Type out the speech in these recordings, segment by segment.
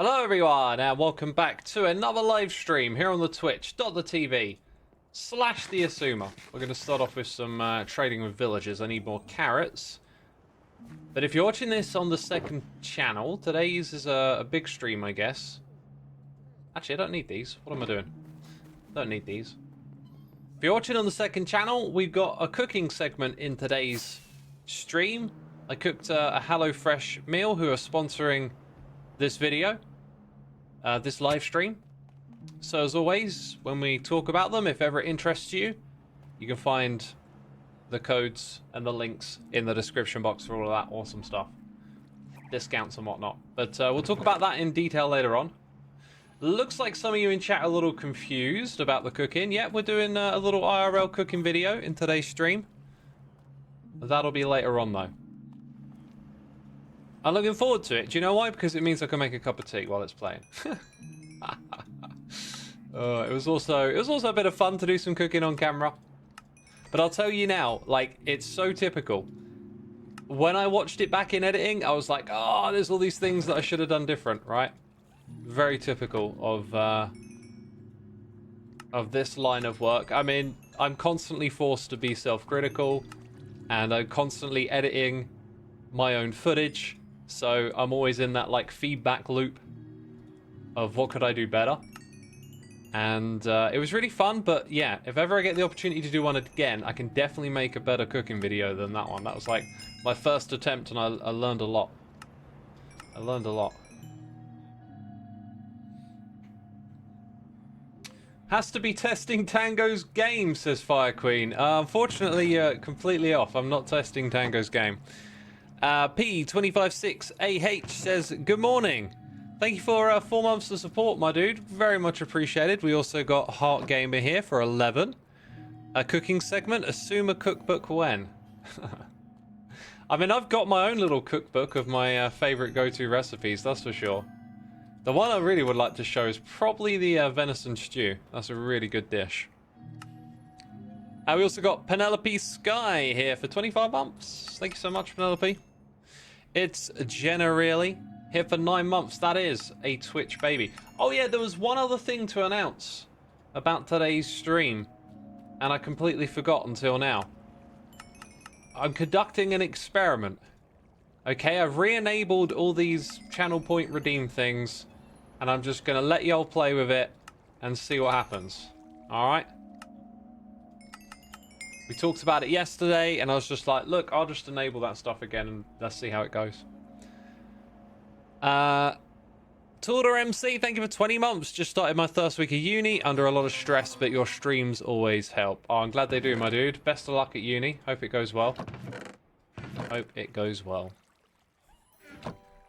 Hello everyone and welcome back to another live stream here on the twitch.tv/the Xisuma. We're going to start off with some trading with villagers. I need more carrots. But if you're watching this on the second channel, today's is a big stream, I guess. Actually, I don't need these. What am I doing? Don't need these. If you're watching on the second channel, we've got a cooking segment in today's stream. I cooked a HelloFresh meal who are sponsoring this video, this live stream. So as always, when we talk about them, if ever it interests you, you can find the codes and the links in the description box for all of that awesome stuff, discounts and whatnot. But we'll talk about that in detail later on. Looks like some of you in chat are a little confused about the cooking. Yeah, we're doing a little IRL cooking video in today's stream. That'll be later on though. I'm looking forward to it. Do you know why? Because it means I can make a cup of tea while it's playing. It was also a bit of fun to do some cooking on camera. But I'll tell you now, like, it's so typical. When I watched it back in editing, I was like, oh, there's all these things that I should have done different, right? Very typical of this line of work. I mean, I'm constantly forced to be self-critical, and I'm constantly editing my own footage. So I'm always in that like feedback loop of what could I do better. And it was really fun, but yeah, if ever I get the opportunity to do one again, I can definitely make a better cooking video than that one. That was like my first attempt and I learned a lot. I learned a lot. Has to be testing Tango's game, says Fire Queen. Unfortunately, completely off. I'm not testing Tango's game. P256AH says, good morning. Thank you for 4 months of support, my dude. Very much appreciated. We also got Heart Gamer here for 11. A cooking segment, Xisuma cookbook when? I mean, I've got my own little cookbook of my favorite go-to recipes, that's for sure. The one I really would like to show is probably the venison stew. That's a really good dish. We also got Penelope Sky here for 25 months. Thank you so much, Penelope. It's Jenna Really here for 9 months. That is a Twitch baby. Oh yeah, there was one other thing to announce about today's stream, and I completely forgot until now. I'm conducting an experiment. Okay, I've re-enabled all these channel point redeem things, and I'm just going to let y'all play with it and see what happens. Alright? We talked about it yesterday, and I was just like, look, I'll just enable that stuff again, and let's see how it goes. Tudor MC, thank you for 20 months. Just started my first week of uni, under a lot of stress, but your streams always help. Oh, I'm glad they do, my dude. Best of luck at uni. Hope it goes well. Hope it goes well.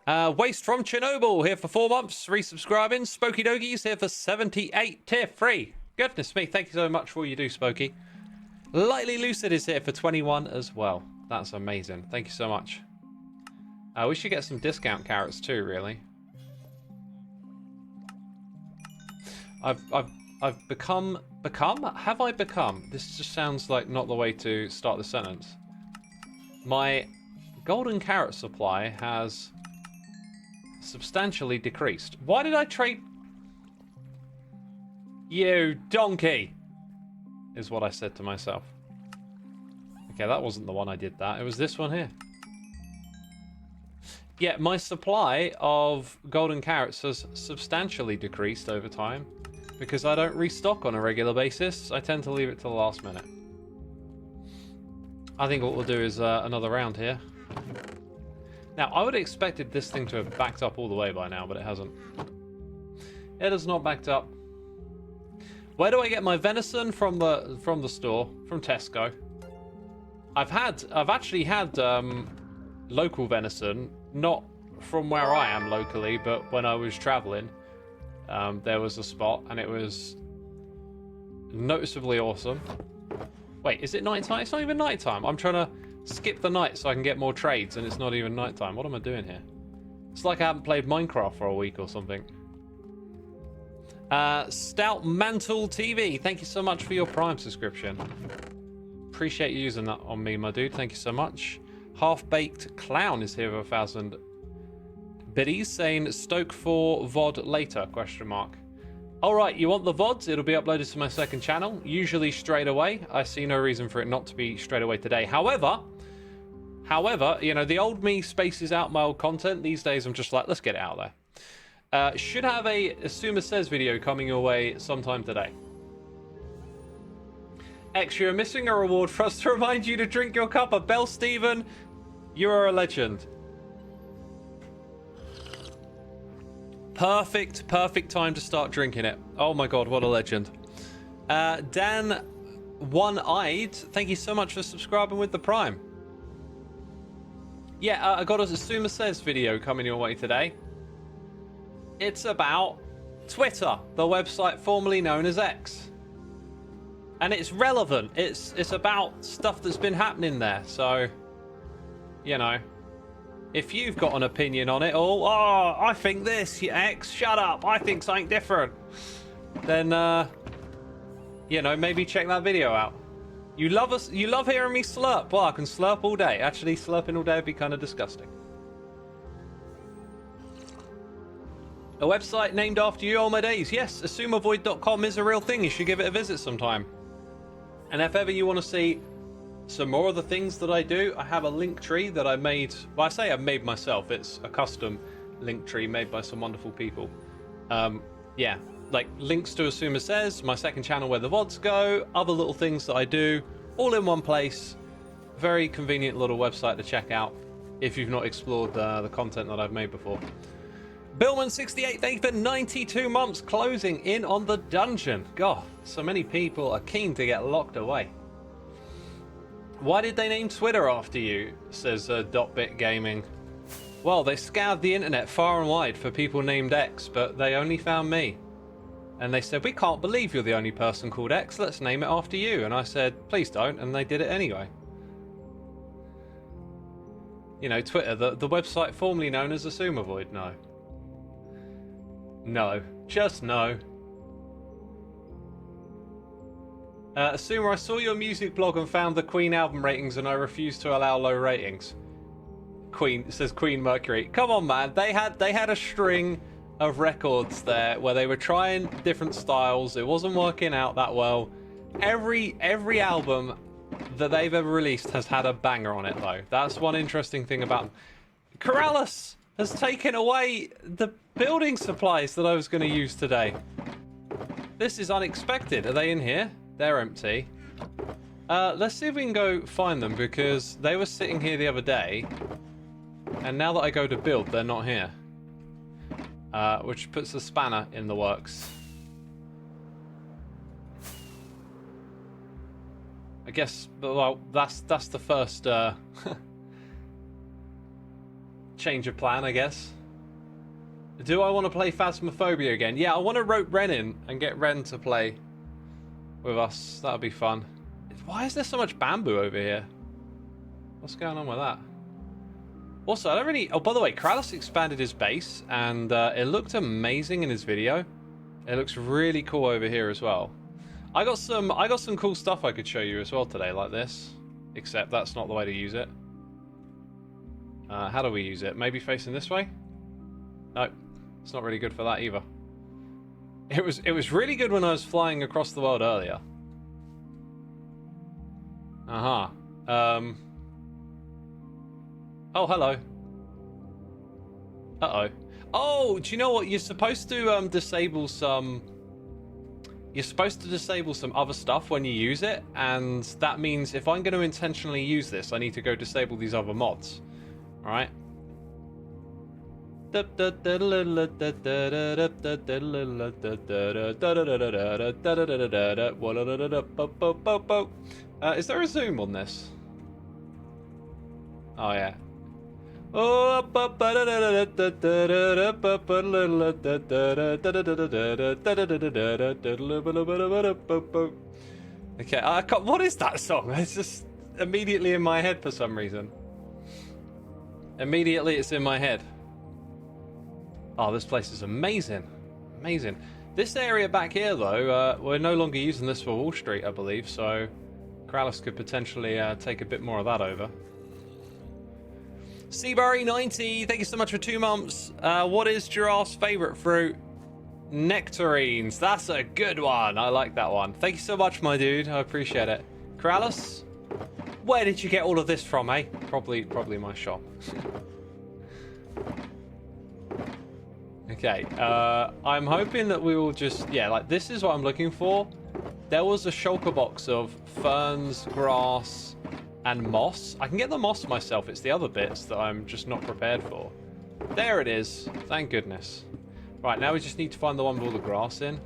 Waste from Chernobyl here for 4 months, resubscribing. Spooky Dogies here for 78, tier 3. Goodness me, thank you so much for all you do, Spooky. Lightly Lucid is here for 21 as well. That's amazing. Thank you so much. We should get some discount carrots too, really. I've become? Have I become? This just sounds like not the way to start the sentence. My golden carrot supply has substantially decreased. Why did I trade? You donkey! Is what I said to myself. Okay, that wasn't the one I did that. It was this one here. Yeah, my supply of golden carrots has substantially decreased over time because I don't restock on a regular basis. I tend to leave it till the last minute. I think what we'll do is another round here. Now, I would have expected this thing to have backed up all the way by now, but it hasn't. It has not backed up. Where do I get my venison? From the store, from Tesco. I've actually had local venison, not from where I am locally, but when I was traveling, there was a spot and it was noticeably awesome. Wait, is it nighttime? It's not even nighttime. I'm trying to skip the night so I can get more trades, and it's not even nighttime. What am I doing here? It's like I haven't played Minecraft for a week or something. Stout Mantle TV, thank you so much for your Prime subscription. Appreciate you using that on me, my dude. Thank you so much. Half-Baked Clown is here with 1,000 Biddy's saying stoke for VOD later, question mark. Alright, you want the VODs? It'll be uploaded to my second channel, usually straight away. I see no reason for it not to be straight away today. However, you know, the old me spaces out my old content. These days I'm just like, let's get it out there. Should have a Xisuma Says video coming your way sometime today. X, you're missing a reward for us to remind you to drink your cup of Bell Steven. You are a legend. Perfect time to start drinking it. Oh my god, what a legend. Dan One-Eyed, thank you so much for subscribing with the Prime. Yeah, I got a Xisuma Says video coming your way today. It's about Twitter, the website formerly known as X. And it's relevant. It's about stuff that's been happening there. So, you know, if you've got an opinion on it, or I think this, X, shut up, I think something different, then you know, maybe check that video out. You love hearing me slurp. Well, I can slurp all day. Actually, slurping all day would be kind of disgusting. A website named after you all my days. Yes, xisumavoid.com is a real thing. You should give it a visit sometime. And if ever you want to see some more of the things that I do, I have a link tree that I made. Well, I say I made myself. It's a custom link tree made by some wonderful people. Yeah, like links to Xisuma Says, my second channel where the VODs go, other little things that I do, all in one place. Very convenient little website to check out if you've not explored the content that I've made before. Billman68, thank you for 92 months, closing in on the dungeon. God, so many people are keen to get locked away. Why did they name Twitter after you? Says Dotbit Gaming. Well, they scoured the internet far and wide for people named X, but they only found me. And they said, we can't believe you're the only person called X, let's name it after you. And I said, please don't, and they did it anyway. You know, Twitter, the website formerly known as xisumavoid, no. No, just no. Xisuma, I saw your music blog and found the Queen album ratings and I refuse to allow low ratings. Queen, it says Queen Mercury. Come on, man. They had a string of records there where they were trying different styles. It wasn't working out that well. Every album that they've ever released has had a banger on it, though. That's one interesting thing about them. Corrallus has taken away the building supplies that I was going to use today. This is unexpected. Are they in here? They're empty. Let's see if we can go find them, because they were sitting here the other day, and now that I go to build, they're not here. Which puts a spanner in the works. I guess, well, that's the first change of plan, I guess. Do I want to play Phasmophobia again? Yeah, I want to rope Ren in and get Ren to play with us. That'll be fun. Why is there so much bamboo over here? What's going on with that? Also, I don't really... Oh, by the way, Corrallus expanded his base, and it looked amazing in his video. It looks really cool over here as well. I got some cool stuff I could show you as well today, like this. Except that's not the way to use it. How do we use it? Maybe facing this way? No, it's not really good for that either. It was really good when I was flying across the world earlier. Oh, hello. Uh-oh. Oh, do you know what? You're supposed to disable some... You're supposed to disable some other stuff when you use it, and that means if I'm going to intentionally use this, I need to go disable these other mods. Alright? Okay, is there a zoom on this? Oh yeah. Okay, I can't, what is that song? It's just immediately in my head for some reason. Immediately it's in my head. Oh, this place is amazing. Amazing. This area back here, though, we're no longer using this for Wall Street, I believe, so Corrallus could potentially take a bit more of that over. Seabury90, thank you so much for 2 months. What is Giraffe's favourite fruit? Nectarines. That's a good one. I like that one. Thank you so much, my dude. I appreciate it. Corrales, where did you get all of this from, eh? Probably my shop. Okay, I'm hoping that we will just... Yeah, like, this is what I'm looking for. There was a shulker box of ferns, grass, and moss. I can get the moss myself. It's the other bits that I'm just not prepared for. There it is. Thank goodness. Right, now we just need to find the one with all the grass in.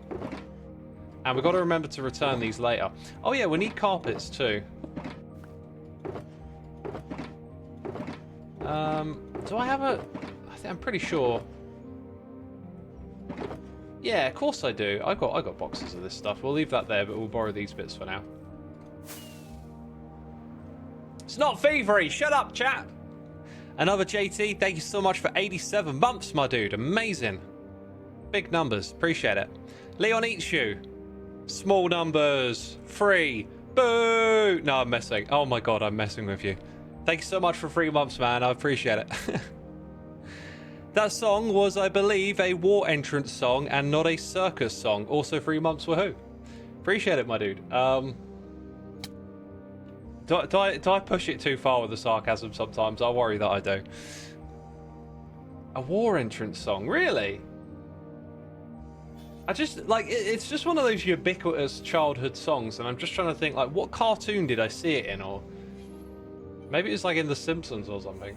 And we've got to remember to return these later. Oh yeah, we need carpets too. Do I have a... I'm pretty sure... Yeah, of course I do. I got boxes of this stuff. We'll leave that there, but we'll borrow these bits for now. It's not thievery. Shut up, chat. Another JT. Thank you so much for 87 months, my dude. Amazing. Big numbers. Appreciate it. Leon eats you. Small numbers. Free. Boo. No, I'm messing. Oh my god, I'm messing with you. Thank you so much for 3 months, man. I appreciate it. That song was, I believe, a war entrance song and not a circus song. Also 3 months, woohoo. Appreciate it, my dude. Do I push it too far with the sarcasm sometimes? I worry that I do. A war entrance song? Really? I just, like, it's just one of those ubiquitous childhood songs, and I'm just trying to think, like, what cartoon did I see it in, or... Maybe it's like in The Simpsons or something.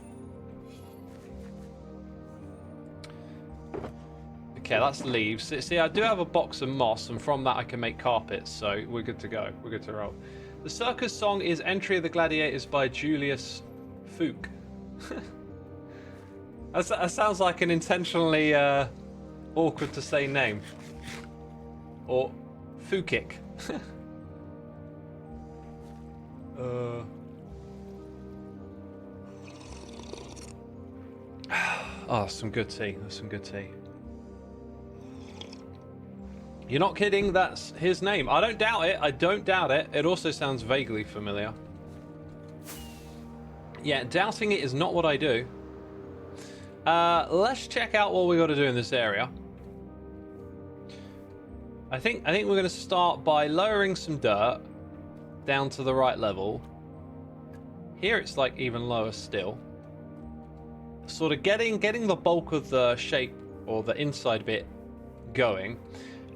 Okay, that's leaves. See, I do have a box of moss, and from that I can make carpets, so we're good to go. We're good to roll. The circus song is Entry of the Gladiators by Julius Fook. That sounds like an intentionally awkward to say name. Or Fukik. Oh, some good tea. That's some good tea. You're not kidding, that's his name. I don't doubt it. I don't doubt it. It also sounds vaguely familiar. Yeah, doubting it is not what I do. Let's check out what we got to do in this area. I think we're going to start by lowering some dirt down to the right level. Here it's like even lower still. Sort of getting the bulk of the shape or the inside bit going.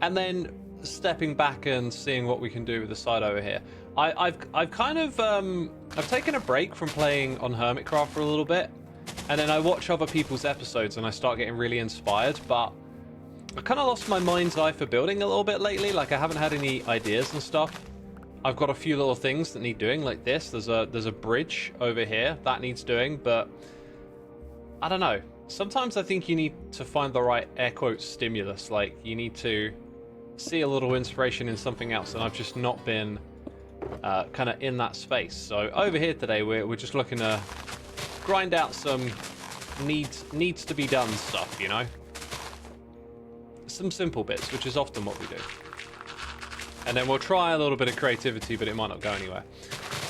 And then stepping back and seeing what we can do with the side over here. I've kind of I've taken a break from playing on Hermitcraft for a little bit, and then I watch other people's episodes and I start getting really inspired. But I kind of lost my mind's eye for building a little bit lately. Like, I haven't had any ideas and stuff. I've got a few little things that need doing, like this. There's a bridge over here that needs doing, but I don't know. Sometimes I think you need to find the right air quotes stimulus. Like, you need to see a little inspiration in something else, and I've just not been kind of in that space. So over here today we're just looking to grind out some needs to be done stuff, you know, some simple bits, which is often what we do. And then we'll try a little bit of creativity, but it might not go anywhere.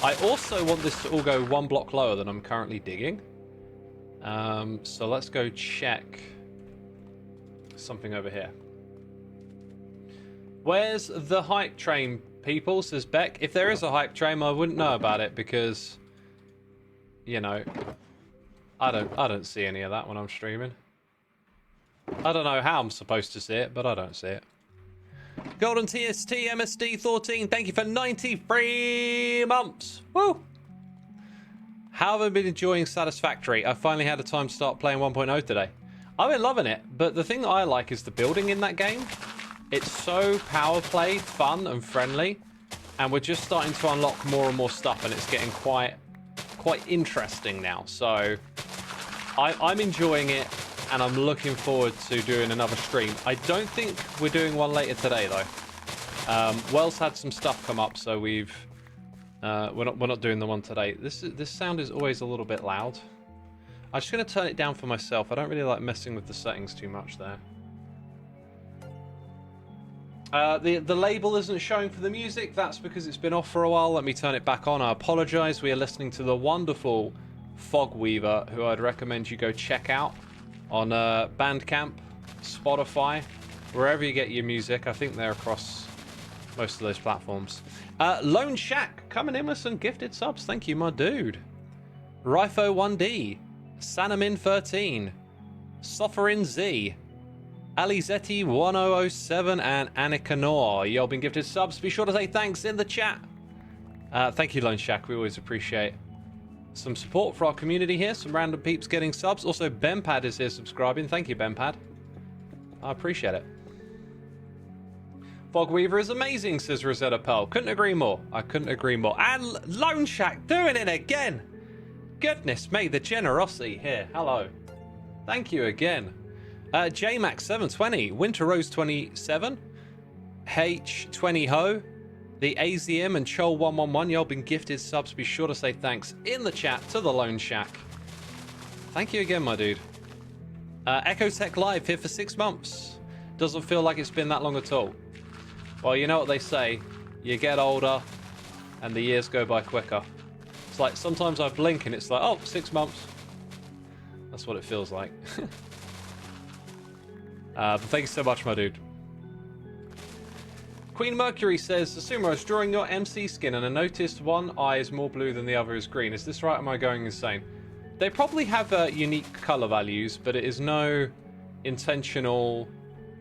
I also want this to all go 1 block lower than I'm currently digging. So let's go check something over here. Where's the hype train, people, says Beck. If there is a hype train, I wouldn't know about it because, you know, I don't see any of that when I'm streaming. I don't know how I'm supposed to see it, but I don't see it. Golden TST MSD 14, thank you for 93 months. Woo! How have I been enjoying Satisfactory? I finally had a time to start playing 1.0 today. I've been loving it, but the thing that I like is the building in that game. It's so power play, fun and friendly, and we're just starting to unlock more and more stuff, and it's getting quite interesting now. So I'm enjoying it, and I'm looking forward to doing another stream. I don't think we're doing one later today though. Wells had some stuff come up, so we're not doing the one today. This sound is always a little bit loud. I'm just going to turn it down for myself. I don't really like messing with the settings too much there. The label isn't showing for the music. That's because it's been off for a while. Let me turn it back on. I apologize. We are listening to the wonderful Fogweaver, who I'd recommend you go check out on Bandcamp, Spotify, wherever you get your music. I think they're across most of those platforms. Lone Shack coming in with some gifted subs. Thank you, my dude. Rifo1D, Sanamin13, Soferin Z, Alizetti1007, and Anikanor. Y'all been gifted subs. Be sure to say thanks in the chat. Thank you, Lone Shack. We always appreciate some support for our community here. Some random peeps getting subs. Also, Benpad is here subscribing. Thank you, Benpad. I appreciate it. Fogweaver is amazing, says Rosetta Pearl. Couldn't agree more. I couldn't agree more. And Lone Shack doing it again. Goodness me, the generosity here. Hello. Thank you again. JMax720, Winter Rose 27, H20 Ho, the AZM, and Chol111. Y'all been gifted subs. Be sure to say thanks in the chat to the Lone Shack. Thank you again, my dude. Echo Tech Live here for 6 months. Doesn't feel like it's been that long at all. Well, you know what they say. You get older and the years go by quicker. It's like sometimes I blink and it's like, oh, 6 months. That's what it feels like. But thank you so much, my dude. Queen Mercury says, Xisuma, I was drawing your MC skin and I noticed one eye is more blue than the other is green. Is this right? Am I going insane? They probably have unique color values, but it is no intentional...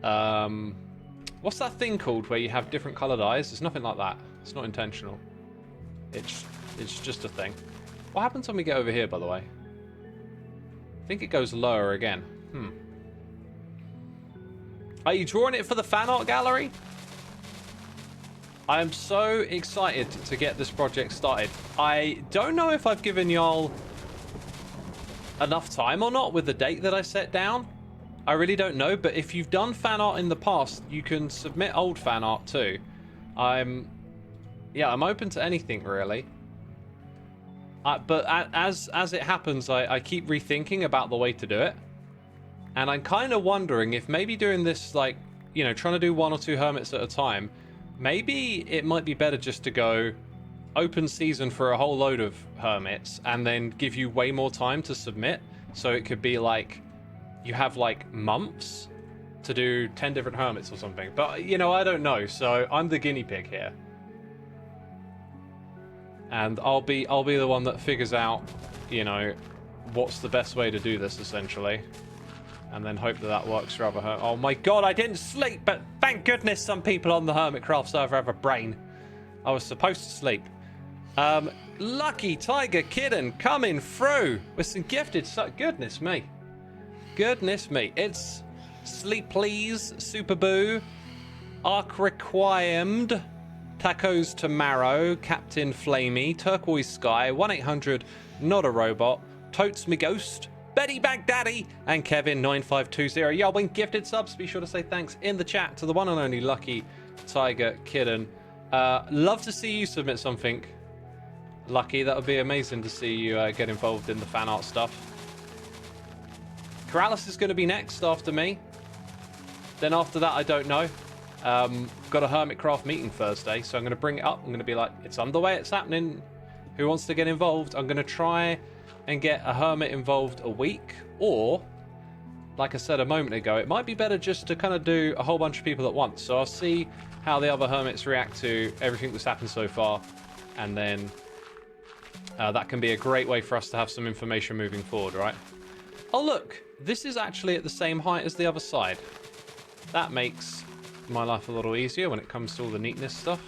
what's that thing called where you have different colored eyes? It's nothing like that. It's not intentional. It's just a thing. What happens when we get over here, by the way? I think it goes lower again. Are you drawing it for the fan art gallery? I am so excited to get this project started. I don't know if I've given y'all enough time or not with the date that I set down. I really don't know, but if you've done fan art in the past, you can submit old fan art too. I'm open to anything really. But as it happens, I keep rethinking about the way to do it. And I'm kind of wondering if maybe doing this, like, you know, trying to do 1 or 2 hermits at a time, maybe it might be better just to go open season for a whole load of hermits and then give you way more time to submit. So it could be like, you have like months to do 10 different hermits or something. But, you know, I don't know. So I'm the guinea pig here. And I'll be the one that figures out, you know, what's the best way to do this, essentially. And then hope that works for other Oh my god, I didn't sleep, but thank goodness some people on the Hermitcraft server have a brain. I was supposed to sleep. Lucky Tiger Kitten coming through with some gifted... Goodness me. Goodness me. It's Sleep Please, Super Boo, Arc Required, Tacos Tomorrow, Captain Flamey, Turquoise Sky, 1-800 Not a Robot, Totes Me Ghost, Betty Baghdaddy, and Kevin9520. Y'all been gifted subs. Be sure to say thanks in the chat to the one and only Lucky Tiger Kitten. Love to see you submit something, Lucky. That would be amazing to see you get involved in the fan art stuff. Corrales is going to be next after me. Then after that, I don't know. Got a Hermitcraft meeting Thursday, so I'm going to bring it up. I'm going to be like, it's underway, it's happening. Who wants to get involved? I'm going to try and get a hermit involved a week, or like I said a moment ago, it might be better just to kind of do a whole bunch of people at once. So I'll see how the other hermits react to everything that's happened so far, and then that can be a great way for us to have some information moving forward, right? Oh look, this is actually at the same height as the other side. That makes my life a little easier when it comes to all the neatness stuff.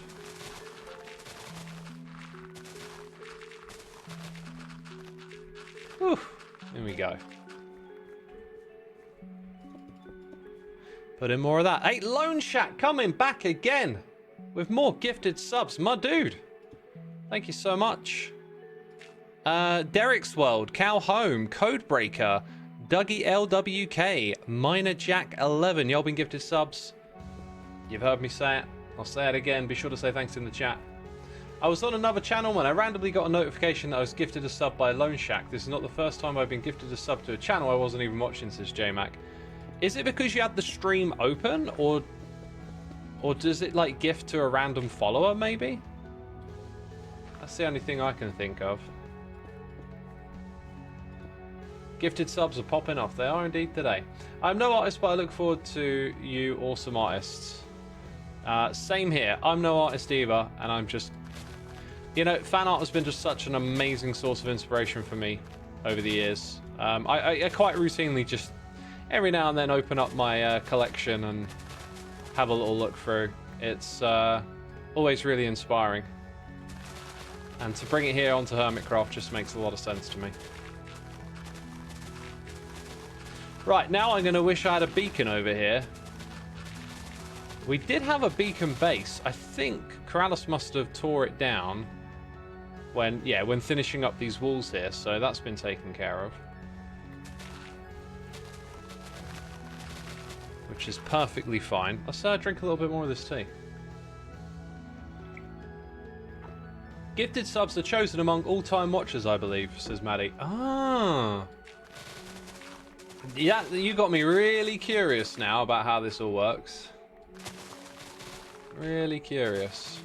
Whew, here we go. Put in more of that. Hey, Lone Shack coming back again with more gifted subs. My dude. Thank you so much. Derek's World, Cow Home, Codebreaker, Dougie LWK, Miner Jack 11. Y'all been gifted subs. You've heard me say it. I'll say it again. Be sure to say thanks in the chat. I was on another channel when I randomly got a notification that I was gifted a sub by Lone Shack. This is not the first time I've been gifted a sub to a channel I wasn't even watching, says JMac. Is it because you had the stream open, or does it like gift to a random follower maybe? That's the only thing I can think of. Gifted subs are popping off. They are indeed today. I'm no artist, but I look forward to you awesome artists. Same here. I'm no artist either, and I'm just... You know, fan art has been just such an amazing source of inspiration for me over the years. I quite routinely just every now and then open up my collection and have a little look through. It's always really inspiring. And to bring it here onto Hermitcraft just makes a lot of sense to me. Right, now I'm going to wish I had a beacon over here. We did have a beacon base. I think Corrales must have tore it down when finishing up these walls here, so that's been taken care of. Which is perfectly fine. Let's drink a little bit more of this tea. Gifted subs are chosen among all-time watchers, I believe, says Maddie. Ah. Yeah, you got me really curious now about how this all works. Really curious.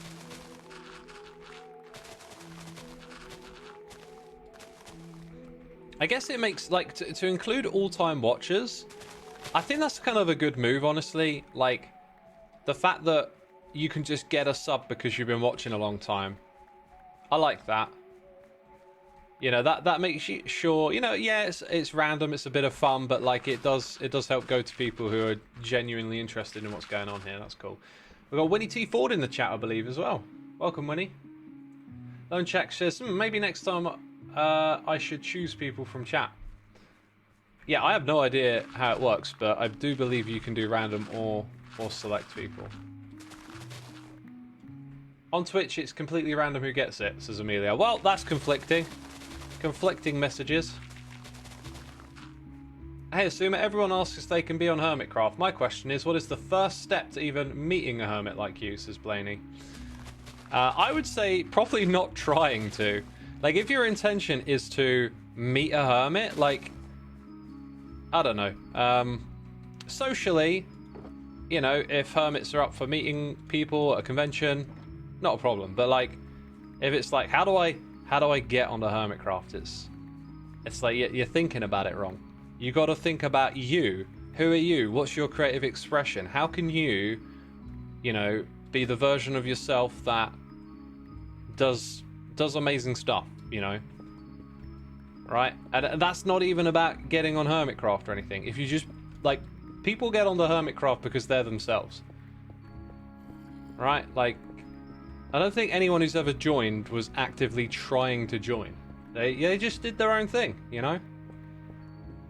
I guess it makes, like, to include all-time watchers, I think that's kind of a good move, honestly. Like, the fact that you can just get a sub because you've been watching a long time. I like that. You know, that makes you sure, you know, yeah, it's random, it's a bit of fun, but like it does help go to people who are genuinely interested in what's going on here. That's cool. We've got Winnie T Ford in the chat, I believe, as well. Welcome, Winnie. Lone Check says, maybe next time I should choose people from chat. Yeah, I have no idea how it works, but I do believe you can do random or select people. On Twitch, it's completely random who gets it, says Amelia. Well, that's conflicting. Conflicting messages. Hey, Xisuma, everyone asks if they can be on Hermitcraft. My question is, what is the first step to even meeting a hermit like you, says Blaney. I would say probably not trying to. Like, if your intention is to meet a hermit, like, I don't know. Socially, you know, if hermits are up for meeting people at a convention, not a problem. But like, if it's like, how do I get onto Hermitcraft? It's like you're thinking about it wrong. You got to think about you. Who are you? What's your creative expression? How can you, you know, be the version of yourself that does amazing stuff, you know? Right? And that's not even about getting on Hermitcraft or anything. If you just, like, people get onto Hermitcraft because they're themselves. Right? Like, I don't think anyone who's ever joined was actively trying to join. They just did their own thing, you know?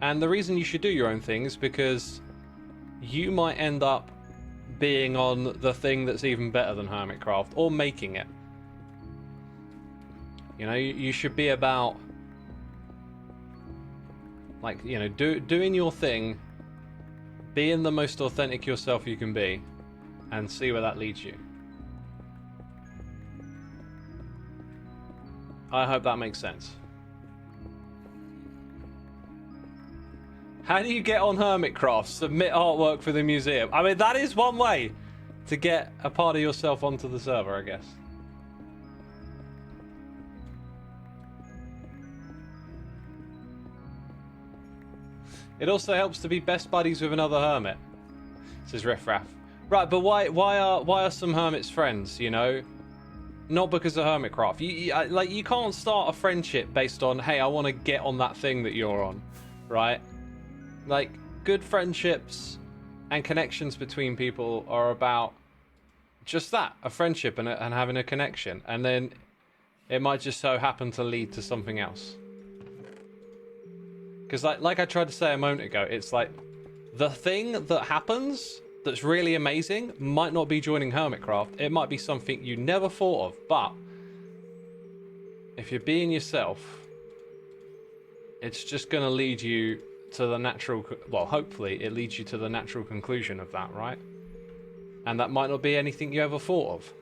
And the reason you should do your own thing is because you might end up being on the thing that's even better than Hermitcraft, or making it. You know, you should be about, like, you know, doing your thing, being the most authentic yourself you can be, and see where that leads you. I hope that makes sense. How do you get on Hermitcraft? Submit artwork for the museum. I mean, that is one way to get a part of yourself onto the server, I guess. It also helps to be best buddies with another hermit, says Riffraff. Right, but why are some hermits friends, you know? Not because of Hermitcraft. You can't start a friendship based on, hey, I want to get on that thing that you're on, right? Like, good friendships and connections between people are about just that, a friendship and having a connection. And then it might just so happen to lead to something else. Because like I tried to say a moment ago, it's like the thing that happens that's really amazing might not be joining Hermitcraft. It might be something you never thought of, but if you're being yourself, it's just going to lead you to the natural, well, hopefully it leads you to the natural conclusion of that, right? And that might not be anything you ever thought of.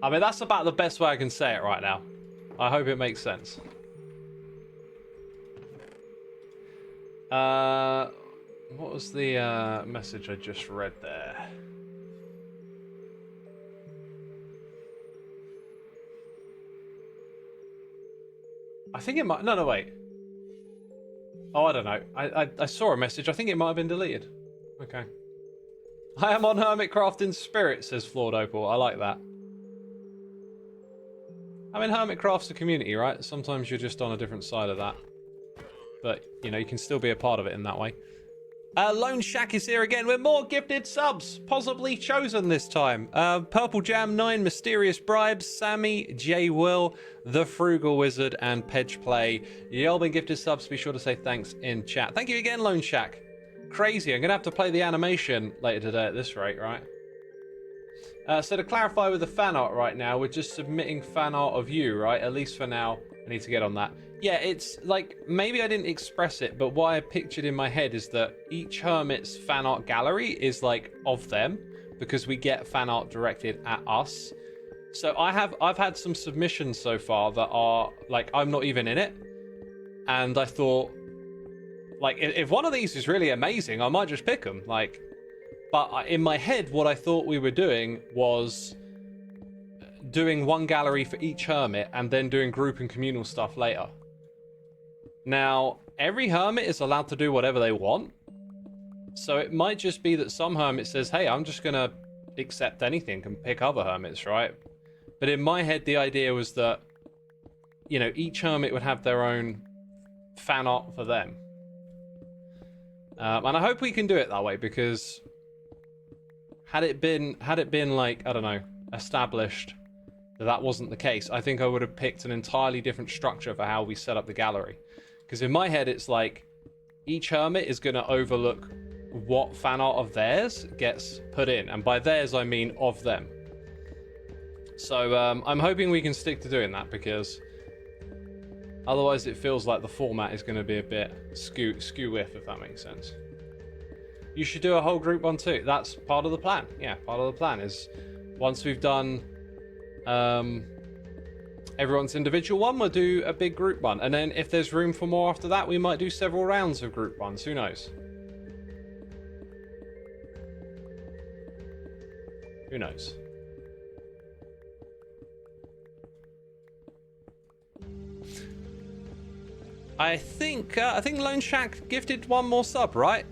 I mean, that's about the best way I can say it right now. I hope it makes sense. What was the message I just read there? I think it might... No, wait. Oh, I don't know. I saw a message. I think it might have been deleted. Okay. I am on Hermitcraft in spirit, says Flawed Opal. I like that. I mean, Hermitcraft's a community, right? Sometimes you're just on a different side of that. But, you know, you can still be a part of it in that way. Lone Shack is here again with more gifted subs. Possibly chosen this time. Purple Jam 9, Mysterious Bribes, Sammy, J Will, The Frugal Wizard, and Pedge Play. You all been gifted subs. Be sure to say thanks in chat. Thank you again, Lone Shack. Crazy. I'm going to have to play the animation later today at this rate, right? So to clarify with the fan art right now, we're just submitting fan art of you, right? At least for now. I need to get on that. Yeah, it's like, maybe I didn't express it, but what I pictured in my head is that each Hermit's fan art gallery is like of them, because we get fan art directed at us. So I've had some submissions so far that are like, I'm not even in it. And I thought, like, if one of these is really amazing, I might just pick them. Like, but in my head, what I thought we were doing was doing one gallery for each Hermit and then doing group and communal stuff later. Now, every Hermit is allowed to do whatever they want. So it might just be that some Hermit says, hey, I'm just going to accept anything and pick other Hermits, right? But in my head, the idea was that, you know, each Hermit would have their own fan art for them. And I hope we can do it that way, because had it been like, I don't know, established that wasn't the case, I think I would have picked an entirely different structure for how we set up the gallery. Because in my head, it's like each Hermit is going to overlook what fan art of theirs gets put in. And by theirs, I mean of them. So I'm hoping we can stick to doing that, because otherwise it feels like the format is going to be a bit skew-whiff, if that makes sense. You should do a whole group one too. That's part of the plan. Yeah, part of the plan is once we've done everyone's individual one, we'll do a big group one. And then if there's room for more after that, we might do several rounds of group ones. Who knows? Who knows? I think Lone Shack gifted one more sub, right?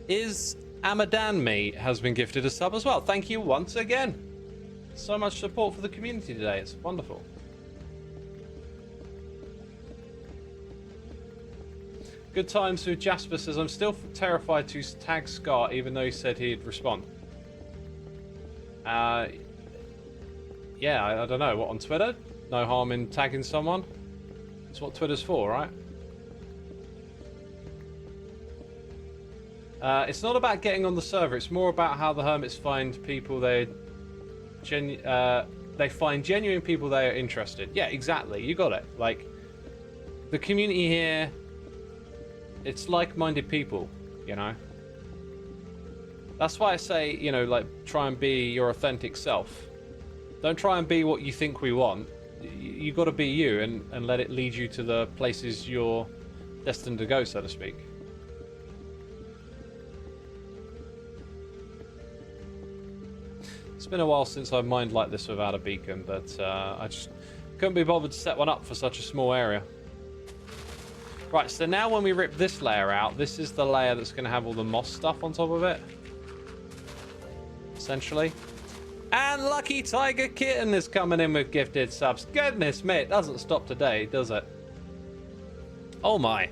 Is Amadan Me has been gifted a sub as well. Thank you once again. So much support for the community today. It's wonderful. Good times with Jasper says, I'm still terrified to tag Scar, even though he said he'd respond. Yeah, I don't know. What, on Twitter? No harm in tagging someone? That's what Twitter's for, right? It's not about getting on the server. It's more about how the Hermits find people they find genuine people they are interested. Yeah, exactly. You got it. Like, the community here, it's like-minded people, you know? That's why I say, you know, like, try and be your authentic self. Don't try and be what you think we want. You got to be you and let it lead you to the places you're destined to go, so to speak. It's been a while since I've mined like this without a beacon, but I just couldn't be bothered to set one up for such a small area. Right, so now when we rip this layer out, this is the layer that's going to have all the moss stuff on top of it. Essentially. And Lucky Tiger Kitten is coming in with gifted subs. Goodness me, it doesn't stop today, does it? Oh my.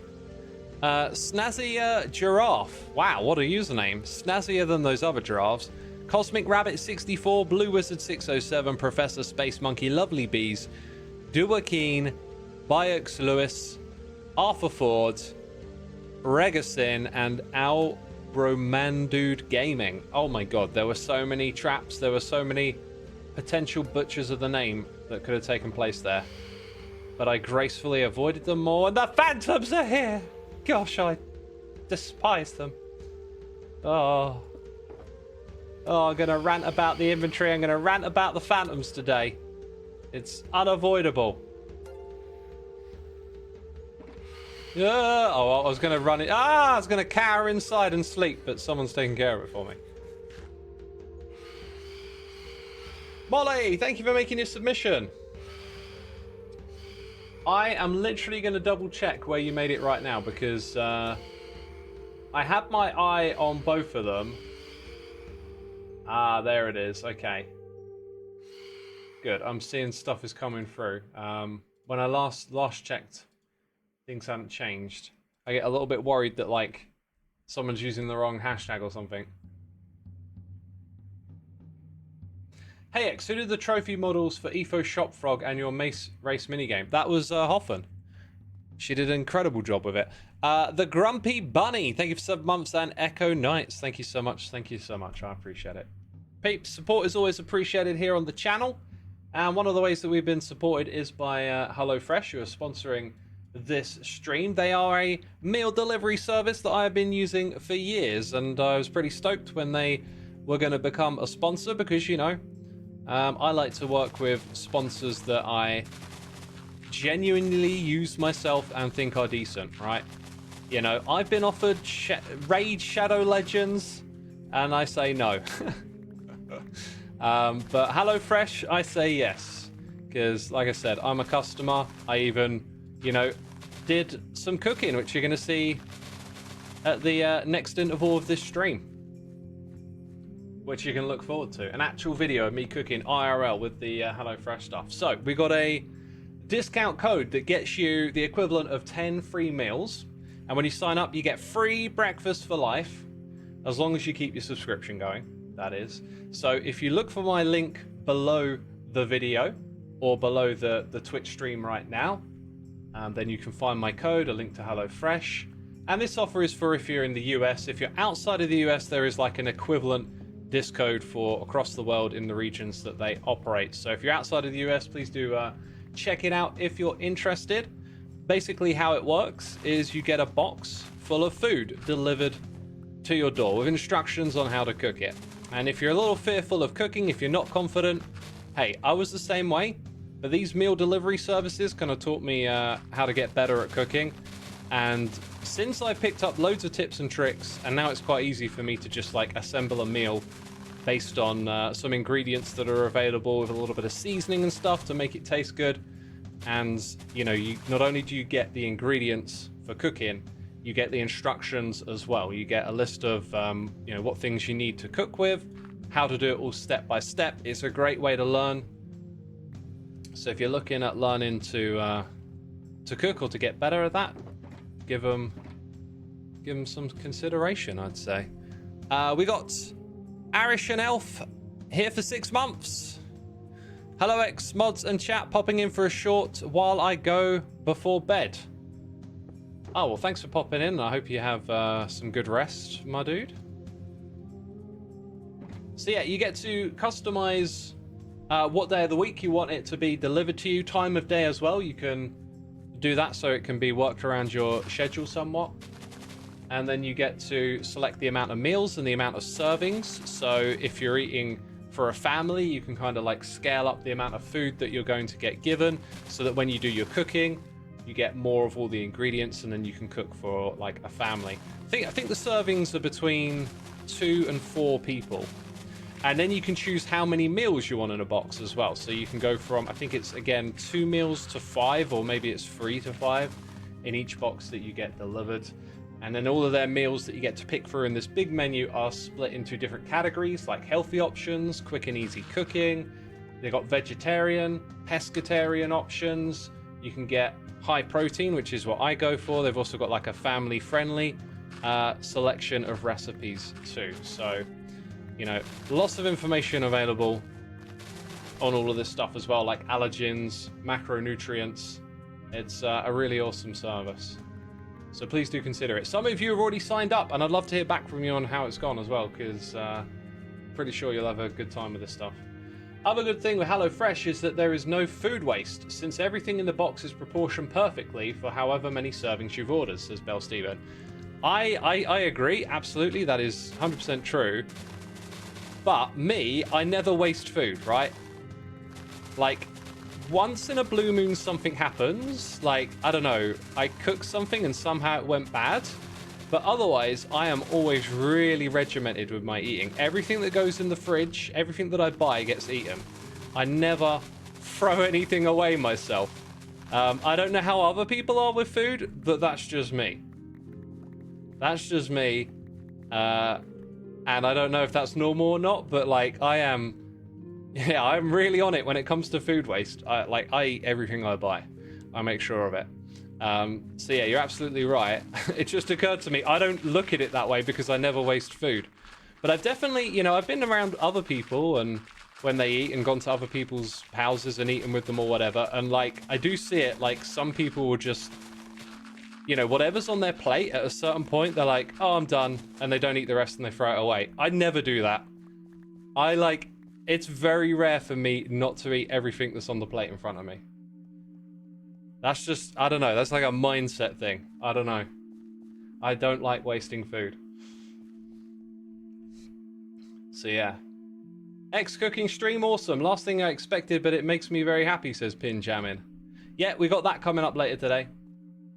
Snazzy Giraffe. Wow, what a username. Snazzier than those other giraffes. Cosmic Rabbit 64, Blue Wizard 607, Professor Space Monkey, Lovely Bees, Dua Keen, Biox Lewis, Arthur Ford, Regasin, and Al Bromandude Gaming. Oh my god, there were so many traps, there were so many potential butchers of the name that could have taken place there. But I gracefully avoided them all, and the Phantoms are here! Gosh, I despise them. Oh, I'm going to rant about the inventory. I'm going to rant about the Phantoms today. It's unavoidable. Yeah. Oh, I was going to run it. I was going to cower inside and sleep, but someone's taking care of it for me. Molly, thank you for making your submission. I am literally going to double check where you made it right now, because I had my eye on both of them. Ah, there it is. Okay. Good. I'm seeing stuff is coming through. When I last checked, things hadn't changed. I get a little bit worried that, like, someone's using the wrong hashtag or something. Hey X, who did the trophy models for EFO Shopfrog and your Mace race minigame? That was Hoffen. She did an incredible job with it. The Grumpy Bunny, thank you for 7 months, and Echo Knights, thank you so much. Thank you so much. I appreciate it. Peeps, support is always appreciated here on the channel. And one of the ways that we've been supported is by HelloFresh, who are sponsoring this stream. They are a meal delivery service that I have been using for years, and I was pretty stoked when they were going to become a sponsor, because, you know, I like to work with sponsors that I genuinely use myself and think are decent, right? You know, I've been offered Raid Shadow Legends, and I say no. But HelloFresh, I say yes, because, like I said, I'm a customer. I even, you know, did some cooking, which you're going to see at the next interval of this stream, which you can look forward to. An actual video of me cooking IRL with the HelloFresh stuff. So we got a discount code that gets you the equivalent of 10 free meals. And when you sign up, you get free breakfast for life, as long as you keep your subscription going, that is. So if you look for my link below the video, or below the Twitch stream right now, then you can find my code, a link to HelloFresh. And this offer is for if you're in the US. If you're outside of the US, there is like an equivalent disc code for across the world in the regions that they operate. So if you're outside of the US, please do check it out if you're interested. Basically how it works is you get a box full of food delivered to your door with instructions on how to cook it. And if you're a little fearful of cooking, if you're not confident, hey, I was the same way, but these meal delivery services kind of taught me how to get better at cooking. And since I picked up loads of tips and tricks, and now it's quite easy for me to just like assemble a meal based on some ingredients that are available with a little bit of seasoning and stuff to make it taste good. And, you know, you not only do you get the ingredients for cooking, you get the instructions as well. You get a list of, you know, what things you need to cook with, how to do it all step by step. It's a great way to learn. So if you're looking at learning to cook or to get better at that, give them some consideration, I'd say. We got Arish and Elf here for 6 months. Hello X, mods and chat, popping in for a short while I go before bed. Oh, well, thanks for popping in. I hope you have some good rest, my dude. So yeah, you get to customize what day of the week you want it to be delivered to you. Time of day as well. You can do that so it can be worked around your schedule somewhat. And then you get to select the amount of meals and the amount of servings. So if you're eating for a family, you can kind of like scale up the amount of food that you're going to get given, so that when you do your cooking, you get more of all the ingredients, and then you can cook for like a family. I think the servings are between 2 and 4 people. And then you can choose how many meals you want in a box as well. So you can go from, I think it's again 2 meals to 5, or maybe it's 3 to 5 in each box that you get delivered. And then all of their meals that you get to pick through in this big menu are split into different categories, like healthy options, quick and easy cooking. They've got vegetarian, pescatarian options. You can get high protein, which is what I go for. They've also got like a family friendly selection of recipes too. So, you know, lots of information available on all of this stuff as well, like allergens, macronutrients. It's a really awesome service. So please do consider it. Some of you have already signed up, and I'd love to hear back from you on how it's gone as well, because pretty sure you'll have a good time with this stuff. Other good thing with HelloFresh is that there is no food waste, since everything in the box is proportioned perfectly for however many servings you've ordered, says Bell Steven. I agree, absolutely, that is 100% true. But me, I never waste food, right? Like, once in a blue moon something happens, like, I don't know, I cooked something and somehow it went bad, but otherwise I am always really regimented with my eating. Everything that goes in the fridge, everything that I buy gets eaten. I never throw anything away myself. I don't know how other people are with food, but that's just me. That's just me. And I don't know if that's normal or not, but like I am, yeah, I'm really on it when it comes to food waste. I eat everything I buy. I make sure of it. So yeah, you're absolutely right. It just occurred to me, I don't look at it that way because I never waste food. But I've definitely, you know, I've been around other people and when they eat and gone to other people's houses and eaten with them or whatever. And like, I do see it, like some people will just, you know, whatever's on their plate at a certain point, they're like, oh, I'm done. And they don't eat the rest and they throw it away. I never do that. It's very rare for me not to eat everything that's on the plate in front of me. That's just, I don't know. That's like a mindset thing. I don't know. I don't like wasting food. So yeah. Cooking stream, awesome. Last thing I expected, but it makes me very happy, says Pinjamin. Yeah, we got that coming up later today.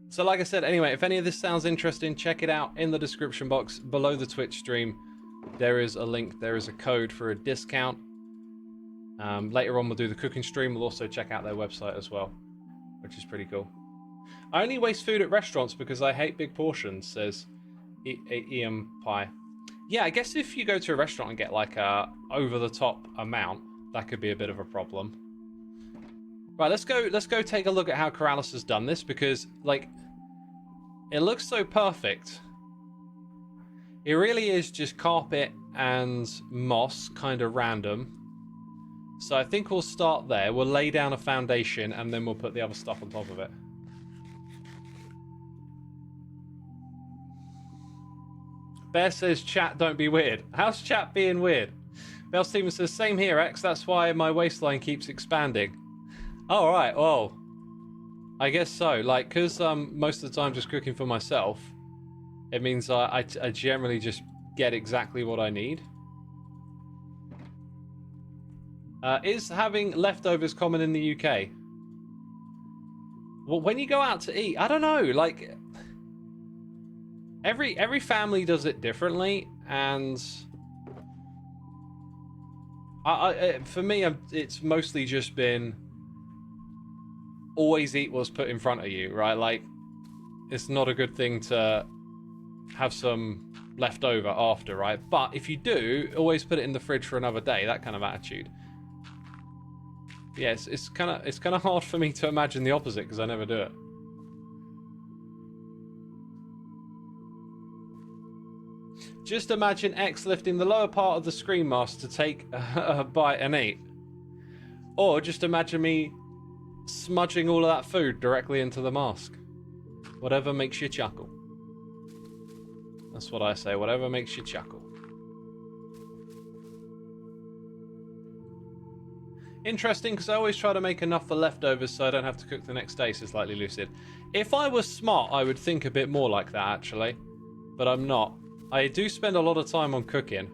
So like I said, anyway, if any of this sounds interesting, check it out in the description box below the Twitch stream. There is a link, there is a code for a discount. Later on we'll do the cooking stream. We'll also check out their website as well, which is pretty cool. I only waste food at restaurants because I hate big portions, says Ian Pie. Yeah, I guess if you go to a restaurant and get like a over-the-top amount, that could be a bit of a problem. Right, let's go take a look at how Corrales has done this, because like it looks so perfect. It really is just carpet and moss, kind of random. So I think we'll start there. We'll lay down a foundation and then we'll put the other stuff on top of it. Bear says, chat, don't be weird. How's chat being weird? Bell Stevens says, same here, X. That's why my waistline keeps expanding. All right, well, I guess so. Like, because most of the time just cooking for myself, it means I generally just get exactly what I need. Is having leftovers common in the UK? Well, when you go out to eat, I don't know, like every family does it differently, and for me, it's mostly just been always eat what's put in front of you, right? Like, it's not a good thing to have some left over after, right? But if you do, always put it in the fridge for another day, that kind of attitude. Yes, it's kind of hard for me to imagine the opposite because I never do it. Just imagine X lifting the lower part of the screen mask to take a bite and eat. Or just imagine me smudging all of that food directly into the mask. Whatever makes you chuckle. That's what I say, whatever makes you chuckle. Interesting, because I always try to make enough for leftovers so I don't have to cook the next day, says Slightly Lucid. If I was smart, I would think a bit more like that, actually. But I'm not. I do spend a lot of time on cooking.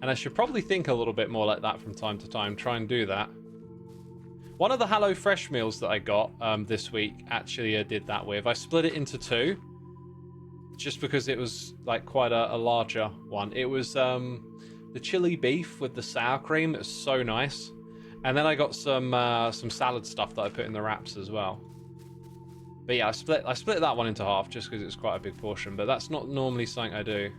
And I should probably think a little bit more like that from time to time, try and do that. One of the Hello Fresh meals that I got this week, actually I did that with. I split it into two. Just because it was like quite a larger one. It was the chili beef with the sour cream. It was so nice. And then I got some salad stuff that I put in the wraps as well. But yeah, I split that one into half just because it's quite a big portion. But that's not normally something I do.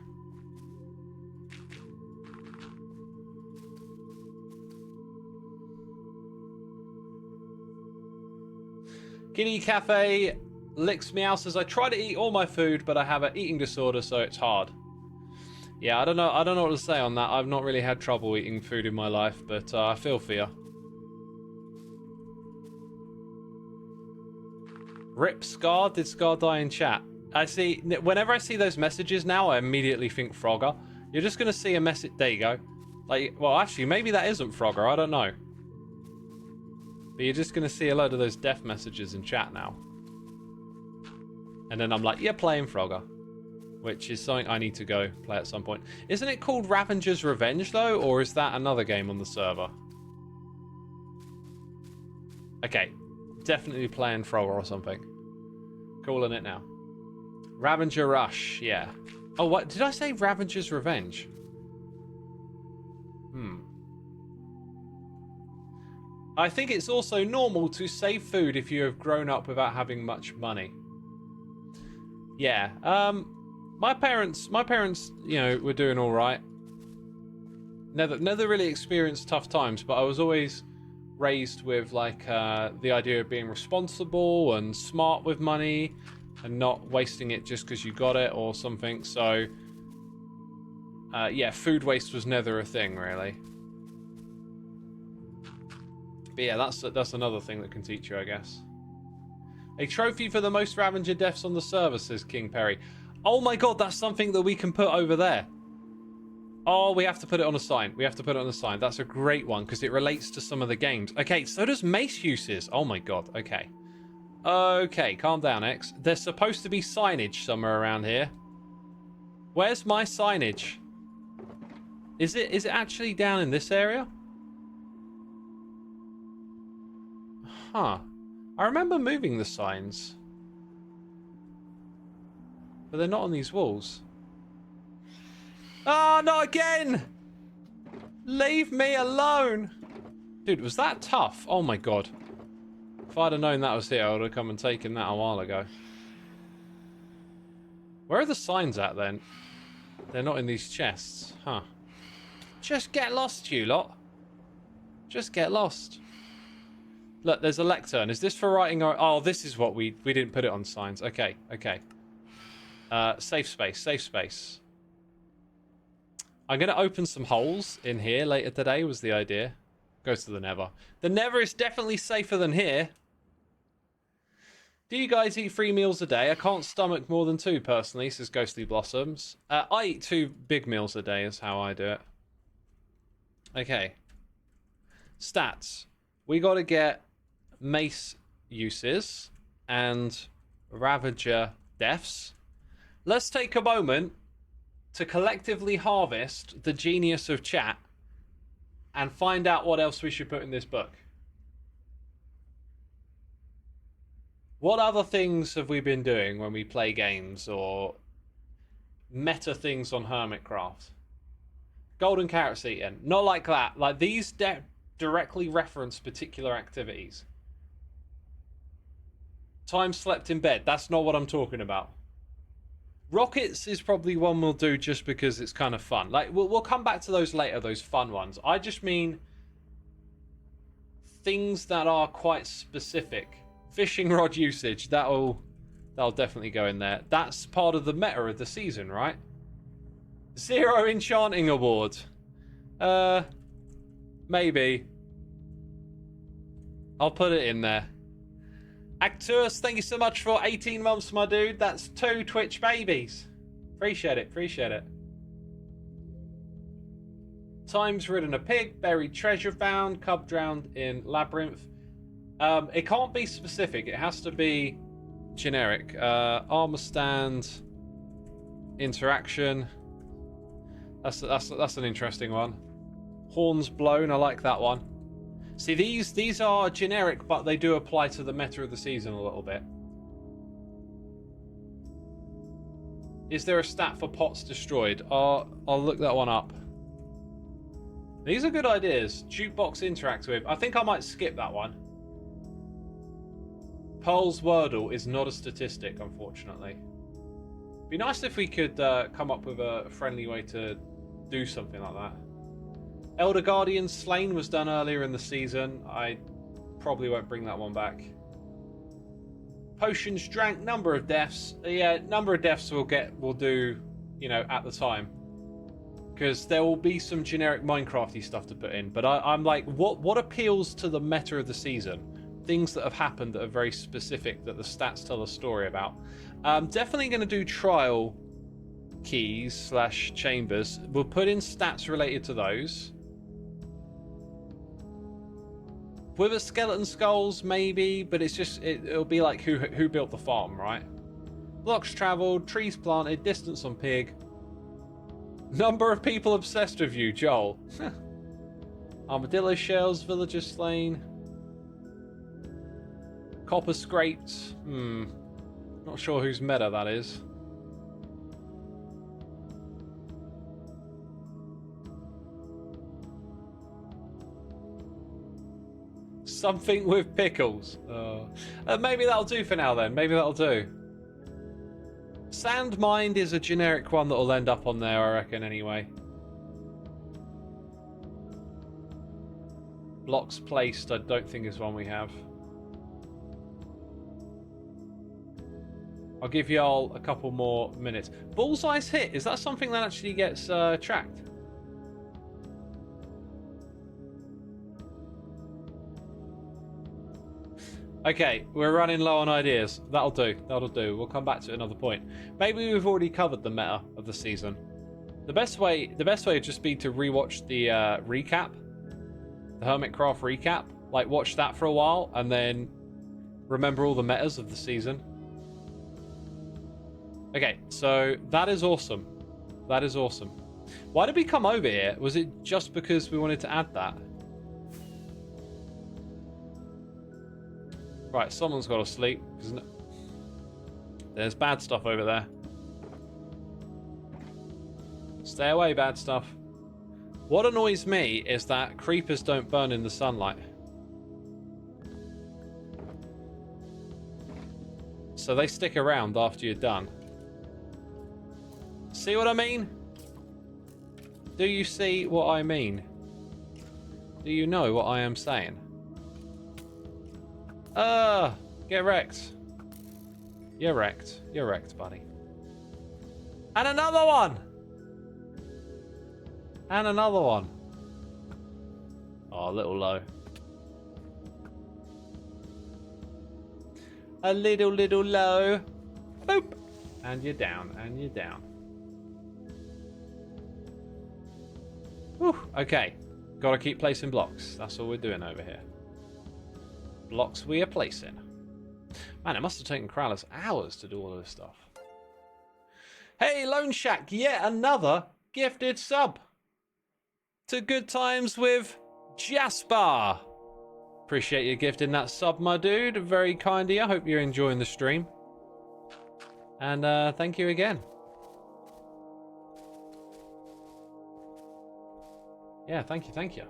Kitty Cafe licks me out, says, I try to eat all my food, but I have an eating disorder, so it's hard. Yeah, I don't know what to say on that. I've not really had trouble eating food in my life, but I feel for you. Rip Scar. Did Scar die in chat? I see. Whenever I see those messages now, I immediately think Frogger. You're just gonna see a message. There you go. Like, well, actually, maybe that isn't Frogger. I don't know. But you're just gonna see a load of those death messages in chat now. And then I'm like, you're playing Frogger. Which is something I need to go play at some point. Isn't it called Ravager's Revenge, though? Or is that another game on the server? Okay. Definitely playing Frogger or something. Calling it now. Ravager Rush, yeah. Oh, what? Did I say Ravager's Revenge? I think it's also normal to save food if you have grown up without having much money. Yeah. My parents, you know, were doing all right. Never really experienced tough times, but I was always raised with like the idea of being responsible and smart with money and not wasting it just because you got it or something. So yeah, food waste was never a thing really. But yeah, that's another thing that can teach you, I guess. A trophy for the most Ravager deaths on the server, says King Perry. Oh my god, that's something that we can put over there. Oh, we have to put it on a sign. We have to put it on a sign. That's a great one because it relates to some of the games. Okay, so does Mace uses. Oh my god, okay. Okay, calm down, X. There's supposed to be signage somewhere around here. Where's my signage? Is it actually down in this area? Huh. I remember moving the signs. But they're not on these walls. Oh, not again! Leave me alone! Dude, was that tough? Oh my god. If I'd have known that was here, I would have come and taken that a while ago. Where are the signs at then? They're not in these chests. Huh. Just get lost, you lot. Just get lost. Look, there's a lectern. Is this for writing our... Oh, this is what we didn't put it on signs. Okay, okay. Safe space, safe space. I'm going to open some holes in here later today was the idea. Go to the Nether. The Nether is definitely safer than here. Do you guys eat 3 meals a day? I can't stomach more than 2 personally, says Ghostly Blossoms. I eat 2 big meals a day is how I do it. Okay. Stats. We got to get Mace uses and Ravager deaths. Let's take a moment to collectively harvest the genius of chat and find out what else we should put in this book. What other things have we been doing when we play games or meta things on Hermitcraft? Golden carrots eaten. Not like that. Like these directly reference particular activities. Time slept in bed. That's not what I'm talking about. Rockets is probably one we'll do just because it's kind of fun. Like we'll come back to those later, those fun ones. I just mean things that are quite specific. Fishing rod usage, that'll definitely go in there. That's part of the meta of the season, right? 0 enchanting award. Maybe. I'll put it in there. Actors, thank you so much for 18 months, my dude. That's 2 Twitch babies. Appreciate it, appreciate it. Times ridden a pig, buried treasure found, cub drowned in labyrinth. It can't be specific. It has to be generic. Armor stand, interaction. That's an interesting one. Horns blown. I like that one. See, these are generic, but they do apply to the meta of the season a little bit. Is there a stat for pots destroyed? I'll look that one up. These are good ideas. Jukebox interact with. I think I might skip that one. Pearl's Wordle is not a statistic, unfortunately. Be nice if we could come up with a friendly way to do something like that. Elder Guardian Slain was done earlier in the season. I probably won't bring that one back. Potions drank, number of deaths. Yeah, number of deaths we'll do, you know, at the time. Because there will be some generic Minecrafty stuff to put in. But I'm like, what appeals to the meta of the season? Things that have happened that are very specific that the stats tell a story about. Definitely going to do trial keys / chambers. We'll put in stats related to those. With a skeleton skulls, maybe, but it's just it'll be like who built the farm, right? Blocks traveled, trees planted, distance on pig. Number of people obsessed with you, Joel. Armadillo shells, villagers slain. Copper scraped. Not sure whose meta that is. Something with pickles. Maybe that'll do for now then. Maybe that'll do. Sand mined is a generic one that'll end up on there, I reckon, anyway. Blocks placed, I don't think is one we have. I'll give y'all a couple more minutes. Bullseye's hit, is that something that actually gets tracked? Okay, we're running low on ideas. That'll do. That'll do. We'll come back to it another point. Maybe we've already covered the meta of the season. The best way would just be to rewatch the recap, the Hermitcraft recap. Like, watch that for a while and then remember all the metas of the season. Okay, so that is awesome. That is awesome. Why did we come over here? Was it just because we wanted to add that? Right, someone's got to sleep, isn't it? There's bad stuff over there. Stay away, bad stuff. What annoys me is that creepers don't burn in the sunlight. So they stick around after you're done. See what I mean? Do you see what I mean? Do you know what I am saying? Get wrecked. You're wrecked. You're wrecked, buddy. And another one! And another one. Oh, a little low. A little low. Boop! And you're down, and you're down. Whew, okay. Gotta keep placing blocks. That's all we're doing over here. Blocks we are placing. Man, it must have taken Krallis hours to do all of this stuff. Hey, Lone Shack, yet another gifted sub. To Good Times with Jasper. Appreciate you gifting that sub, my dude. Very kind of you. I hope you're enjoying the stream. And thank you again. Yeah, thank you, thank you.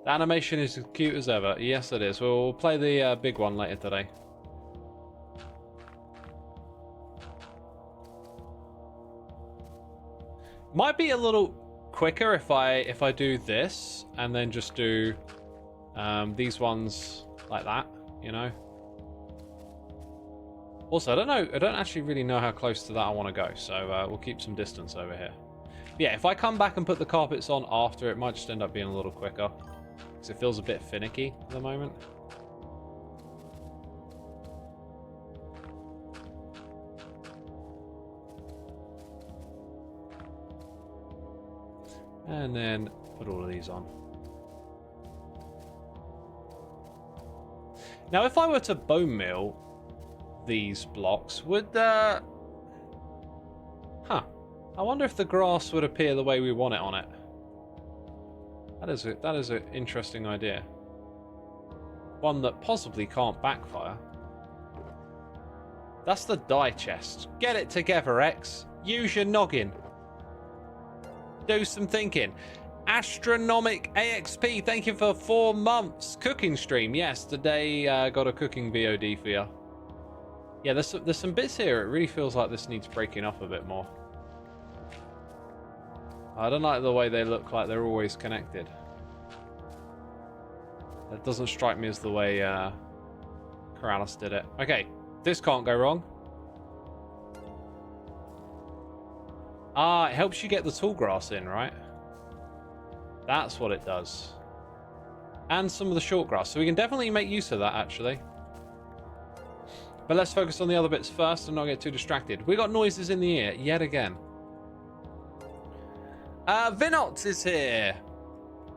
The animation is as cute as ever. Yes, it is. We'll play the big one later today. Might be a little quicker if I do this and then just do these ones like that, you know. Also, I don't actually really know how close to that I want to go, so we'll keep some distance over here. Yeah, if I come back and put the carpets on after, it might just end up being a little quicker. Because it feels a bit finicky at the moment. And then put all of these on. Now, if I were to bone meal these blocks, would I wonder if the grass would appear the way we want it on it. That is an interesting idea. One that possibly can't backfire. That's the die chest. Get it together, X. Use your noggin. Do some thinking. Astronomic AXP, thank you for 4 months. Cooking stream, yes. Today got a cooking VOD for you. Yeah, there's some bits here. It really feels like this needs breaking up a bit more. I don't like the way they look like they're always connected. That doesn't strike me as the way Krallis did it. Okay, this can't go wrong. Ah, it helps you get the tall grass in, right? That's what it does. And some of the short grass. So we can definitely make use of that, actually. But let's focus on the other bits first and not get too distracted. We got noises in the ear, yet again. Vinots is here.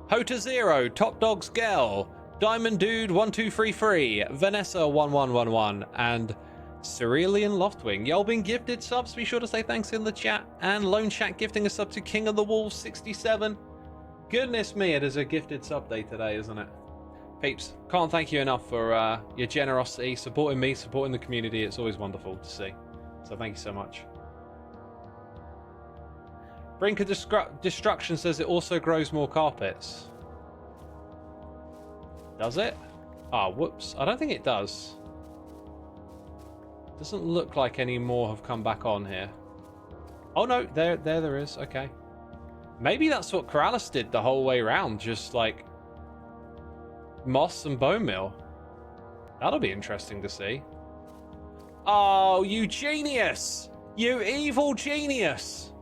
Hota Zero, Top Dogs Girl, Diamond Dude 1233, Vanessa 1111, and Cerulean Loftwing. Y'all been gifted subs. Be sure to say thanks in the chat. And Lone Shack gifting a sub to King of the Wolves 67. Goodness me, it is a gifted sub day today, isn't it? Peeps, can't thank you enough for your generosity, supporting me, supporting the community. It's always wonderful to see. So thank you so much. Brink of Destruction says it also grows more carpets. Does it? Ah, whoops. I don't think it does. Doesn't look like any more have come back on here. Oh no, there is. Okay. Maybe that's what Corrales did the whole way around, just like moss and bone meal. That'll be interesting to see. Oh, you genius! You evil genius!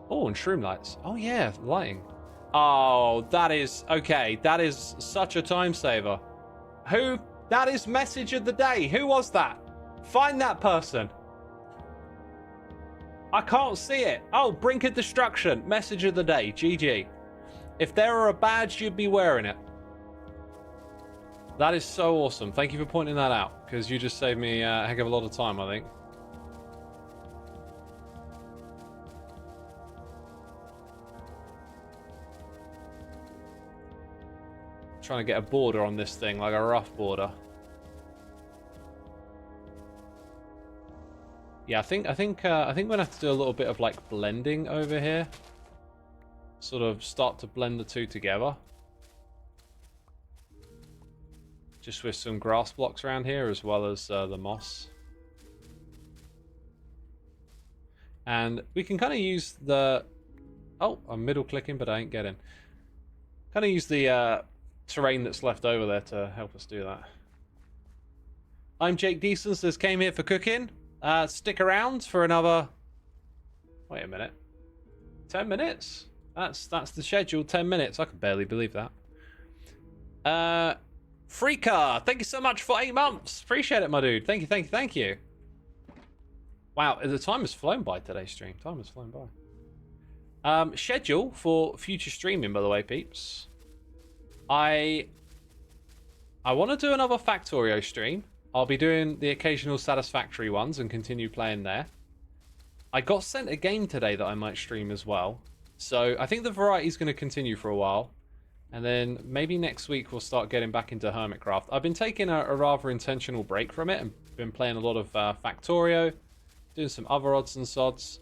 Oh, and shroom lights. Oh yeah, lighting. Oh, that is okay. That is such a time saver. Who? That is message of the day. Who was that? Find that person. I can't see it. Oh, Brink of Destruction. Message of the day. GG. If there were a badge, you'd be wearing it. That is so awesome. Thank you for pointing that out, because you just saved me a heck of a lot of time, I think. Trying to get a border on this thing, like a rough border. Yeah, I think we're gonna have to do a little bit of like blending over here. Sort of start to blend the two together. Just with some grass blocks around here, as well as the moss. And we can kind of use the... Oh, I'm middle clicking, but I ain't getting. Kind of use the terrain that's left over there to help us do that. I'm Jake Deason, says came here for cooking. Stick around for another... Wait a minute. 10 minutes? That's the schedule, 10 minutes. I can barely believe that. Freaker, thank you so much for 8 months. Appreciate it, my dude. Thank you. Wow, the time has flown by today's stream. Time has flown by. Schedule for future streaming, by the way, peeps. I want to do another Factorio stream. I'll be doing the occasional Satisfactory ones and continue playing there. I got sent a game today that I might stream as well. So I think the variety is going to continue for a while. And then maybe next week we'll start getting back into Hermitcraft. I've been taking a rather intentional break from it and been playing a lot of Factorio, doing some other odds and sods,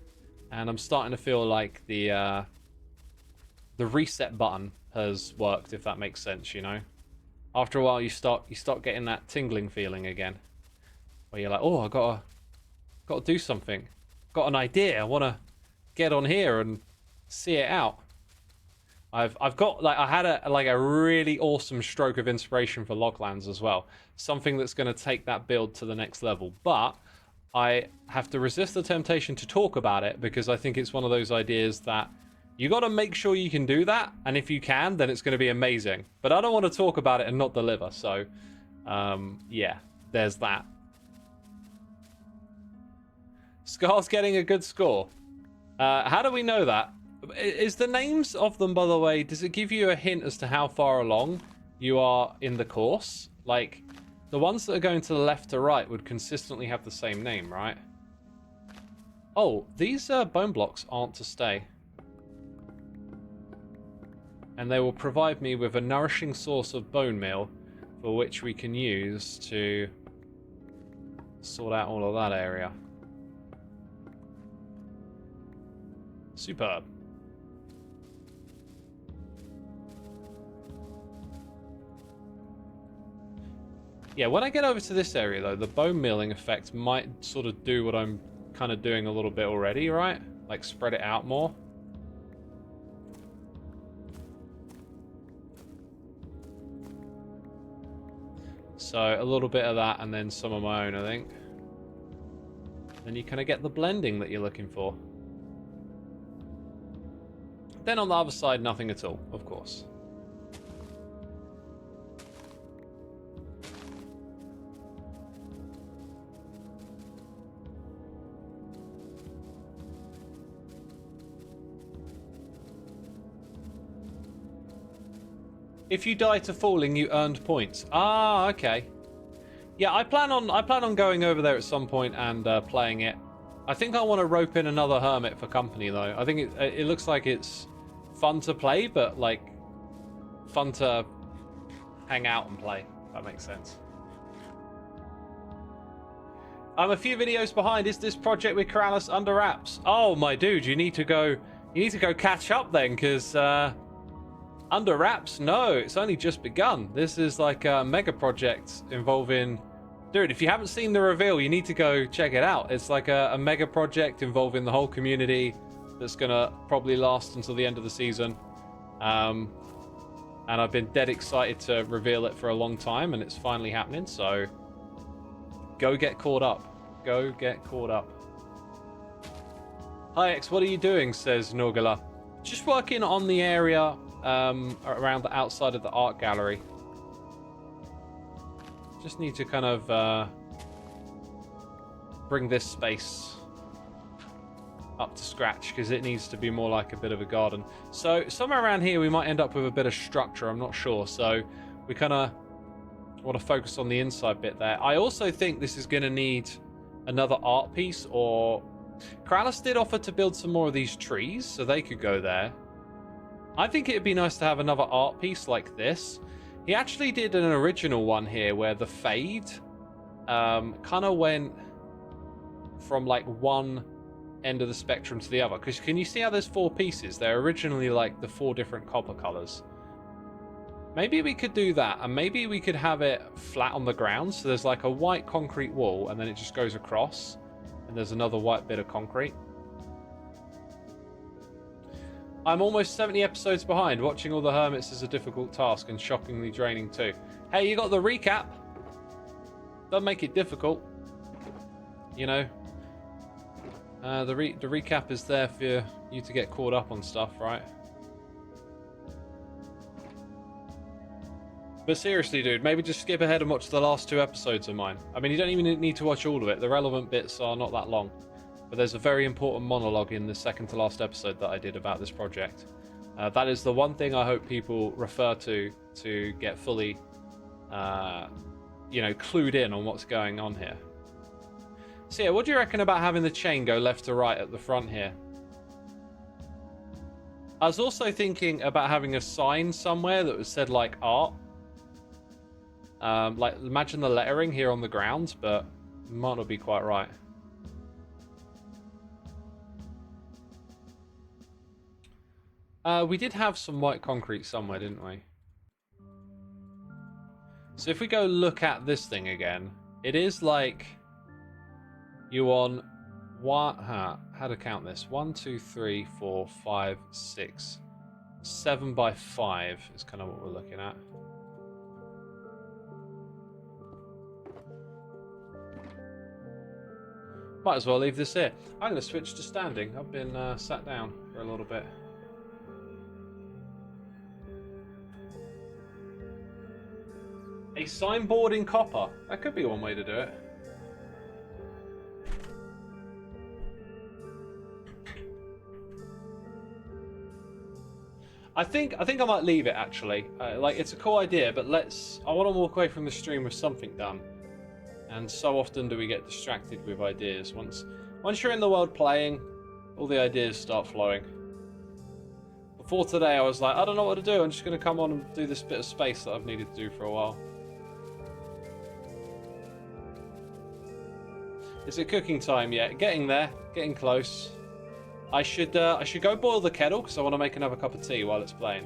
and I'm starting to feel like the reset button has worked, if that makes sense, you know. After a while, you start getting that tingling feeling again, where you're like, oh, I gotta do something, got an idea, I want to get on here and see it out. I've got like I had a really awesome stroke of inspiration for Loglands as well. Something that's going to take that build to the next level. But I have to resist the temptation to talk about it because I think it's one of those ideas that you got to make sure you can do that. And if you can, then it's going to be amazing. But I don't want to talk about it and not deliver. So, yeah, there's that. Scar's getting a good score. How do we know that? Is the names of them, by the way, does it give you a hint as to how far along you are in the course? Like, the ones that are going to the left to right would consistently have the same name, right? Oh, these bone blocks aren't to stay. And they will provide me with a nourishing source of bone meal for which we can use to sort out all of that area. Superb. Yeah, when I get over to this area, though, the bone milling effect might sort of do what I'm kind of doing a little bit already, right? Like, spread it out more. So, a little bit of that, and then some of my own, I think. Then you kind of get the blending that you're looking for. Then on the other side, nothing at all, of course. If you die to falling, you earned points. Ah, okay. Yeah, I plan on going over there at some point and playing it. I think I want to rope in another hermit for company, though. I think it looks like it's fun to play, but like fun to hang out and play. If that makes sense. I'm a few videos behind. Is this project with Corrales under wraps? Oh, my dude, you need to go catch up then, because Under wraps? No, it's only just begun. This is like a mega project involving... Dude, if you haven't seen the reveal, you need to go check it out. It's like a mega project involving the whole community that's going to probably last until the end of the season. And I've been dead excited to reveal it for a long time, and it's finally happening, so... Go get caught up. Go get caught up. Hi, X, what are you doing? Says Norgala. Just working on the area around the outside of the art gallery. Just need to kind of bring this space up to scratch because it needs to be more like a bit of a garden. So somewhere around here we might end up with a bit of structure, I'm not sure. So we kind of want to focus on the inside bit there. I also think this is going to need another art piece, or Kralis did offer to build some more of these trees so they could go there. I think it'd be nice to have another art piece like this. He actually did an original one here where the fade kind of went from like one end of the spectrum to the other. Because can you see how there's 4 pieces? They're originally like the 4 different copper colors. Maybe we could do that, and maybe we could have it flat on the ground. So there's like a white concrete wall, and then it just goes across, and there's another white bit of concrete. I'm almost 70 episodes behind. Watching all the hermits is a difficult task and shockingly draining too. Hey, you got the recap. Don't make it difficult. You know, the recap is there for you to get caught up on stuff, right? But seriously, dude, maybe just skip ahead and watch the last 2 episodes of mine. I mean, you don't even need to watch all of it. The relevant bits are not that long. But there's a very important monologue in the second to last episode that I did about this project. That is the one thing I hope people refer to get fully, you know, clued in on what's going on here. So yeah, what do you reckon about having the chain go left to right at the front here? I was also thinking about having a sign somewhere that was said like art. Like imagine the lettering here on the ground, but it might not be quite right. We did have some white concrete somewhere, didn't we? So if we go look at this thing again, it is like you want one. How to count this? 1, 2, 3, 4, 5, 6, 7 by 5 is kind of what we're looking at. Might as well leave this here. I'm going to switch to standing. I've been sat down for a little bit. A signboard in copper. That could be one way to do it. I think I might leave it actually. Like it's a cool idea, but I want to walk away from the stream with something done. And so often do we get distracted with ideas. Once you're in the world playing, all the ideas start flowing. Before today, I was like, I don't know what to do. I'm just going to come on and do this bit of space that I've needed to do for a while. Is it cooking time yet? Getting there, getting close. I should go boil the kettle because I want to make another cup of tea while it's playing.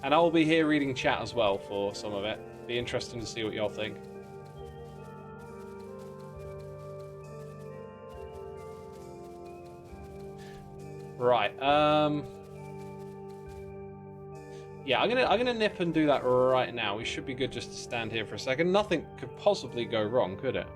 And I will be here reading chat as well for some of it. Be interesting to see what y'all think. Right. Yeah, I'm gonna nip and do that right now. We should be good just to stand here for a second. Nothing could possibly go wrong, could it?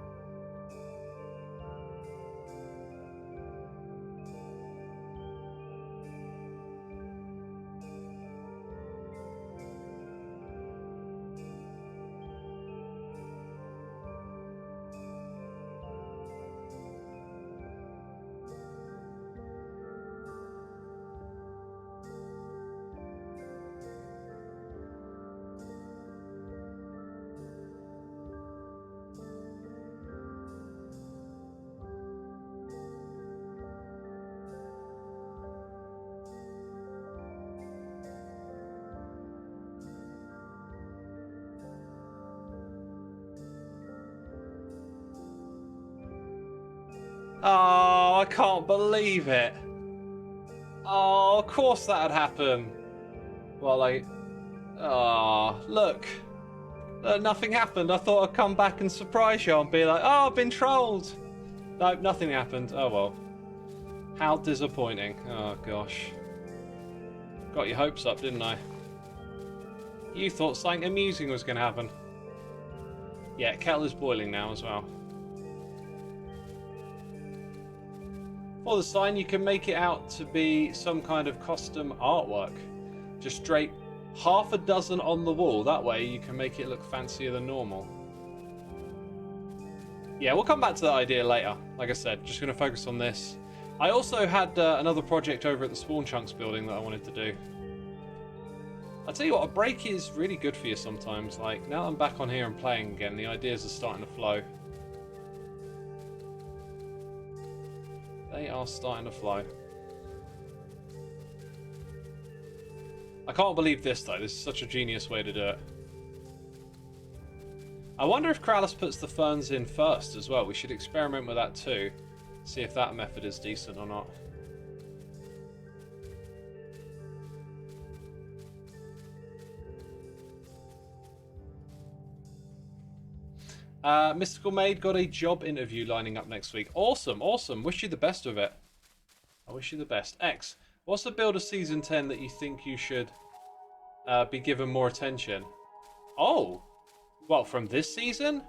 Oh, I can't believe it. Oh, of course that'd happen. Well, like... Oh, look. Nothing happened. I thought I'd come back and surprise you and be like, oh, I've been trolled. No, nothing happened. Oh, well. How disappointing. Oh, gosh. Got your hopes up, didn't I? You thought something amusing was going to happen. Yeah, kettle is boiling now as well. For the sign, you can make it out to be some kind of custom artwork. Just drape half a dozen on the wall. That way you can make it look fancier than normal. Yeah, we'll come back to that idea later. Like I said, just going to focus on this. I also had another project over at the Spawn Chunks building that I wanted to do. I'll tell you what, a break is really good for you sometimes. Like, now that I'm back on here and playing again, the ideas are starting to flow. They are starting to flow. I can't believe this, though. This is such a genius way to do it. I wonder if Kralis puts the ferns in first as well. We should experiment with that too. See if that method is decent or not. Mystical Maid got a job interview lining up next week. Awesome, awesome. Wish you the best of it. I wish you the best. X, what's the build of Season 10 that you think you should be given more attention? Oh, well, from this season?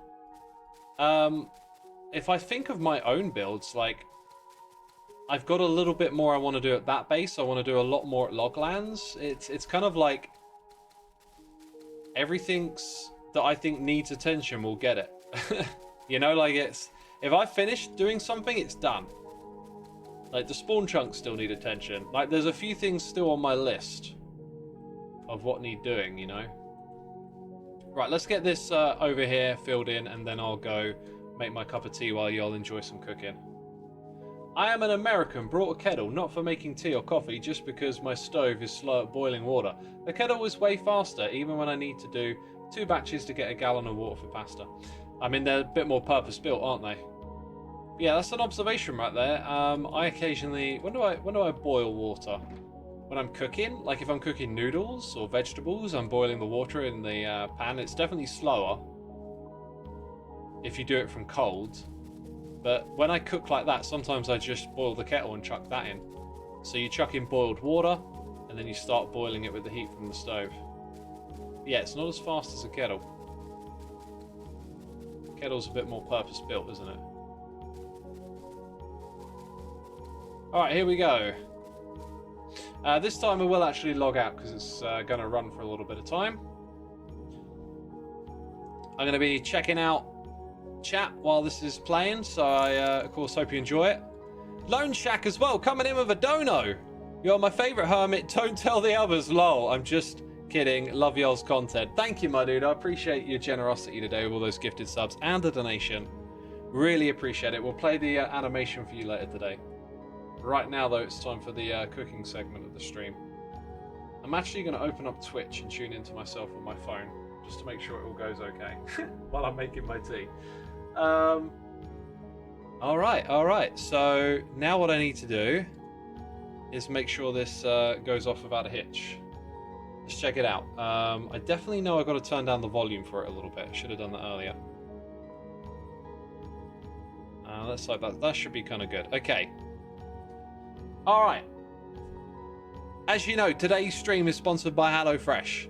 If I think of my own builds, like, I've got a little bit more I want to do at that base. I want to do a lot more at Loglands. It's kind of like everything's that I think needs attention will get it. You know, like it's... If I finish doing something, it's done. Like, the Spawn Chunks still need attention. Like, there's a few things still on my list of what need doing, you know? Right, let's get this over here filled in, and then I'll go make my cup of tea while y'all enjoy some cooking. I am an American, brought a kettle, not for making tea or coffee, just because my stove is slow at boiling water. The kettle is way faster, even when I need to do 2 batches to get a gallon of water for pasta. I mean, they're a bit more purpose-built, aren't they? Yeah, that's an observation right there. I occasionally... When do I boil water? When I'm cooking? Like, if I'm cooking noodles or vegetables, I'm boiling the water in the pan. It's definitely slower if you do it from cold. But when I cook like that, sometimes I just boil the kettle and chuck that in. So you chuck in boiled water, and then you start boiling it with the heat from the stove. Yeah, it's not as fast as a kettle. Kettle's a bit more purpose-built, isn't it? Alright, here we go. This time I will actually log out because it's going to run for a little bit of time. I'm going to be checking out chat while this is playing, so I, of course, hope you enjoy it. Lone Shack as well, coming in with a dono. You're my favourite hermit, don't tell the others, lol. I'm just kidding, love y'all's content. Thank you, my dude, I appreciate your generosity today with all those gifted subs and the donation. Really appreciate it. We'll play the animation for you later today. Right now, though, it's time for the cooking segment of the stream. I'm actually going to open up Twitch and tune into myself on my phone, just to make sure it all goes okay, while I'm making my tea. Alright, so now what I need to do is make sure this goes off without a hitch. Let's check it out. I definitely know I've got to turn down the volume for it a little bit. I should have done that earlier. Let's hope that should be kind of good. Okay. Alright. As you know, today's stream is sponsored by HelloFresh.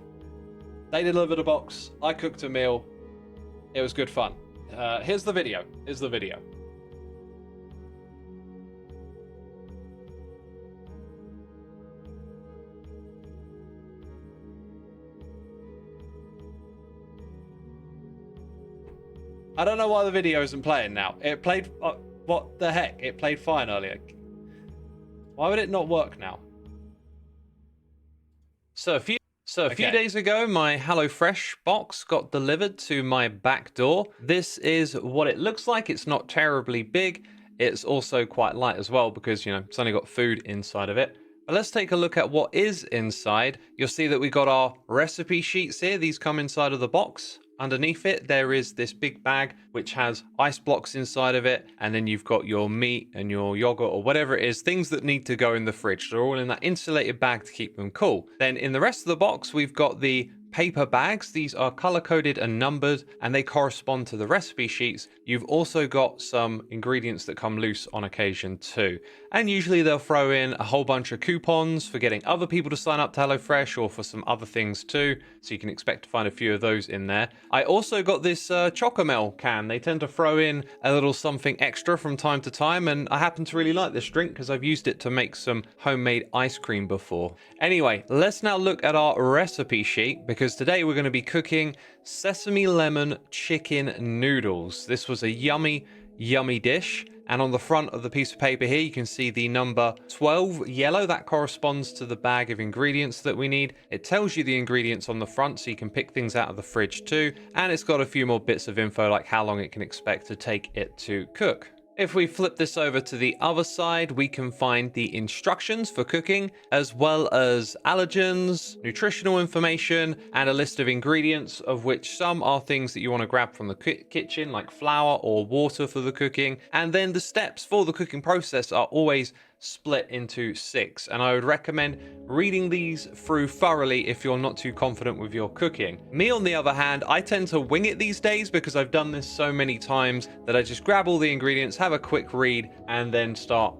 They delivered a box. I cooked a meal. It was good fun. Here's the video. Here's the video. I don't know why the video isn't playing now. It played... what the heck? It played fine earlier. Why would it not work now? So a few days ago, my HelloFresh box got delivered to my back door. This is what it looks like. It's not terribly big. It's also quite light as well because, you know, it's only got food inside of it. But let's take a look at what is inside. You'll see that we got our recipe sheets here. These come inside of the box. Underneath it, there is this big bag which has ice blocks inside of it, and then you've got your meat and your yogurt or whatever it is, things that need to go in the fridge. They're all in that insulated bag to keep them cool. Then in the rest of the box, we've got the paper bags. These are color coded and numbered, and they correspond to the recipe sheets. You've also got some ingredients that come loose on occasion too, and usually they'll throw in a whole bunch of coupons for getting other people to sign up to HelloFresh or for some other things too, so you can expect to find a few of those in there. I also got this Chocomel can. They tend to throw in a little something extra from time to time, and I happen to really like this drink because I've used it to make some homemade ice cream before. Anyway, let's now look at our recipe sheet, because today we're going to be cooking sesame lemon chicken noodles. This was a yummy dish, and on the front of the piece of paper here you can see the number 12 yellow. That corresponds to the bag of ingredients that we need. It tells you the ingredients on the front so you can pick things out of the fridge too, and it's got a few more bits of info like how long it can expect to take it to cook. If we flip this over to the other side, we can find the instructions for cooking, as well as allergens, nutritional information, and a list of ingredients, of which some are things that you want to grab from the kitchen, like flour or water for the cooking. And then the steps for the cooking process are always split into 6, and I would recommend reading these through thoroughly if you're not too confident with your cooking. Me, on the other hand, I tend to wing it these days because I've done this so many times that I just grab all the ingredients, have a quick read, and then start,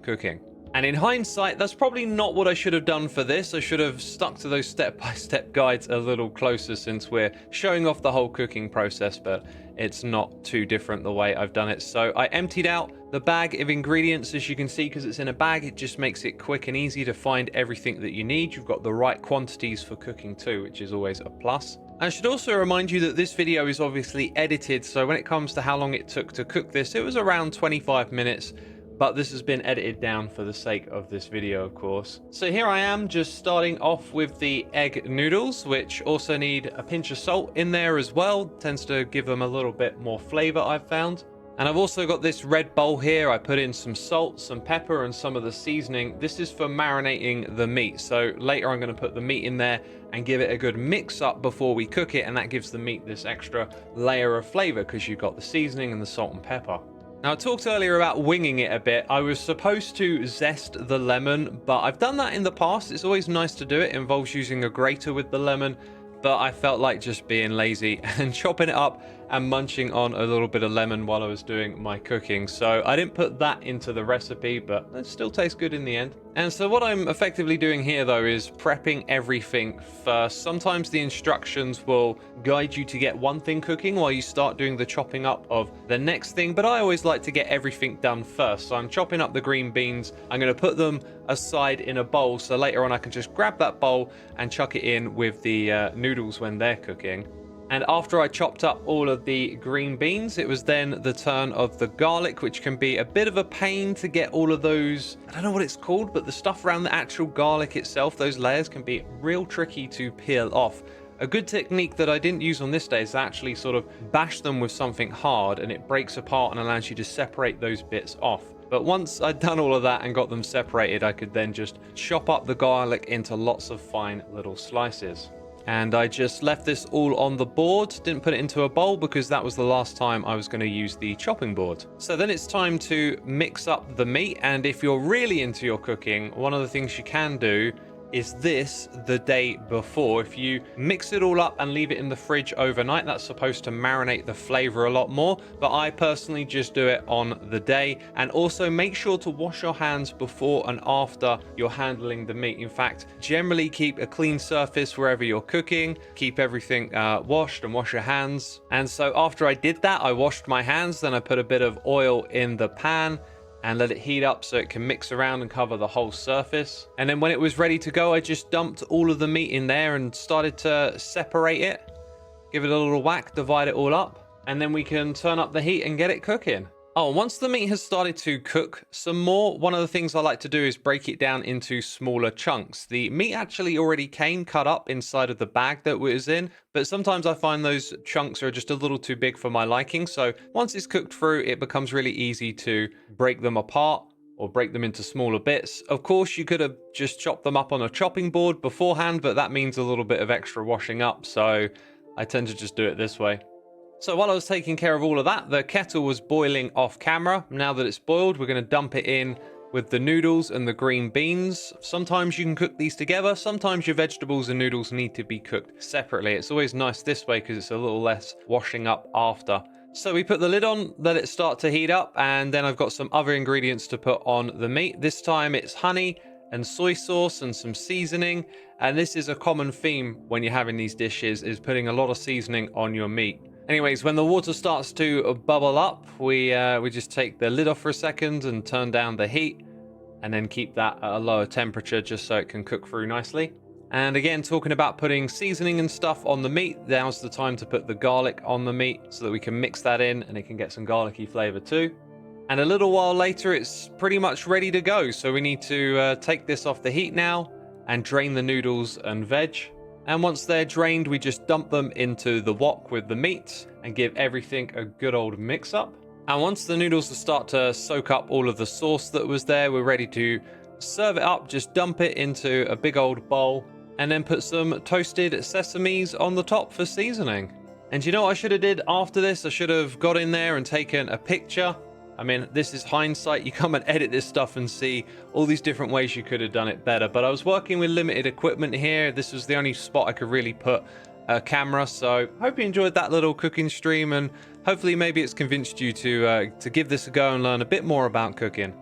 cooking. And in hindsight, that's probably not what I should have done for this. I should have stuck to those step-by-step guides a little closer, since we're showing off the whole cooking process, but it's not too different the way I've done it. So I emptied out the bag of ingredients, as you can see, because it's in a bag. It just makes it quick and easy to find everything that you need. You've got the right quantities for cooking too, which is always a plus. I should also remind you that this video is obviously edited, so when it comes to how long it took to cook this, it was around 25 minutes. But this has been edited down for the sake of this video, of course. So here I am, just starting off with the egg noodles, which also need a pinch of salt in there as well. Tends to give them a little bit more flavor, I've found. And I've also got this red bowl here. I put in some salt, some pepper, and some of the seasoning. This is for marinating the meat. So later I'm going to put the meat in there and give it a good mix up before we cook it. And that gives the meat this extra layer of flavor because you've got the seasoning and the salt and pepper. Now, I talked earlier about winging it a bit. I was supposed to zest the lemon, but I've done that in the past. It's always nice to do it. It involves using a grater with the lemon, but I felt like just being lazy and chopping it up and munching on a little bit of lemon while I was doing my cooking. So I didn't put that into the recipe, but it still tastes good in the end. And so what I'm effectively doing here, though, is prepping everything first. Sometimes the instructions will guide you to get one thing cooking while you start doing the chopping up of the next thing, but I always like to get everything done first. So I'm chopping up the green beans. I'm going to put them aside in a bowl, so later on I can just grab that bowl and chuck it in with the noodles when they're cooking. And after I chopped up all of the green beans, it was then the turn of the garlic, which can be a bit of a pain to get all of those, I don't know what it's called, but the stuff around the actual garlic itself, those layers, can be real tricky to peel off. A good technique that I didn't use on this day is to actually sort of bash them with something hard, and it breaks apart and allows you to separate those bits off. But once I'd done all of that and got them separated, I could then just chop up the garlic into lots of fine little slices. And I just left this all on the board, didn't put it into a bowl because that was the last time I was going to use the chopping board. So then it's time to mix up the meat, and if you're really into your cooking, one of the things you can do is this the day before. If you mix it all up and leave it in the fridge overnight, that's supposed to marinate the flavor a lot more, but I personally just do it on the day. And also make sure to wash your hands before and after you're handling the meat. In fact, generally keep a clean surface wherever you're cooking, keep everything washed, and wash your hands. And so after I did that, I washed my hands, then I put a bit of oil in the pan and let it heat up so it can mix around and cover the whole surface. And then when it was ready to go, I just dumped all of the meat in there and started to separate it, give it a little whack, divide it all up, and then we can turn up the heat and get it cooking. Oh, once the meat has started to cook some more, one of the things I like to do is break it down into smaller chunks. The meat actually already came cut up inside of the bag that it was in, but sometimes I find those chunks are just a little too big for my liking. So once it's cooked through, it becomes really easy to break them apart or break them into smaller bits. Of course, you could have just chopped them up on a chopping board beforehand, but that means a little bit of extra washing up. So I tend to just do it this way. So while I was taking care of all of that, the kettle was boiling off camera. Now that it's boiled, we're going to dump it in with the noodles and the green beans. Sometimes you can cook these together. Sometimes your vegetables and noodles need to be cooked separately. It's always nice this way because it's a little less washing up after. So we put the lid on, let it start to heat up, and then I've got some other ingredients to put on the meat. This time it's honey and soy sauce and some seasoning. And this is a common theme when you're having these dishes, is putting a lot of seasoning on your meat. Anyways, when the water starts to bubble up, we just take the lid off for a second and turn down the heat, and then keep that at a lower temperature just so it can cook through nicely. And again, talking about putting seasoning and stuff on the meat, now's the time to put the garlic on the meat so that we can mix that in and it can get some garlicky flavor too. And a little while later, it's pretty much ready to go. So we need to take this off the heat now and drain the noodles and veg. And once they're drained, we just dump them into the wok with the meat and give everything a good old mix up. And once the noodles start to soak up all of the sauce that was there, we're ready to serve it up. Just dump it into a big old bowl and then put some toasted sesames on the top for seasoning. And you know what I should have did after this? I should have got in there and taken a picture. I mean, this is hindsight. You come and edit this stuff and see all these different ways you could have done it better. But I was working with limited equipment here. This was the only spot I could really put a camera. So hope you enjoyed that little cooking stream, and hopefully maybe it's convinced you to give this a go and learn a bit more about cooking.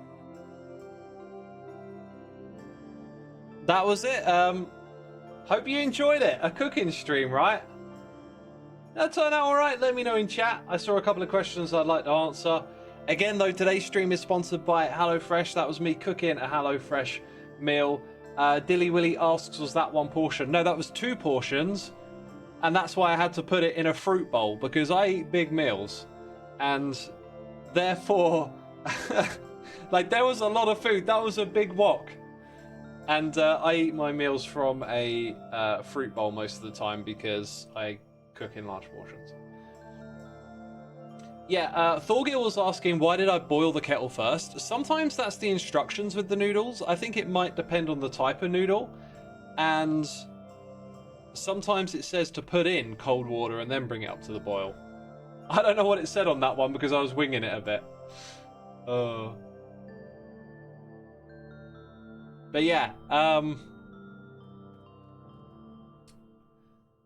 That was it. Hope you enjoyed it. A cooking stream, right? That turned out all right. Let me know in chat. I saw a couple of questions I'd like to answer. Again, though, today's stream is sponsored by HelloFresh. That was me cooking a HelloFresh meal. Dilly Willy asks, was that one portion? No, that was 2 portions. And that's why I had to put it in a fruit bowl, because I eat big meals. And therefore, like, there was a lot of food. That was a big wok. And I eat my meals from a fruit bowl most of the time because I cook in large portions. Yeah, Thorgil was asking, why did I boil the kettle first? Sometimes that's the instructions with the noodles. I think it might depend on the type of noodle. And sometimes it says to put in cold water and then bring it up to the boil. I don't know what it said on that one because I was winging it a bit. But yeah,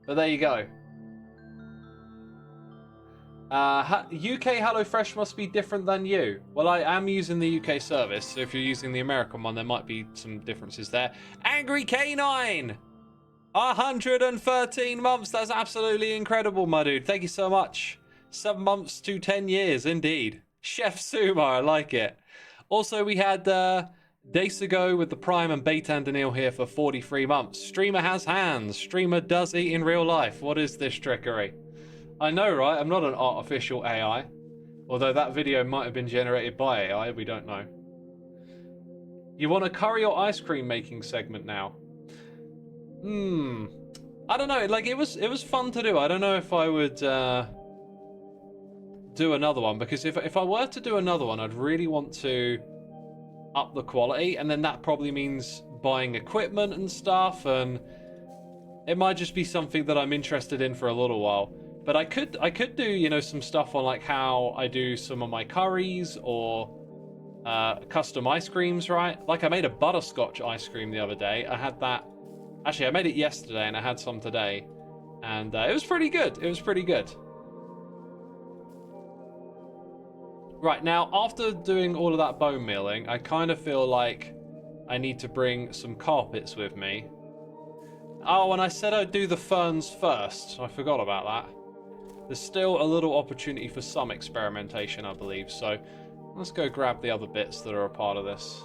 but there you go. UK HelloFresh must be different than you. Well, I am using the UK service, so if you're using the American one, there might be some differences there. Angry K9! 113 months, that's absolutely incredible, my dude. Thank you so much. 7 months to 10 years, indeed. Chef Suma, I like it. Also, we had Days Ago with the Prime and Bait and Daniil here for 43 months. Streamer has hands. Streamer does eat in real life. What is this trickery? I know, right? I'm not an artificial AI. Although that video might have been generated by AI, we don't know. You want a curry or ice cream making segment now? I don't know. Like, it was fun to do. I don't know if I would do another one, because if I were to do another one, I'd really want to up the quality, and then that probably means buying equipment and stuff, and it might just be something that I'm interested in for a little while. But I could do, you know, some stuff on like how I do some of my curries or custom ice creams, right? Like I made a butterscotch ice cream the other day. I had that. Actually, I made it yesterday and I had some today. And it was pretty good. It was pretty good. Right, now, after doing all of that bone mealing, I kind of feel like I need to bring some carpets with me. Oh, and I said I'd do the ferns first. I forgot about that. There's still a little opportunity for some experimentation, I believe. So let's go grab the other bits that are a part of this.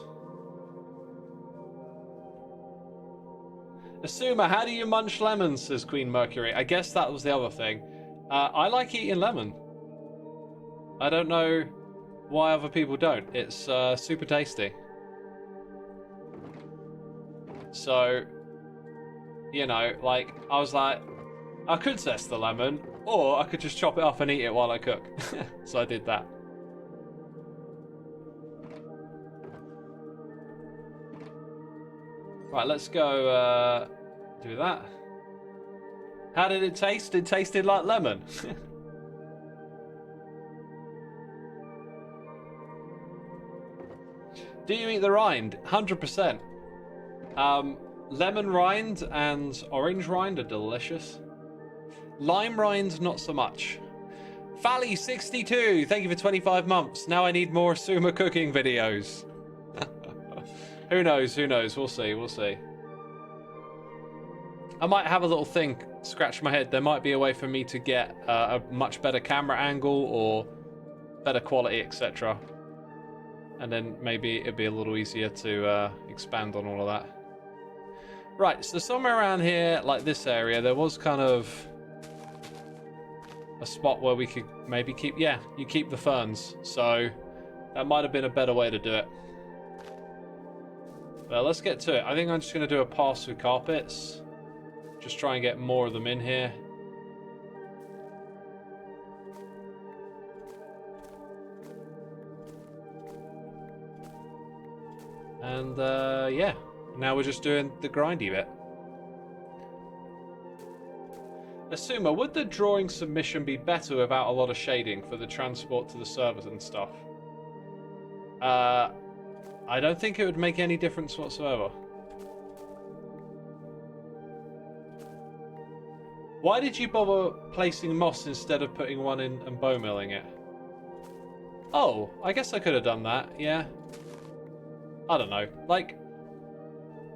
Xisuma, how do you munch lemons, says Queen Mercury. I guess that was the other thing. I like eating lemon. I don't know why other people don't. It's super tasty. So, you know, like, I was like, I could zest the lemon, or I could just chop it up and eat it while I cook. So I did that. Right, let's go do that. How did it taste? It tasted like lemon. Do you eat the rind? 100%. Lemon rind and orange rind are delicious. Lime rind, not so much. Fally62, thank you for 25 months. Now I need more Xisuma cooking videos. Who knows? Who knows? We'll see. We'll see. I might have a little think, scratch my head. There might be a way for me to get a much better camera angle or better quality, etc. And then maybe it'd be a little easier to expand on all of that. Right, so somewhere around here, like this area, there was kind of a spot where we could maybe keep... Yeah, you keep the ferns. So that might have been a better way to do it. Well, let's get to it. I think I'm just going to do a pass with carpets. Just try and get more of them in here. And, yeah. Now we're just doing the grindy bit. Xisuma, would the drawing submission be better without a lot of shading for the transport to the servers and stuff? I don't think it would make any difference whatsoever. Why did you bother placing moss instead of putting one in and bow milling it? Oh, I guess I could have done that, yeah. I don't know. Like,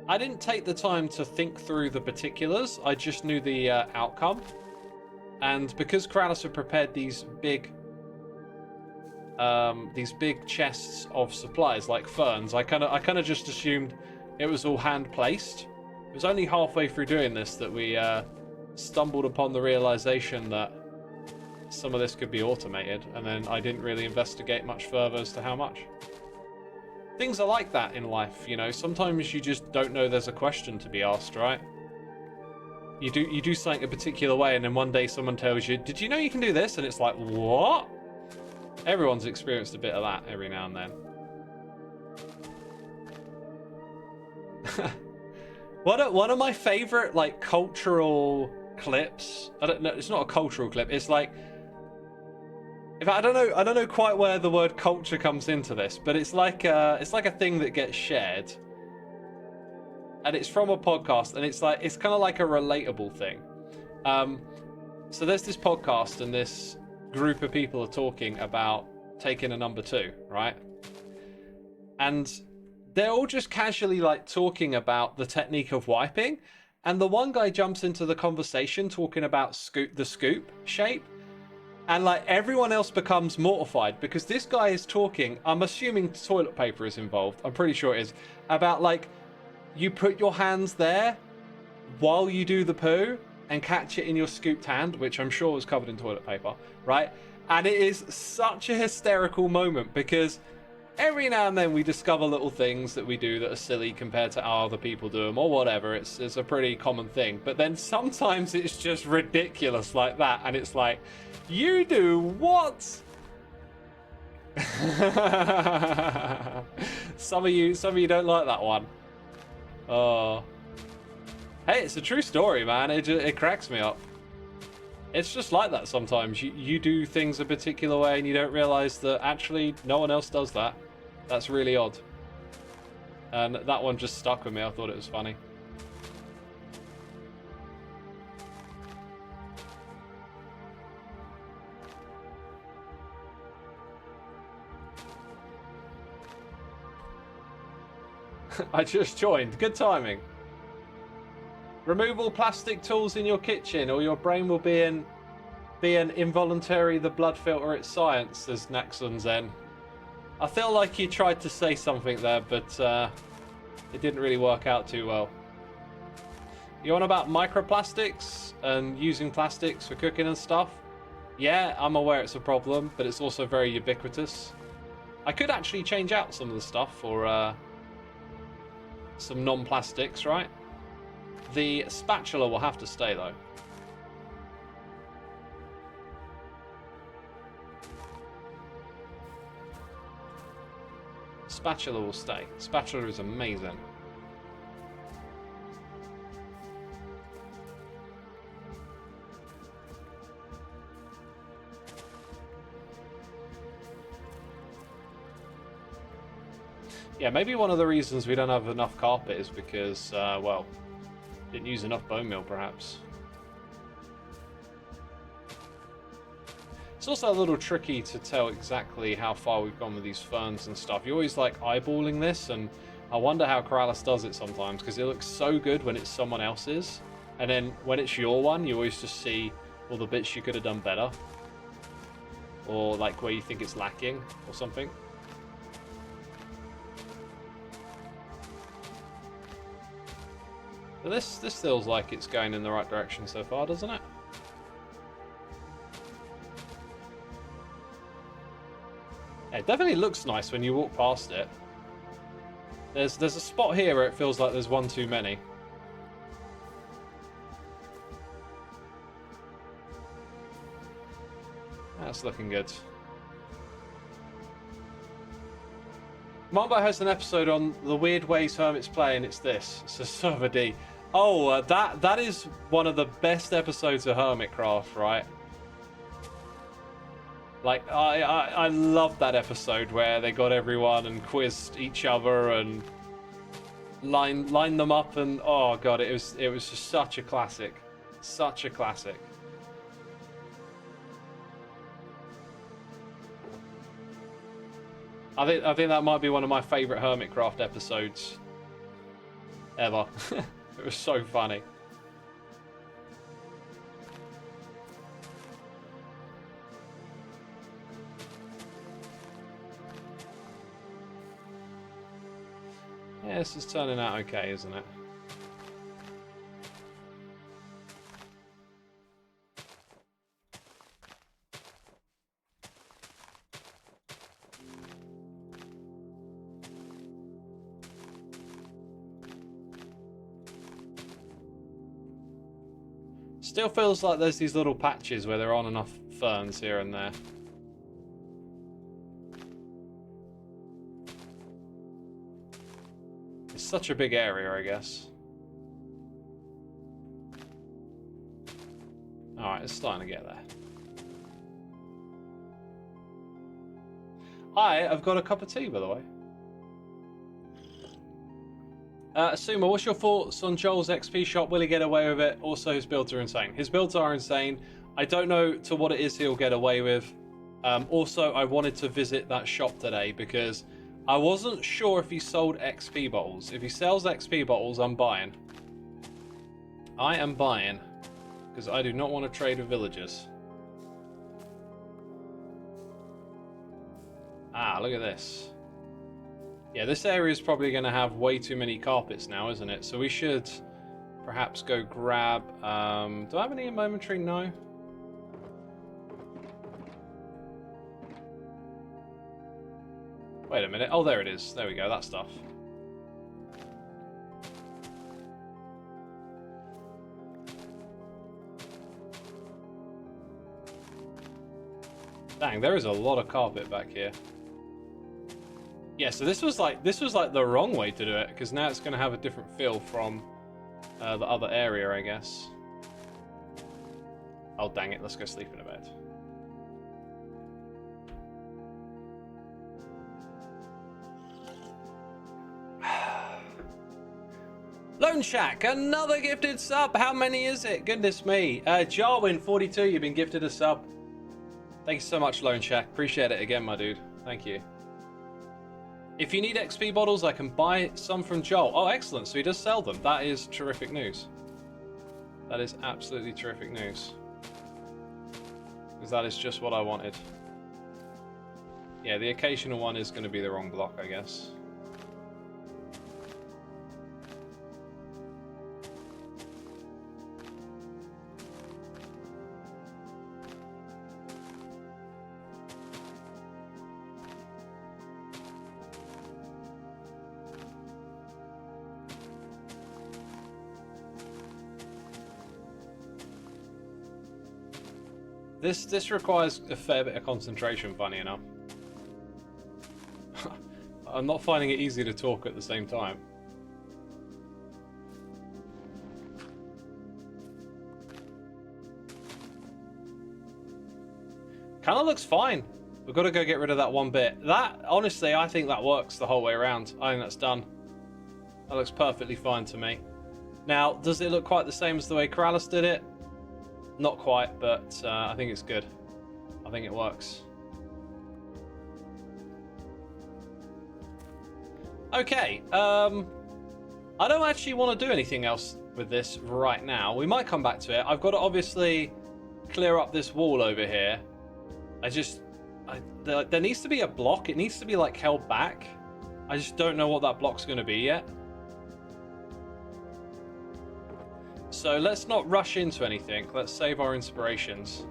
I didn't take the time to think through the particulars. I just knew the outcome. And because Kratos had prepared these big chests of supplies like ferns, I kind of just assumed it was all hand placed. It was only halfway through doing this that we stumbled upon the realization that some of this could be automated, and then I didn't really investigate much further as to how much. Things are like that in life, you know. Sometimes you just don't know there's a question to be asked, right? You do something a particular way, and then one day someone tells you, "Did you know you can do this?" And it's like, what? Everyone's experienced a bit of that every now and then. One of my favorite, like, cultural clips. I don't know. It's not a cultural clip. It's like, I don't know quite where the word culture comes into this, but it's like a thing that gets shared, and it's from a podcast, and it's kind of like a relatable thing. So there's this podcast, and this group of people are talking about taking a number 2, right? And they're all just casually like talking about the technique of wiping, and the one guy jumps into the conversation talking about the scoop shape. And, like, everyone else becomes mortified because this guy is talking, I'm assuming toilet paper is involved, I'm pretty sure it is, about, like, you put your hands there while you do the poo and catch it in your scooped hand, which I'm sure was covered in toilet paper, right? And it is such a hysterical moment because every now and then we discover little things that we do that are silly compared to how other people do them or whatever. It's a pretty common thing. But then sometimes it's just ridiculous like that, and it's like, you do what? Some of you don't like that one. Oh. Hey, it's a true story, man. It cracks me up. It's just like that sometimes. You do things a particular way and you don't realize that actually no one else does that. That's really odd. And that one just stuck with me. I thought it was funny. I just joined. Good timing. Remove all plastic tools in your kitchen or your brain will be an involuntary the blood filter at science, says Naxon Zen. I feel like he tried to say something there, but it didn't really work out too well. You on about microplastics and using plastics for cooking and stuff? Yeah, I'm aware it's a problem, but it's also very ubiquitous. I could actually change out some of the stuff for some non-plastics, right? The spatula will have to stay, though. Spatula will stay. Spatula is amazing. Yeah, maybe one of the reasons we don't have enough carpet is because, well, didn't use enough bone meal, perhaps. It's also a little tricky to tell exactly how far we've gone with these ferns and stuff. You're always like eyeballing this, and I wonder how Corrales does it sometimes, because it looks so good when it's someone else's, and then when it's your one, you always just see all the bits you could have done better, or like where you think it's lacking or something. But this feels like it's going in the right direction so far, doesn't it? Yeah, it definitely looks nice when you walk past it. There's a spot here where it feels like there's one too many. That's looking good. Mambo has an episode on the weird ways hermits play, and it's this. It's a server D. Oh, that is one of the best episodes of Hermitcraft, right? Like, I love that episode where they got everyone and quizzed each other and lined them up, and oh god, it was just such a classic. Such a classic. I think that might be one of my favourite Hermitcraft episodes ever. It was so funny. Yeah, this is turning out okay, isn't it? Still feels like there's these little patches where there aren't enough ferns here and there. It's such a big area, I guess. Alright, it's starting to get there. I've got a cup of tea, by the way. Xisuma, what's your thoughts on Joel's XP shop? Will he get away with it? Also, his builds are insane. His builds are insane. I don't know to what it is he'll get away with. Also, I wanted to visit that shop today because I wasn't sure if he sold XP bottles. If he sells XP bottles, I'm buying. I am buying because I do not want to trade with villagers. Ah, look at this. Yeah, this area is probably going to have way too many carpets now, isn't it? So we should perhaps go grab... do I have any in my inventory? No. Wait a minute. Oh, there it is. There we go. That stuff. Dang, there is a lot of carpet back here. Yeah, so this was like the wrong way to do it, because now it's going to have a different feel from the other area, I guess. Oh, dang it. Let's go sleep in a bed. Lone Shack, another gifted sub. How many is it? Goodness me. Jarwin, 42, you've been gifted a sub. Thank you so much, Lone Shack. Appreciate it again, my dude. Thank you. If you need XP bottles, I can buy some from Joel. Oh, excellent. So he does sell them. That is terrific news. That is absolutely terrific news. Because that is just what I wanted. Yeah, the occasional one is going to be the wrong block, I guess. This requires a fair bit of concentration, funny enough. I'm not finding it easy to talk at the same time. Kinda looks fine. We've got to go get rid of that one bit. That, honestly, I think that works the whole way around. I think that's done. That looks perfectly fine to me. Now, does it look quite the same as the way Corrales did it? Not quite, but I think it's good. I think it works. Okay, I don't actually want to do anything else with this right now. We might come back to it. I've got to obviously clear up this wall over here. There needs to be a block. It needs to be like held back. I just don't know what that block's going to be yet. So let's not rush into anything. Let's save our inspirations.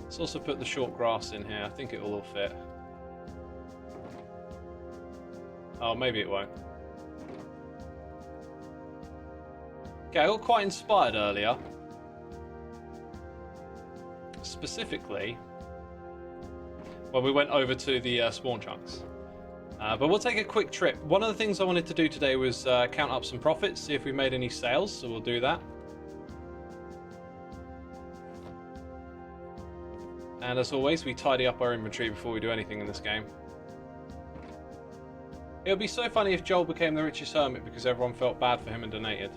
Let's also put the short grass in here. I think it will all fit. Oh, maybe it won't. Okay, I got quite inspired earlier. Specifically, when we went over to the spawn chunks. But we'll take a quick trip. One of the things I wanted to do today was count up some profits, see if we made any sales, so we'll do that. And as always, we tidy up our inventory before we do anything in this game. It would be so funny if Joel became the richest hermit because everyone felt bad for him and donated.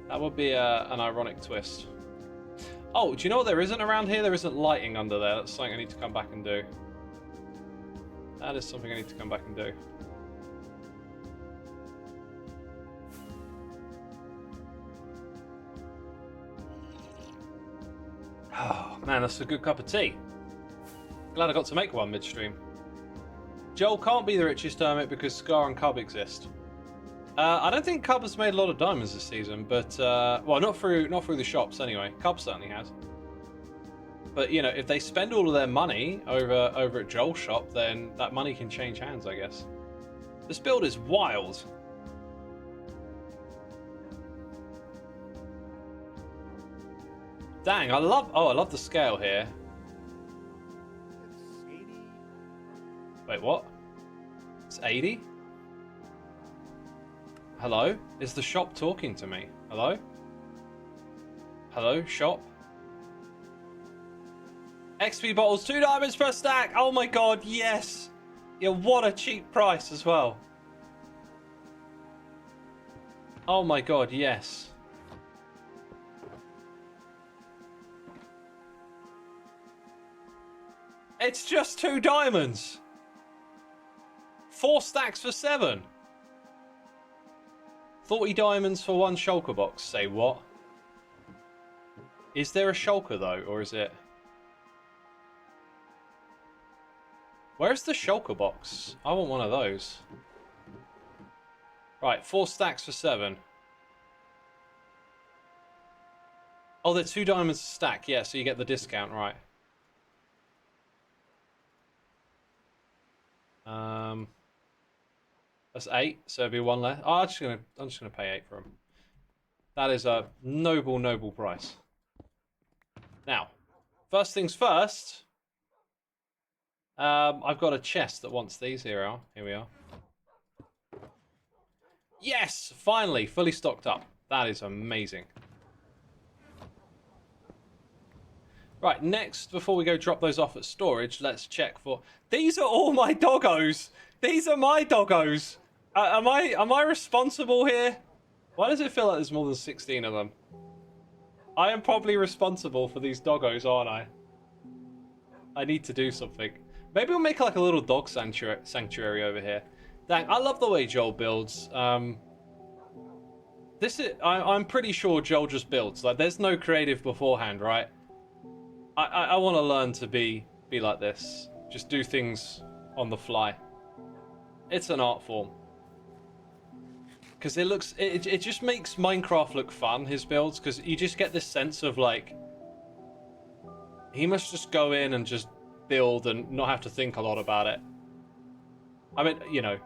That would be an ironic twist. Oh, do you know what there isn't around here? There isn't lighting under there. That's something I need to come back and do. That is something I need to come back and do. Oh, man, that's a good cup of tea. Glad I got to make one midstream. Joel can't be the richest hermit because Scar and Cub exist. I don't think Cub has made a lot of diamonds this season, but well, not through the shops anyway. Cub certainly has. But you know, if they spend all of their money over at Joel's shop, then that money can change hands, I guess. This build is wild. Dang, I love the scale here. Wait, what? It's 80? Hello? Is the shop talking to me? Hello? Hello, shop? XP bottles, 2 diamonds per stack! Oh my god, yes! Yeah, what a cheap price as well. Oh my god, yes. It's just 2 diamonds! 4 stacks for 7! 40 diamonds for 1 shulker box. Say what? Is there a shulker though, or is it... Where's the shulker box? I want one of those. Right, 4 stacks for 7. Oh, they're 2 diamonds a stack. Yeah, so you get the discount, right. That's 8, so it'll be 1 less. Oh, I'm just gonna pay 8 for them. That is a noble price. Now, first things first. I've got a chest that wants these. Here we are. Yes, finally, fully stocked up. That is amazing. Right, next, before we go drop those off at storage, let's check for... These are all my doggos! These are my doggos! Am I responsible here? Why does it feel like there's more than 16 of them? I am probably responsible for these doggos, aren't I? I need to do something. Maybe we'll make like a little dog sanctuary over here. Dang, I love the way Joel builds. I'm pretty sure Joel just builds. Like, there's no creative beforehand, right? I want to learn to be like this. Just do things on the fly. It's an art form. Because it just makes Minecraft look fun, his builds, because you just get this sense of like, he must just go in and just build and not have to think a lot about it. I mean, you know,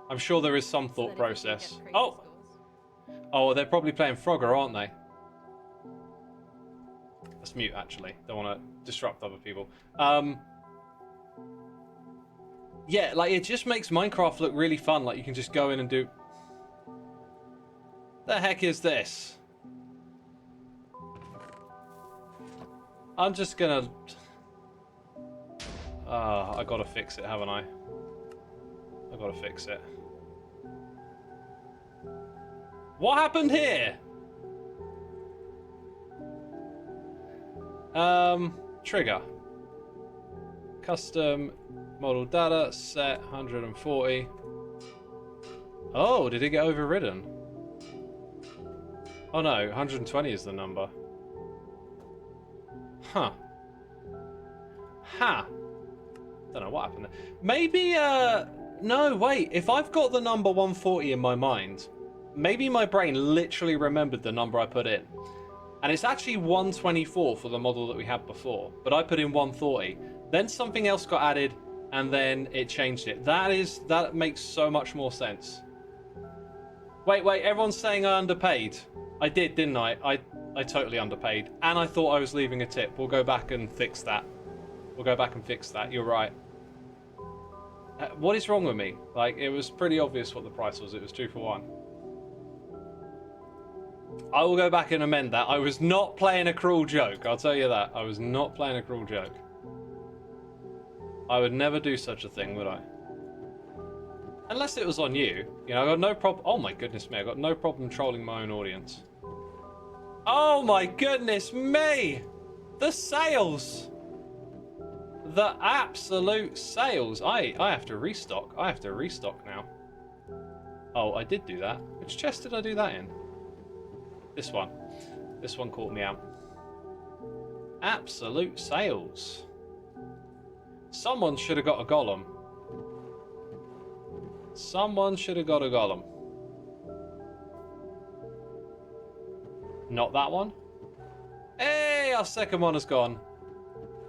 I'm sure there is some thought process. Oh, they're probably playing Frogger, aren't they? Let's mute, actually. Don't want to disrupt other people. Yeah, like, it just makes Minecraft look really fun. Like, you can just go in and do... The heck is this? I'm just gonna... I gotta fix it, haven't I? I gotta fix it. What happened here? Trigger. Custom model data set 140. Oh, did it get overridden? Oh no, 120 is the number. Huh. Ha! Don't know what happened there. Maybe, no, wait. If I've got the number 140 in my mind, maybe my brain literally remembered the number I put in. And it's actually 124 for the model that we had before. But I put in 140. Then something else got added, and then it changed it. That makes so much more sense. Wait, everyone's saying I underpaid. I did, didn't I? I totally underpaid. And I thought I was leaving a tip. We'll go back and fix that. You're right. What is wrong with me? Like, it was pretty obvious what the price was. It was 2 for 1. I will go back and amend that. I was not playing a cruel joke. I'll tell you that. I was not playing a cruel joke. I would never do such a thing, would I? Unless it was on you. You know, I got no problem... Oh my goodness me. I got no problem trolling my own audience. Oh my goodness me! The sales! The absolute sales. I have to restock. I have to restock now. Oh, I did do that. Which chest did I do that in? This one. This one caught me out. Absolute sales. Someone should have got a golem. Someone should have got a golem. Not that one. Hey, our second one has gone.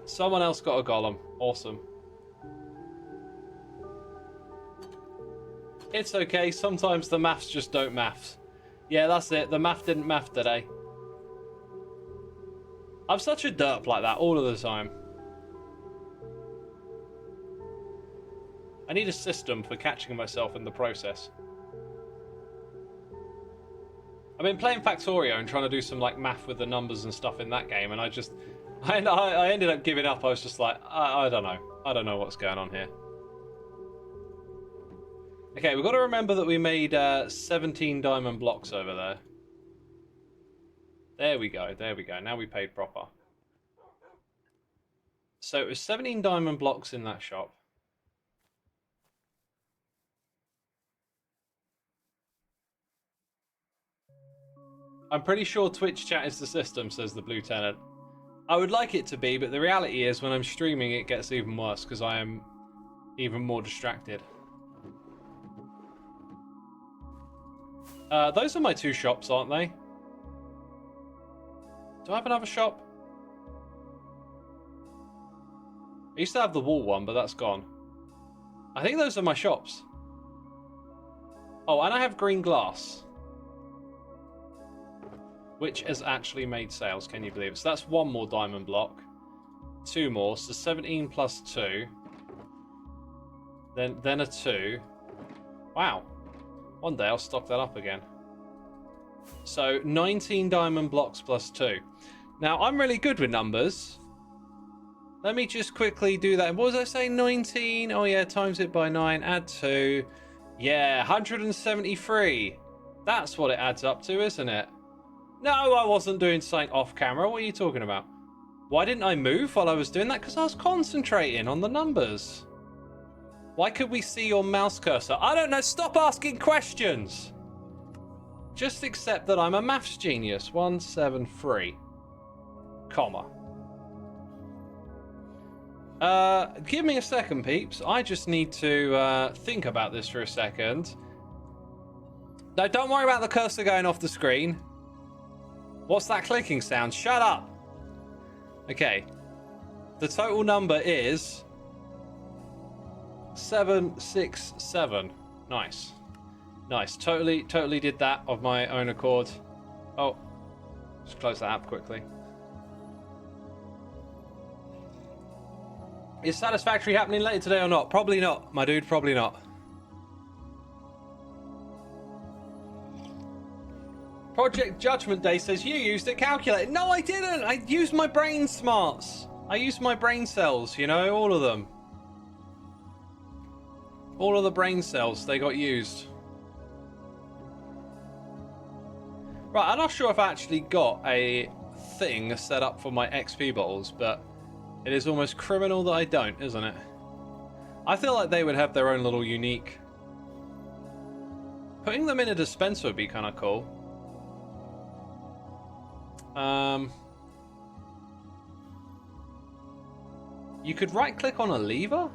Someone else got a golem. Awesome. It's okay. Sometimes the maths just don't maths. Yeah, that's it. The math didn't math today. I'm such a derp like that all of the time. I need a system for catching myself in the process. I've been playing Factorio and trying to do some like math with the numbers and stuff in that game, and I ended up giving up. I was just like, I don't know. I don't know what's going on here. Okay, we've got to remember that we made 17 diamond blocks over there. There we go, there we go. Now we paid proper. So it was 17 diamond blocks in that shop. I'm pretty sure Twitch chat is the system, says the Blue Tenant. I would like it to be, but the reality is when I'm streaming it gets even worse because I am even more distracted. Those are my 2 shops, aren't they? Do I have another shop? I used to have the wall one, but that's gone. I think those are my shops. Oh, and I have green glass. Which has actually made sales, can you believe it? So that's 1 more diamond block. 2 more, so 17 plus 2. Then a 2. Wow. One day I'll stock that up again. So 19 diamond blocks plus 2. Now I'm really good with numbers. Let me just quickly do that. What was I saying? 19? Oh yeah, times it by 9. Add 2. Yeah, 173. That's what it adds up to, isn't it? No, I wasn't doing something off camera. What are you talking about? Why didn't I move while I was doing that? Because I was concentrating on the numbers. Why could we see your mouse cursor? I don't know. Stop asking questions. Just accept that I'm a maths genius. 173, comma. Give me a second, peeps. I just need to think about this for a second. No, don't worry about the cursor going off the screen. What's that clicking sound? Shut up. Okay. The total number is 767. Nice. Nice. Totally did that of my own accord. Oh. Just close that app quickly. Is Satisfactory happening later today or not? Probably not, my dude. Probably not. Project Judgment Day says you used a calculator. No, I didn't. I used my brain smarts. I used my brain cells, you know, all of them. All of the brain cells, they got used. Right, I'm not sure if I actually got a thing set up for my XP bottles, but it is almost criminal that I don't, isn't it? I feel like they would have their own little unique... Putting them in a dispenser would be kind of cool. You could right-click on a lever?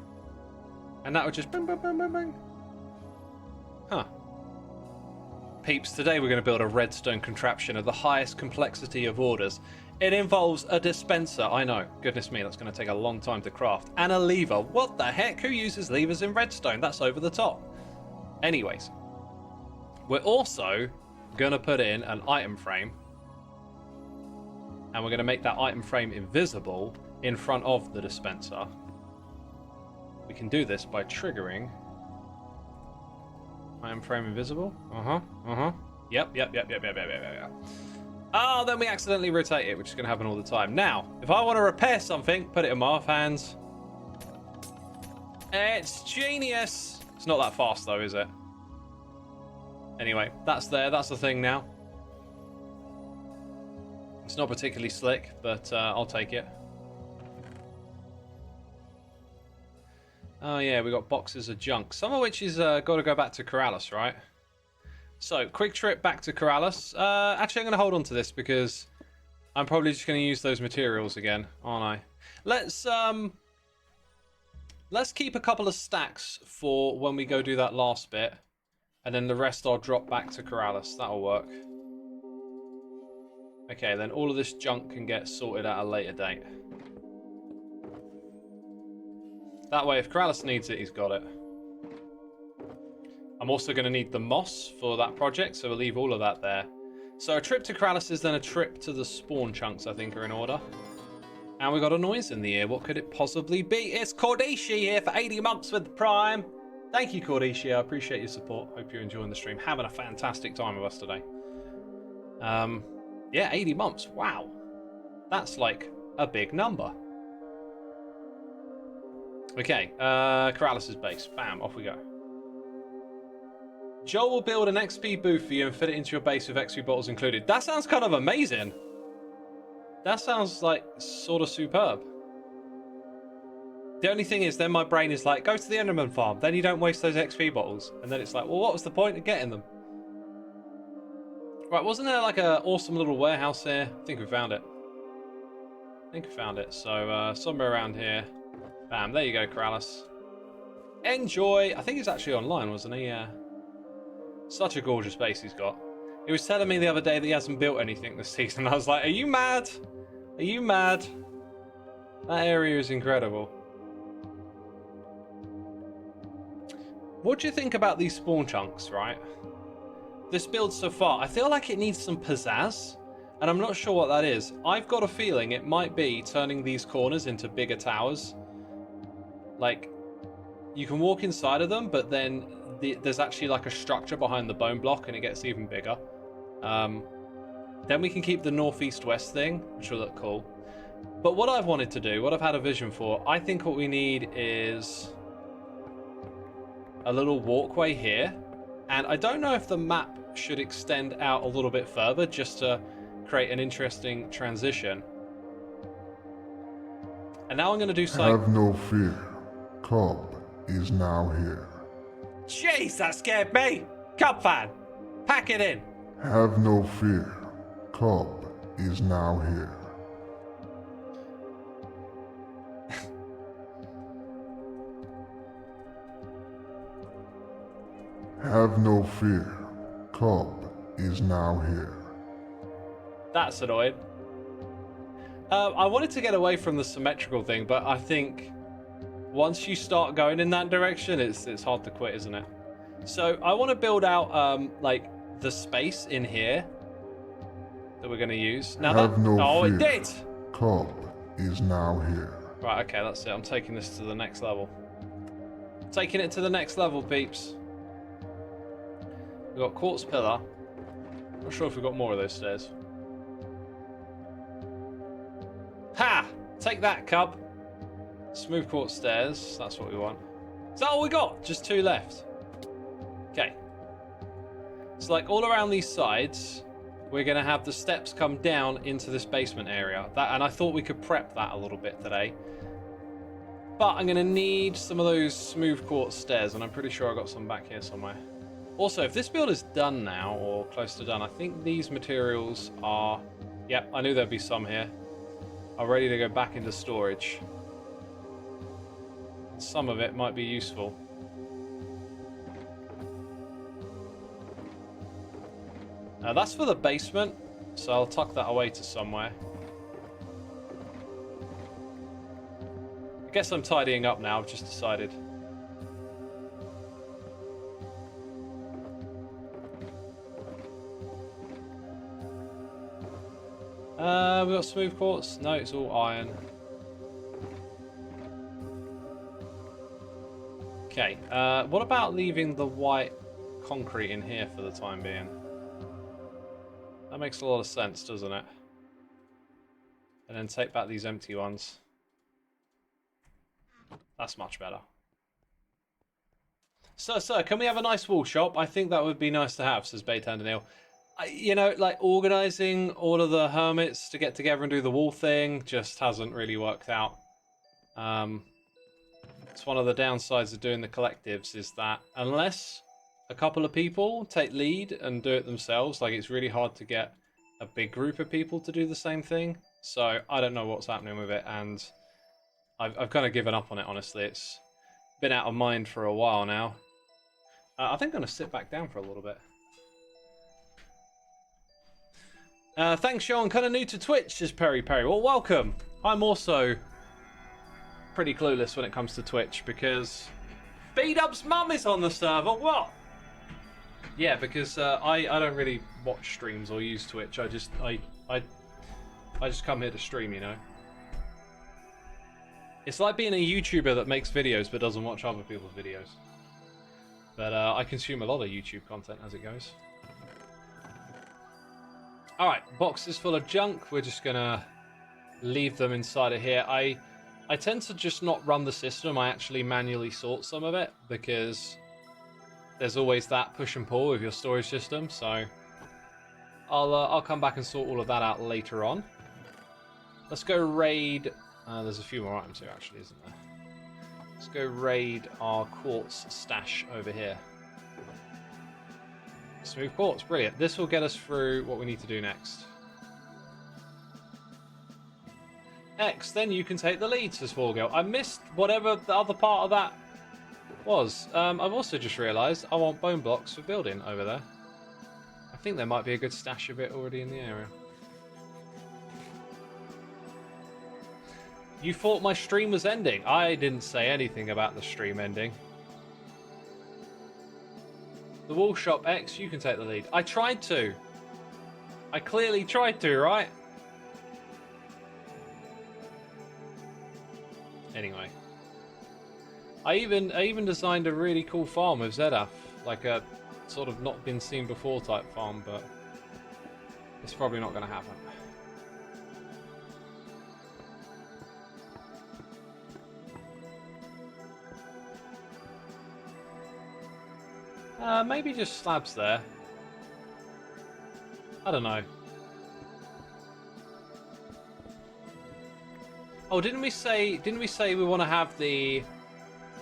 And that would just bang, bang, bang, bang, bang. Huh. Peeps, today we're going to build a redstone contraption of the highest complexity of orders. It involves a dispenser, I know. Goodness me, that's going to take a long time to craft. And a lever. What the heck? Who uses levers in redstone? That's over the top. Anyways. We're also going to put in an item frame. And we're going to make that item frame invisible in front of the dispenser. We can do this by triggering item frame invisible. Yep. Oh, then we accidentally rotate it, which is going to happen all the time. Now, if I want to repair something, put it in my off hands. It's genius. It's not that fast though, is it? Anyway, that's there. That's the thing now. It's not particularly slick, but I'll take it. Oh yeah, we got boxes of junk. Some of which is got to go back to Corrales, right? So, quick trip back to Corrales. Actually, I'm going to hold on to this because I'm probably just going to use those materials again, aren't I? Let's keep a couple of stacks for when we go do that last bit. And then the rest I'll drop back to Corrales. That'll work. Okay, then all of this junk can get sorted at a later date. That way, if Corrales needs it, he's got it. I'm also going to need the moss for that project, so we'll leave all of that there. So a trip to Corrales is then a trip to the spawn chunks, I think, are in order. And we got a noise in the ear. What could it possibly be? It's Cordishi here for 80 months with the Prime. Thank you, Cordishi. I appreciate your support. Hope you're enjoying the stream. Having a fantastic time with us today. Yeah, 80 months. Wow. That's like a big number. Okay, Corrales' base. Bam, off we go. Joel will build an XP booth for you and fit it into your base with XP bottles included. That sounds kind of amazing. That sounds like sort of superb. The only thing is, then my brain is like, go to the Enderman farm. Then you don't waste those XP bottles. And then it's like, well, what was the point of getting them? Right, wasn't there like an awesome little warehouse here? I think we found it. So, somewhere around here. Bam, there you go, Corrales. Enjoy. I think he's actually online, wasn't he? Yeah. Such a gorgeous base he's got. He was telling me the other day that he hasn't built anything this season. I was like, are you mad? Are you mad? That area is incredible. What do you think about these spawn chunks, right? This build so far, I feel like it needs some pizzazz, and I'm not sure what that is. I've got a feeling it might be turning these corners into bigger towers. Like, you can walk inside of them, but then there's actually like a structure behind the bone block, and it gets even bigger. Then we can keep the northeast-west thing, which will look cool. But what I've wanted to do, what I've had a vision for, I think what we need is a little walkway here. And I don't know if the map should extend out a little bit further just to create an interesting transition. And now I'm going to do something... Have no fear. Cobb is now here. Jeez, that scared me! Cub fan! Pack it in! Have no fear. Cobb is now here. Have no fear. Cobb is now here. That's annoying. I wanted to get away from the symmetrical thing, but I think once you start going in that direction, it's hard to quit, isn't it? So I want to build out like the space in here that we're going to use. Now Have no fear. It did. Cobb is now here. Right, okay, that's it. I'm taking this to the next level. Taking it to the next level, peeps. We've got quartz pillar. Not sure if we've got more of those stairs. Ha! Take that, cub. Smooth quartz stairs. That's what we want. Is that all we got? Just 2 left. Okay. So like all around these sides, we're going to have the steps come down into this basement area. And I thought we could prep that a little bit today. But I'm going to need some of those smooth quartz stairs, and I'm pretty sure I got some back here somewhere. Also, if this build is done now, or close to done, I think these materials are... Yep, I knew there'd be some here. Are ready to go back into storage. Some of it might be useful. That's for the basement, so I'll tuck that away to somewhere. I guess I'm tidying up now, I've just decided. We got smooth quartz? No, it's all iron. Okay, what about leaving the white concrete in here for the time being? That makes a lot of sense, doesn't it? And then take back these empty ones. That's much better. Sir, can we have a nice wall shop? I think that would be nice to have, says Baytandernil. You know, like organising all of the hermits to get together and do the wall thing just hasn't really worked out. It's one of the downsides of doing the collectives is that unless a couple of people take lead and do it themselves, like it's really hard to get a big group of people to do the same thing. So I don't know what's happening with it, and I've kind of given up on it, honestly. It's been out of mind for a while now. I think I'm going to sit back down for a little bit. Thanks, Sean. Kind of new to Twitch, says Perry. Well, welcome. I'm also pretty clueless when it comes to Twitch because B-Dub's mum is on the server. What? Yeah, because I don't really watch streams or use Twitch. I just come here to stream, you know. It's like being a YouTuber that makes videos but doesn't watch other people's videos. But I consume a lot of YouTube content as it goes. Alright, boxes full of junk. We're just gonna leave them inside of here. I tend to just not run the system. I actually manually sort some of it because there's always that push and pull with your storage system. So I'll come back and sort all of that out later on. Let's go raid. There's a few more items here actually, isn't there? Let's go raid our quartz stash over here. Smooth quartz, brilliant. This will get us through what we need to do next. X, then you can take the lead, says Forgirl. I missed whatever the other part of that was. I've also just realised I want bone blocks for building over there. I think there might be a good stash of it already in the area. You thought my stream was ending. I didn't say anything about the stream ending. The wall shop, X, you can take the lead. I tried to. I clearly tried to, right? Anyway. I even designed a really cool farm with Zedaf. Like a sort of not been seen before type farm, but it's probably not going to happen. Maybe just slabs there. I don't know. Oh, didn't we say we want to have the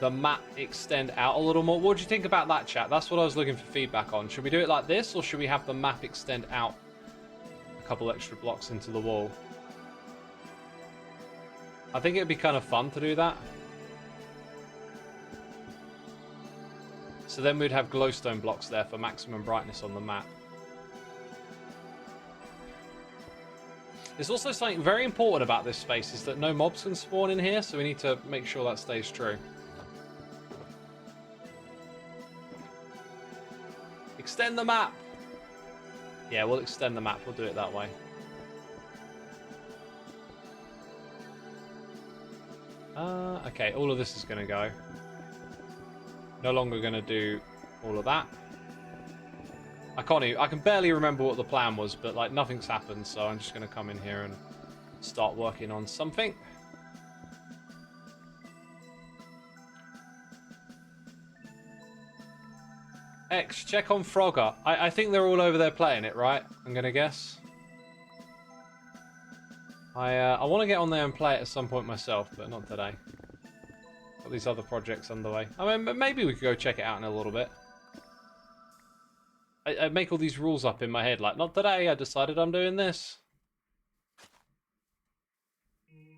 map extend out a little more? What do you think about that, chat? That's what I was looking for feedback on. Should we do it like this, or should we have the map extend out a couple extra blocks into the wall? I think it'd be kind of fun to do that. So then we'd have glowstone blocks there for maximum brightness on the map. There's also something very important about this space is that no mobs can spawn in here, so we need to make sure that stays true. Extend the map! Yeah, we'll extend the map. We'll do it that way. Okay, all of this is going to go. No longer going to do all of that. I can barely remember what the plan was, but like nothing's happened, so I'm just going to come in here and start working on something. X, check on Frogger. I think they're all over there playing it, right? I'm going to guess. I want to get on there and play it at some point myself, but not today. Got these other projects underway. I mean, maybe we could go check it out in a little bit. I make all these rules up in my head, like, not today, I decided I'm doing this.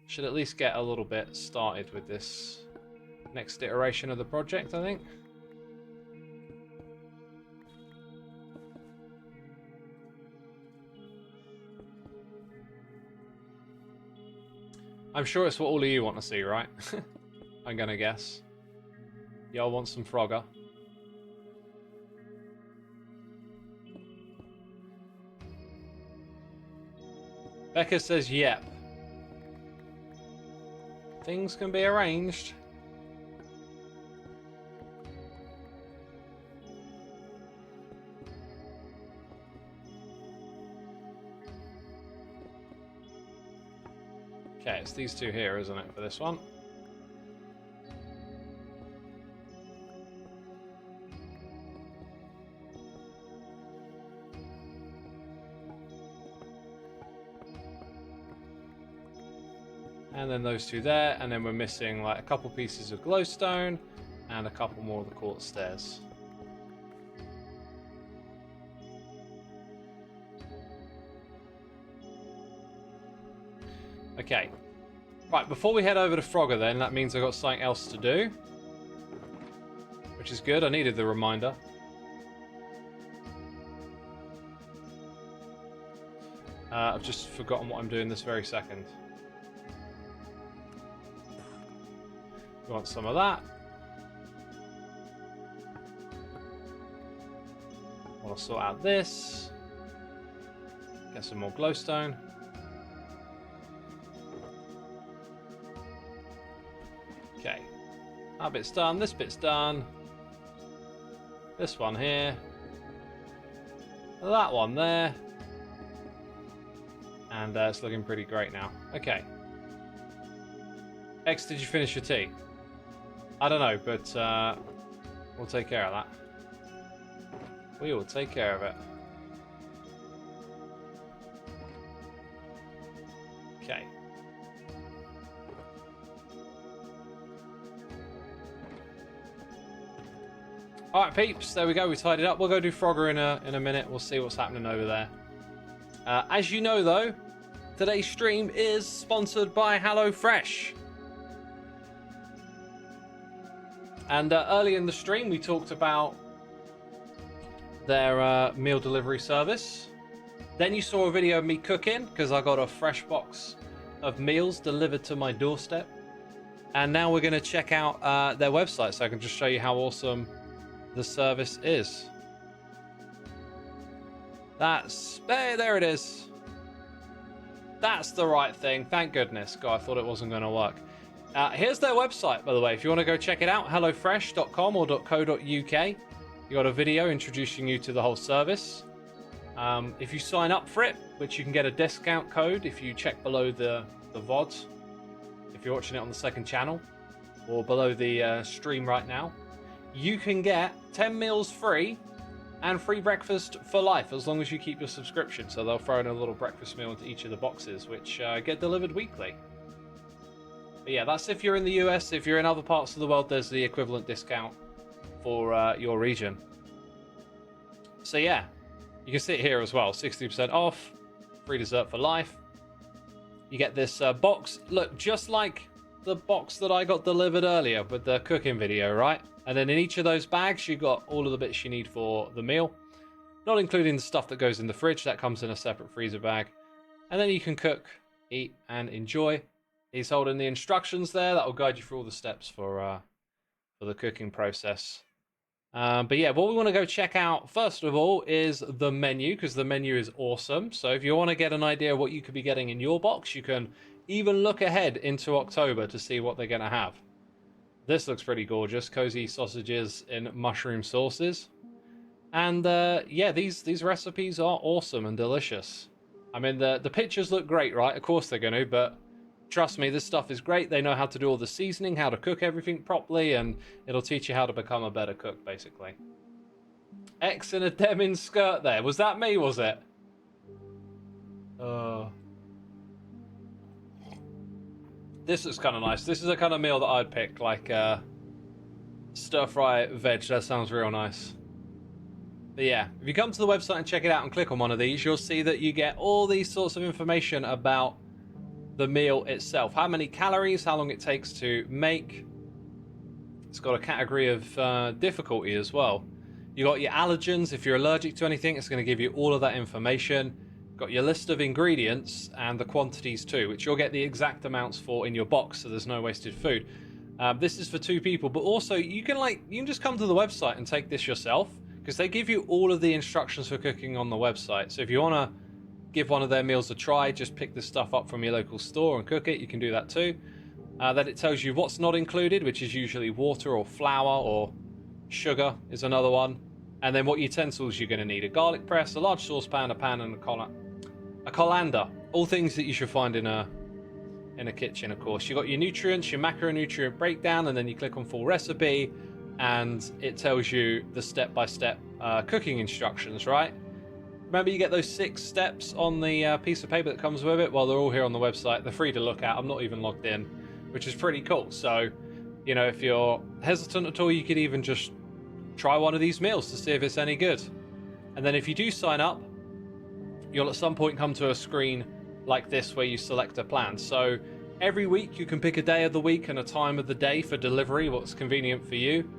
Should at least get a little bit started with this next iteration of the project, I think. I'm sure it's what all of you want to see, right? I'm gonna guess. Y'all want some Frogger. Becca says, yep. Things can be arranged. Okay, it's these two here, isn't it, for this one? And then those two there, and then we're missing like a couple pieces of glowstone and a couple more of the quartz stairs. Okay. Right, before we head over to Frogger then, that means I've got something else to do. Which is good, I needed the reminder. I've just forgotten what I'm doing this very second. We want some of that. I want to sort out this. Get some more glowstone. Okay. That bit's done. This bit's done. This one here. That one there. And it's looking pretty great now. Okay. X, did you finish your tea? I don't know, but we'll take care of that. We will take care of it. Okay. Alright, peeps, there we go, we tied it up. We'll go do Frogger in a minute. We'll see what's happening over there. As you know, though, today's stream is sponsored by HelloFresh. And early in the stream, we talked about their meal delivery service. Then you saw a video of me cooking, because I got a fresh box of meals delivered to my doorstep. And now we're going to check out their website, so I can just show you how awesome the service is. Hey, there it is. That's the right thing. Thank goodness. God, I thought it wasn't going to work. Here's their website, by the way. If you want to go check it out, hellofresh.com or .co.uk. You got a video introducing you to the whole service. If you sign up for it, which you can get a discount code if you check below the VOD, if you're watching it on the second channel, or below the stream right now, you can get 10 meals free and free breakfast for life, as long as you keep your subscription. So they'll throw in a little breakfast meal into each of the boxes, which get delivered weekly. But yeah, that's if you're in the US. If you're in other parts of the world, there's the equivalent discount for your region. So yeah, you can see it here as well. 60% off, free dessert for life. You get this box. Look, just like the box that I got delivered earlier with the cooking video, right? And then in each of those bags, you got all of the bits you need for the meal. Not including the stuff that goes in the fridge. That comes in a separate freezer bag. And then you can cook, eat, and enjoy. He's holding the instructions there. That will guide you through all the steps for the cooking process. But yeah, what we want to go check out, first of all, is the menu, because the menu is awesome. So if you want to get an idea of what you could be getting in your box, you can even look ahead into October to see what they're going to have. This looks pretty gorgeous. Cozy sausages in mushroom sauces. And yeah, these recipes are awesome and delicious. I mean, the pictures look great, right? Of course they're going to, but trust me, this stuff is great. They know how to do all the seasoning, how to cook everything properly, and it'll teach you how to become a better cook, basically. X in a denim skirt there. Was that me, was it? This looks kind of nice. This is a kind of meal that I'd pick, like stir-fry veg. That sounds real nice. But yeah, if you come to the website and check it out and click on one of these, you'll see that you get all these sorts of information about the meal itself. How many calories, how long it takes to make. It's got a category of difficulty as well. You got your allergens. If you're allergic to anything, it's going to give you all of that information. Got your list of ingredients and the quantities too, which you'll get the exact amounts for in your box, so there's no wasted food. This is for 2 people, but also you can just come to the website and take this yourself, because they give you all of the instructions for cooking on the website. So if you want to give one of their meals a try, just pick this stuff up from your local store and cook it. You can do that too. Then it tells you what's not included, which is usually water or flour or sugar is another one. And then what utensils you're going to need: a garlic press, a large saucepan, a pan, and a colander. All things that you should find in a kitchen, of course. You got your nutrients, your macronutrient breakdown, and then you click on full recipe, and it tells you the step-by-step cooking instructions, right? Remember, you get those 6 steps on the piece of paper that comes with it. Well, they're all here on the website. They're free to look at. I'm not even logged in, which is pretty cool. So, you know, if you're hesitant at all, you could even just try one of these meals to see if it's any good. And then if you do sign up, you'll at some point come to a screen like this where you select a plan. So every week you can pick a day of the week and a time of the day for delivery, what's convenient for you.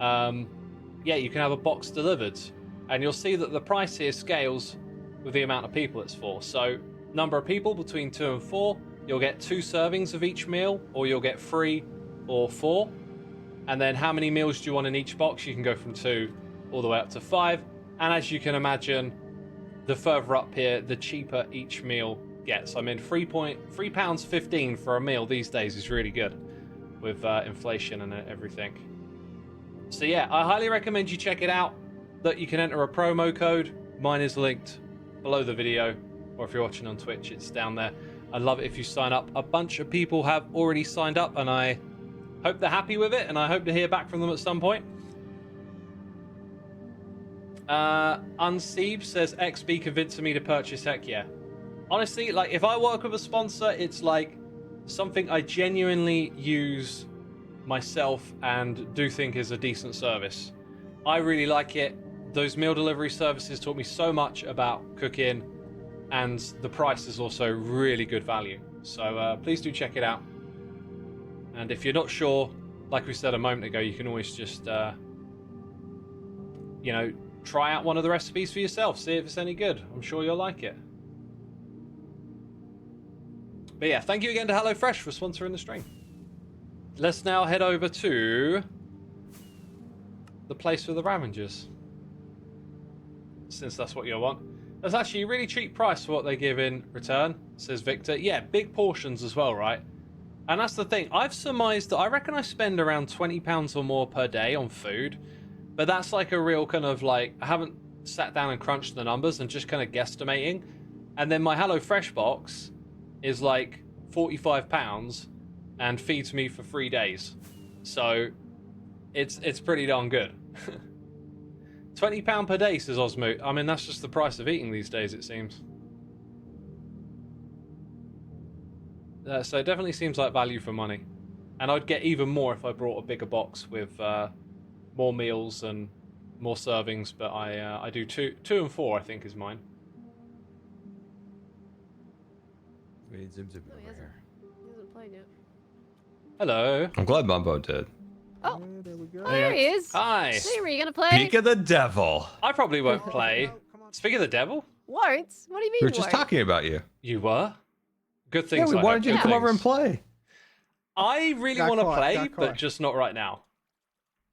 Yeah, you can have a box delivered, and you'll see that the price here scales with the amount of people it's for. So number of people between 2 and 4, you'll get 2 servings of each meal, or you'll get 3 or 4. And then how many meals do you want in each box? You can go from 2 all the way up to 5. And as you can imagine, the further up here, the cheaper each meal gets. I mean, £3.15 for a meal these days is really good with inflation and everything. So yeah, I highly recommend you check it out. That you can enter a promo code. Mine is linked below the video, or if you're watching on Twitch, it's down there. I'd love it if you sign up. A bunch of people have already signed up, and I hope they're happy with it, and I hope to hear back from them at some point. Unseeb says XB convincing me to purchase. Heck yeah. Honestly, like, if I work with a sponsor, it's like something I genuinely use myself and do think is a decent service. I really like it. Those meal delivery services taught me so much about cooking, and the price is also really good value. So please do check it out. And if you're not sure, like we said a moment ago, you can always just, you know, try out one of the recipes for yourself. See if it's any good. I'm sure you'll like it. But yeah, thank you again to HelloFresh for sponsoring the stream. Let's now head over to the place for the Ravengers, since that's what you want. That's actually a really cheap price for what they give in return, says Victor. Yeah, big portions as well, right? And that's the thing. I've surmised that I reckon I spend around £20 or more per day on food, but that's like a real kind of like, I haven't sat down and crunched the numbers and just kind of guesstimating. And then my HelloFresh box is like £45 and feeds me for 3 days. So it's pretty darn good. £20 per day, says Osmo. I mean, that's just the price of eating these days, it seems. So it definitely seems like value for money. And I'd get even more if I brought a bigger box with more meals and more servings. But I do 2 and 4, I think, is mine. We need Zim Zim over here. He hasn't played yet. Hello. I'm glad Bumbo did. Oh, There we go. oh, there he is. Hi. Hey, were you gonna play? Speak of the devil. I probably won't play. Speak of the devil, Won't? What do you mean? We were just won't? talking about you. you were. Good Yeah, things. we I wanted hope. you to Good come over things. and play. I really Got want to caught, play, got but caught. just not right now.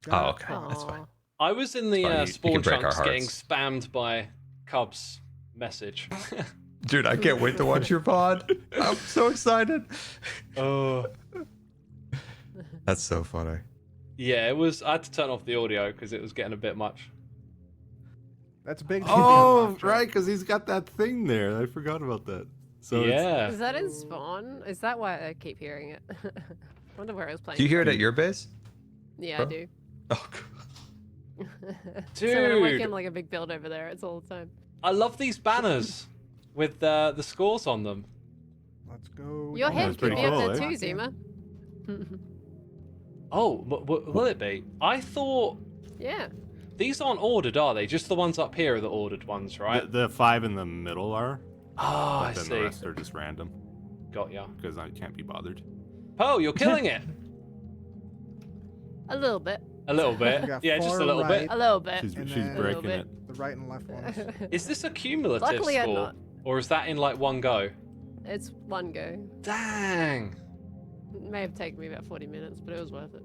Oh, okay. That's fine. Aw. I was in Fine, the you spawn can break our chunks getting hearts. spammed by Cubs message. Dude, I can't wait to watch your pod. I'm so excited. Oh. That's so funny. Yeah, it was. I had to turn off the audio because it was getting a bit much. That's a big. Oh, unlock, right, because he's got that thing there. I forgot about that. So Yeah. Is that in spawn? Is that why I keep hearing it? I wonder where I was playing. Do you hear it at your base? Yeah, Bro? I do. Oh, So when I'm Dude. making like a big build over there, it's all the time. I love these banners with the scores on them. Let's go. Your down. head that's could pretty be cool, up there eh? too, Zima. Oh, will it be? I thought Yeah. these aren't ordered, are they? Just the ones up here are the ordered ones, right? the 5 in the middle are, Ah, I but then see. the rest are just random Got ya. because I can't be bothered. Oh, you're killing it. A little bit. A little bit. We got Yeah, just a far little right. A little bit. She's And she's then- breaking A it. little The right and left ones. bit. Is this a cumulative Luckily, I'm score? not. Or is that in like one go? It's one go. Dang. It may have taken me about 40 minutes, but it was worth it.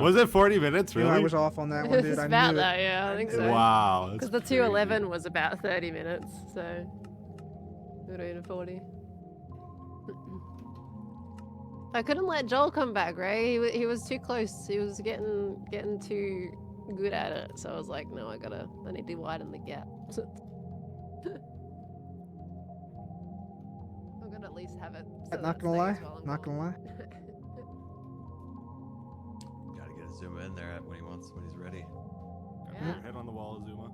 Was it 40 minutes, You know, really? I was off on that one, dude. It's I about knew it. that, yeah, I think so. Wow. Because the 211 was about 30 minutes, so it would have been 40. I couldn't let Joel come back, Ray. He was too close. He was getting too good at it. So I was like, no, I need to widen the gap. I'm gonna at least have it. So Not that gonna lie. stays while I'm Not gone. gonna lie. Gotta get Xisuma in there when he's ready. Yeah. Head on the wall, Xisuma.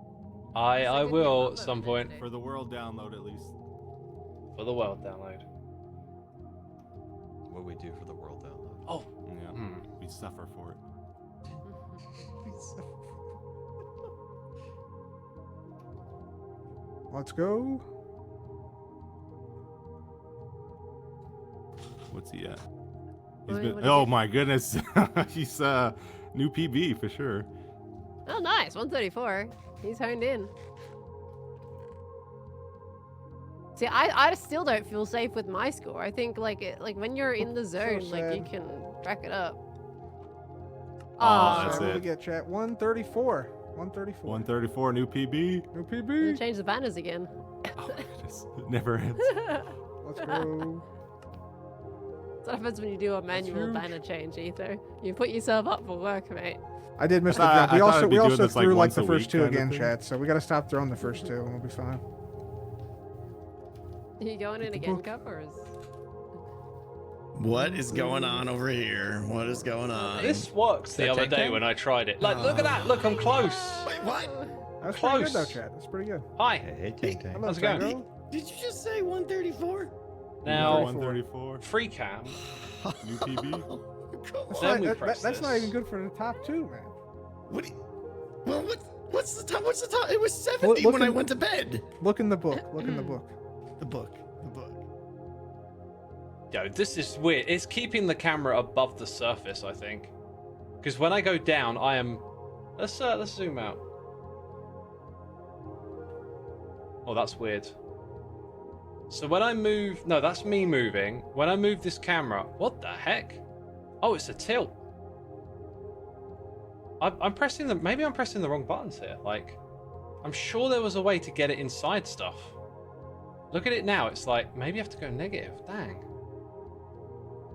I Second will game at some upload point today. For the world download, at least. for the world download. What we do for the world download. Oh. Yeah. Hmm. We suffer for it. Let's go. What's he at? What He's did been, oh he- my goodness. He's new PB for sure. Oh, nice. 134. He's honed in. See, I still don't feel safe with my score. I think like when you're in the zone, like you sad. can rack it up. Oh, that's What do we it. get, chat? 134. 134. 134, new PB. New Gonna PB. change the banners again. Oh my goodness. It never ends. Let's go. That's what happens when you do a manual huge. banner change, Ether. You put yourself up for work, mate. I did miss the thought- jump. I We thought also I'd be we doing also this, like, threw like once the a first week two kind of again, thing. chat. So we gotta stop throwing the first two, and we'll be fine. Are you going in again, Cup, or is... What is going on over here? What is going on? This worked the that other tank day thing? when I tried it. Like, look at that. Look, I'm close. Wait, what? That's pretty good though, Close. chat. That's pretty good. Hi. Hey, Tank Tank. Hello, How's it going? Tango. Did you just say 134? Now, 134. free cam. New PB. That's, Then not, we that- press that's not this. even good for the top two, man. What? Well, what's the top? What's the top? It was 70 look when I in- went to bed. Look in the book. Look in the book. The book. Yo, this is weird. It's keeping the camera above the surface, I think. Because when I go down, I am... Let's zoom out. Oh, that's weird. So when I move... No, that's me moving. When I move this camera... What the heck? Oh, it's a tilt. I'm pressing the... Maybe I'm pressing the wrong buttons here. Like, I'm sure there was a way to get it inside stuff. Look at it now. It's like, maybe I have to go negative. Dang.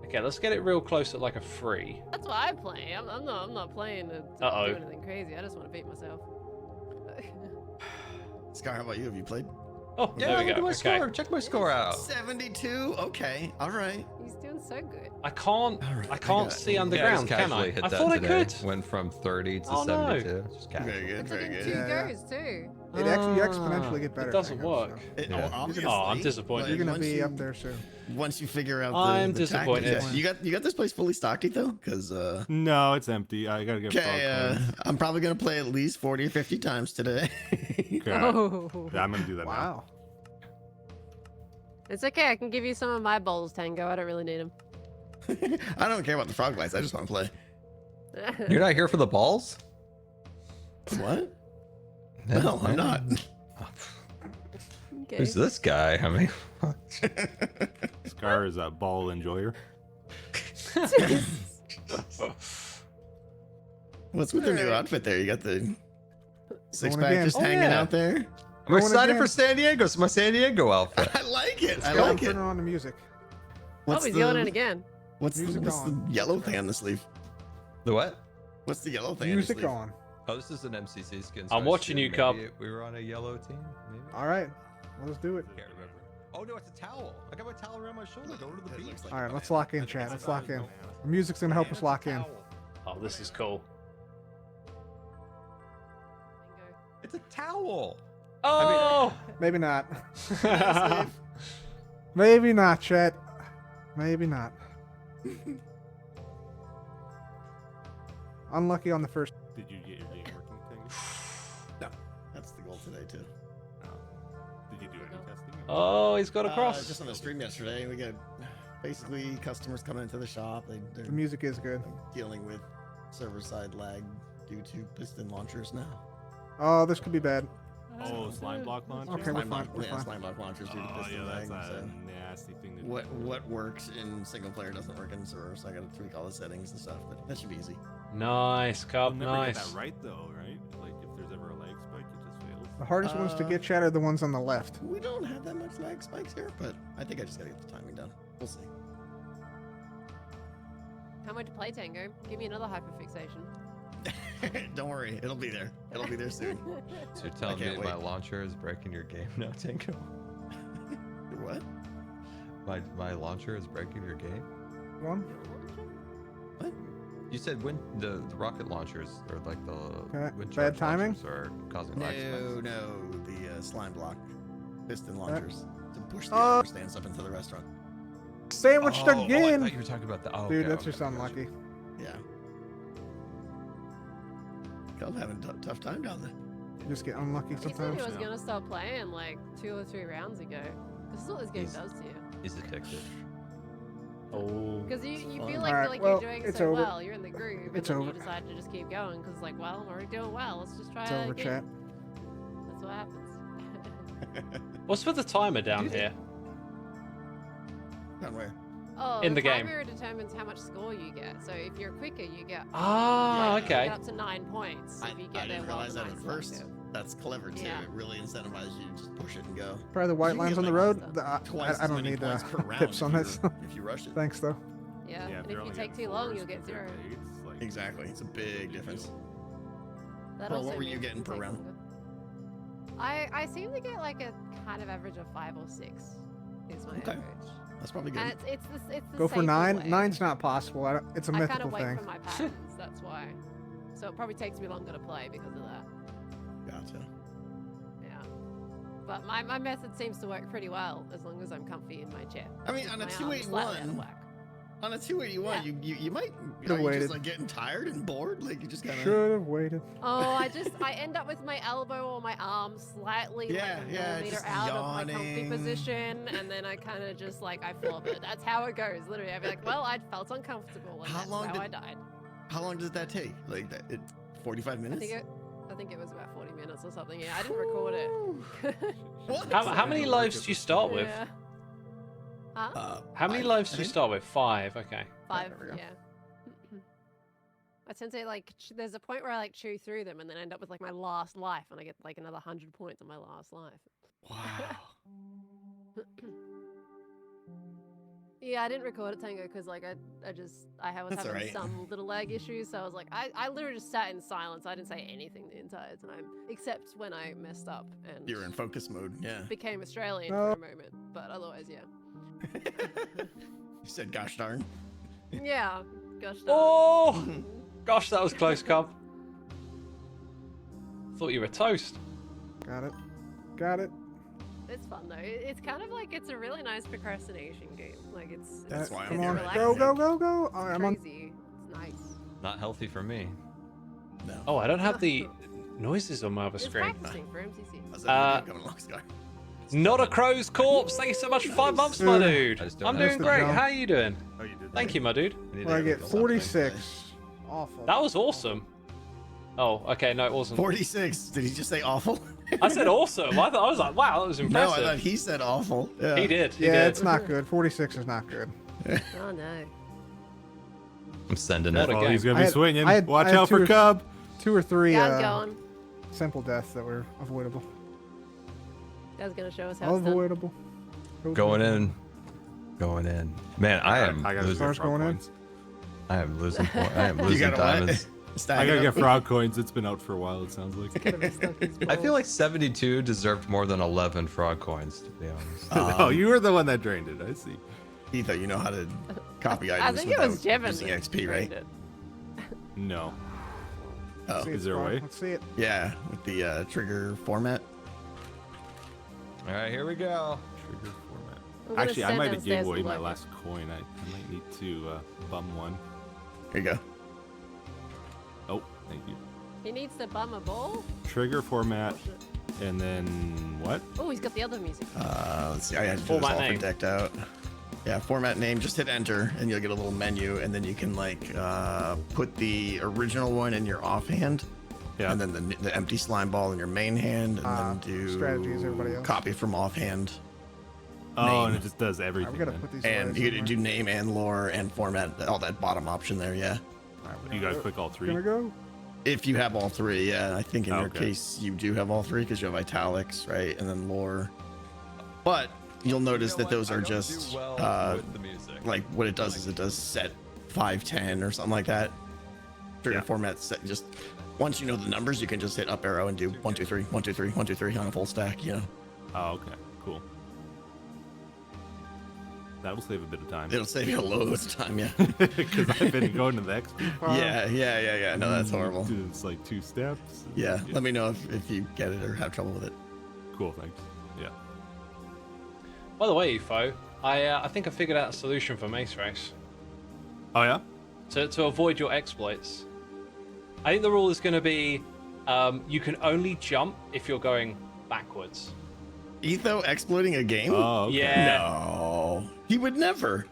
Okay, let's get it real close at like a 3. That's what I play. I'm not playing to Uh-oh. do anything crazy. I just want to beat myself. Scar, how about you? Have you played? Oh, Yeah, there we look go. at my Okay. score. Check my score out. 72. Okay. All right. He's doing so good. I can't. All right, I I can't got it. see Yeah, I underground, just can I? casually hit I that thought today. I could. Went from 30 to Oh, no. 72. Just casual. Very good. It's Very like in good. two Yeah. goes too. It actually you exponentially get better. It doesn't Tango, work. so. Yeah. Obviously, Oh, I'm disappointed. but You're gonna once be you- up there soon. Once you figure out the I'm the tactics. disappointed. You got this place fully stocked though, because No, it's empty. I gotta get okay, I'm probably gonna play at least 40 or 50 times today. Okay. Oh. Yeah, I'm gonna do that now. Wow. It's okay. I can give you some of my bowls, Tango. I don't really need them. I don't care about the frog lights. I just want to play. You're not here for the balls? What? No, I'm not. Okay. Who's this guy? I mean, Scar is a ball enjoyer. What's with the new outfit there? You got the six Going pack again. just Oh, hanging yeah. out there. I'm Going excited again. for San Diego. It's my San Diego outfit. I like it. I Go like turn it. on the music. Oh, he's yelling it again. What's Music the on. yellow thing on the sleeve? The what? What's the yellow thing? Music on. on. Oh, this is an MCC skin. so I'm I watching assume you, Cub. maybe We were on a yellow team, maybe? All right, let's do it. Can't remember. Oh no, it's a towel. I got my towel around my shoulder going to the beach. All right, let's lock in, chat. Let's lock in. The music's gonna help us lock in. Oh, this is cool. It's a towel. Oh! Maybe not. Maybe not, chat. Maybe not. Unlucky on the first. Did you get your game working thing? No, that's the goal today too. Did you do any testing? Oh, he's got a cross. Just on the stream yesterday, we got basically customers coming into the shop. They're The music is good. dealing with server-side lag due to piston launchers now. Oh, this could be bad. Oh, slime block launcher? Okay, we're fine. We're Yeah, fine. slime block launchers due to Oh, piston yeah, lag. that's a So nasty thing to do. what works in single player doesn't work in server, so I got to tweak all the settings and stuff. But that should be easy. Nice, You'll Cub. never Nice. get that right though, right? Like if there's ever a lag spike, it just fails. The hardest ones to get, chat, are the ones on the left. We don't have that much lag spikes here, but I think I just got to get the timing done. We'll see. How much to play, Tango? Give me another hyperfixation. Don't worry, it'll be there. It'll be there soon. So you're telling me can't my wait. launcher is breaking your game now, Tango? What? My launcher is breaking your game? One. What? You said the rocket launchers or like the Okay, wind bad charge timing? launchers are causing lag spikes. No, the slime block piston launchers to push the Oh. upper stands up into the restaurant. Sandwiched Oh, I again. thought you were talking about the. Oh, Dude, okay, that's okay, just gotcha. unlucky. Yeah. Cub having a tough time down there. Just get unlucky He said sometimes. he was gonna stop playing like 2 or 3 rounds ago. This is what this game He's- does to you. He's addicted. Oh. Because you fun. feel like, Alright, you're well, doing it's so over. well, you're in the groove, and It's then over. you decide to just keep going because like, well, I'm already doing well. Let's just try It's it over, again. chat. That's what happens. What's with the timer down here? Down where? Oh, In the game. timer determines how much score you get. So if you're quicker, you get Ah, you okay. get up to 9 points. If you get I there didn't well, realize the that at nice first. selective. That's clever too. Yeah. It really incentivizes you to just push it and go. Probably the white You lines get on the like road. Twice I as don't many need points per round tips on if this. you- if you rush it. Thanks, though. Yeah, Yeah, and they're if you only take getting too long, fours you'll get compared 0. to eights, like, Exactly. It's a big difference. That Pearl, also what were you means getting it per takes round? longer. I seem to get like a kind of average of 5 or 6 is my Okay. average. That's probably good. And it's the Go for safer 9. way. 9's not possible. It's a I kind mythical of wait thing. for my patterns, that's why. So it probably takes me longer to play because of that. Gotcha. Yeah. But my method seems to work pretty well as long as I'm comfy in my chair. I mean, on a My arm is slightly out of 281, whack. on a 281, you might Could've are you waited. just like getting tired and bored, like you just kind of. Should have waited. Oh, I end up with my elbow or my arm slightly Yeah, like a yeah, millimeter just out of my comfy yawning. position, and then I kind of just like I flub it. That's how it goes. Literally, I'd be like, well, I felt uncomfortable, and How that's long how did- I died. How long does that take? Like that? 45 I minutes? think it was about 40 minutes or something. Yeah, I didn't record it. What? How many lives do you start with? Yeah. Huh? How many 5, lives I do you think. start with? 5. Okay. 5. there we go. Yeah. I tend to like. There's a point where I like chew through them and then end up with like my last life, and I get like another 100 points on my last life. Wow. Yeah, I didn't record it, Tango, because like I was That's having alright. some little lag issues, so I was like, I literally just sat in silence. I didn't say anything the entire time, except when I messed up and You're in focus mode. Yeah. became Australian No. for a moment. But otherwise, yeah. You said, "Gosh darn." Yeah, gosh darn. Oh! Gosh, that was close, Cub. Thought you were toast. Got it. Got it. It's fun though. It's kind of like it's a really nice procrastination game. Like it's That's it's, why it's I'm Come on. here. relaxing. Go, go, go, go. All right, I'm on. Crazy. It's nice. Not healthy for me. No. Oh, I don't have the noises on my other It's screen. practicing for MCC. How's Uh, that coming along, Scar? Not a crow's corpse. Thank you so much for 5 months, my dude. I just don't I'm know. doing That's the great. jump. How are you doing? Oh, you did. Thank you, my dude. I need Where I to get do something. 46. Awful. That was awesome. Oh, okay. No, it wasn't. 46. Did he just say awful? I said awesome. I was like, wow, that was No, impressive. I thought he said awful. Yeah. He did. He Yeah, did. it's not good. 46 is not good. Oh no. I'm sending What it. a Oh, game. he's gonna I be had- swinging. I had- Watch I had out for 2 or Cub. 2 or 3 Guy's going. simple deaths that were avoidable. Guy's gonna show us how it's done. Avoidable. Going in. Going in. Man, I am I got losing. Stars going in. points. I am losing. I am You losing got a what? diamonds. I gotta get frog coins. It's been out for a while. It sounds like. I feel like 72 deserved more than 11 frog coins, to be honest. Oh, you were the one that drained it. I see. Etho, you know how to copy I items think it was without Jevin. using that XP, right? drained it. No. Oh, See it, Is there a Spawn. way? Let's see it. yeah, with the trigger format. All right, here we go. Trigger format. I'm gonna Actually, I send might have downstairs gave away and my look. last coin. I might need to bum one. Here you go. Oh, thank you. He needs to bum a ball. Trigger format, and then what? Oh, he's got the other music. Let's see. I had to do this Format all for name. decked out. Yeah, format name. Just hit enter, and you'll get a little menu, and then you can like put the original one in your offhand, Yeah. and then the empty slime ball in your main hand, and then do strategies, everybody else. copy from offhand. Oh, name. and it just does I'm everything. gonna then. put these. And away you can do somewhere. name and lore and format, all that bottom option there. Yeah, You gotta click all three. Gonna go. if you have all three. Yeah, I think in your Okay. case you do have all three because you have italics, right, and then lore. But you'll notice that those are just with the music. like what it does is it does set 510 or something like that. Trigger Yeah. format set just once you know the numbers, you can just hit up arrow and do 1 2 3 1 2 3 1 2 3 on a full stack. You know, Oh, okay, cool. That'll save a bit of time. it'll save you loads of time. Yeah, Because I've been going to the XP farm. yeah. No, that's horrible. It's like 2 steps. Yeah, let me know if you get it or have trouble with it. Cool, thanks. Yeah. By the way, Ufo, I think I figured out a solution for Mace Race Oh yeah. to avoid your exploits. I think the rule is going to be you can only jump if you're going backwards. Etho exploiting a game? Oh, okay. Yeah. No, he would never.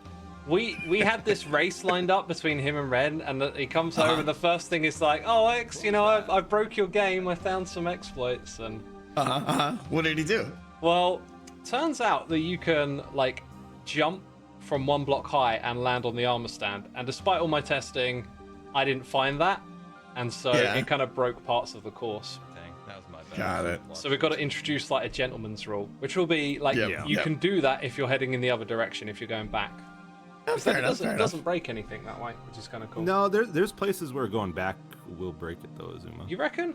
We had this race lined up between him and Ren, and he comes over, and the first thing is like, "Oh, X, you know, I broke your game. I found some exploits." And What did he do? well, turns out that you can like jump from 1 block high and land on the armor stand. And despite all my testing, I didn't find that, and so Yeah. it kind of broke parts of the course. Dang, that was my bad. Got it. So we've got to introduce like a gentleman's rule, which will be like Yep, you yep. can do that if you're heading in the other direction if you're going back. Oh, Because fair then enough. Fair it enough. doesn't break anything that way, which is kind of cool. No, there's places where going back will break it though, Xisuma. You reckon?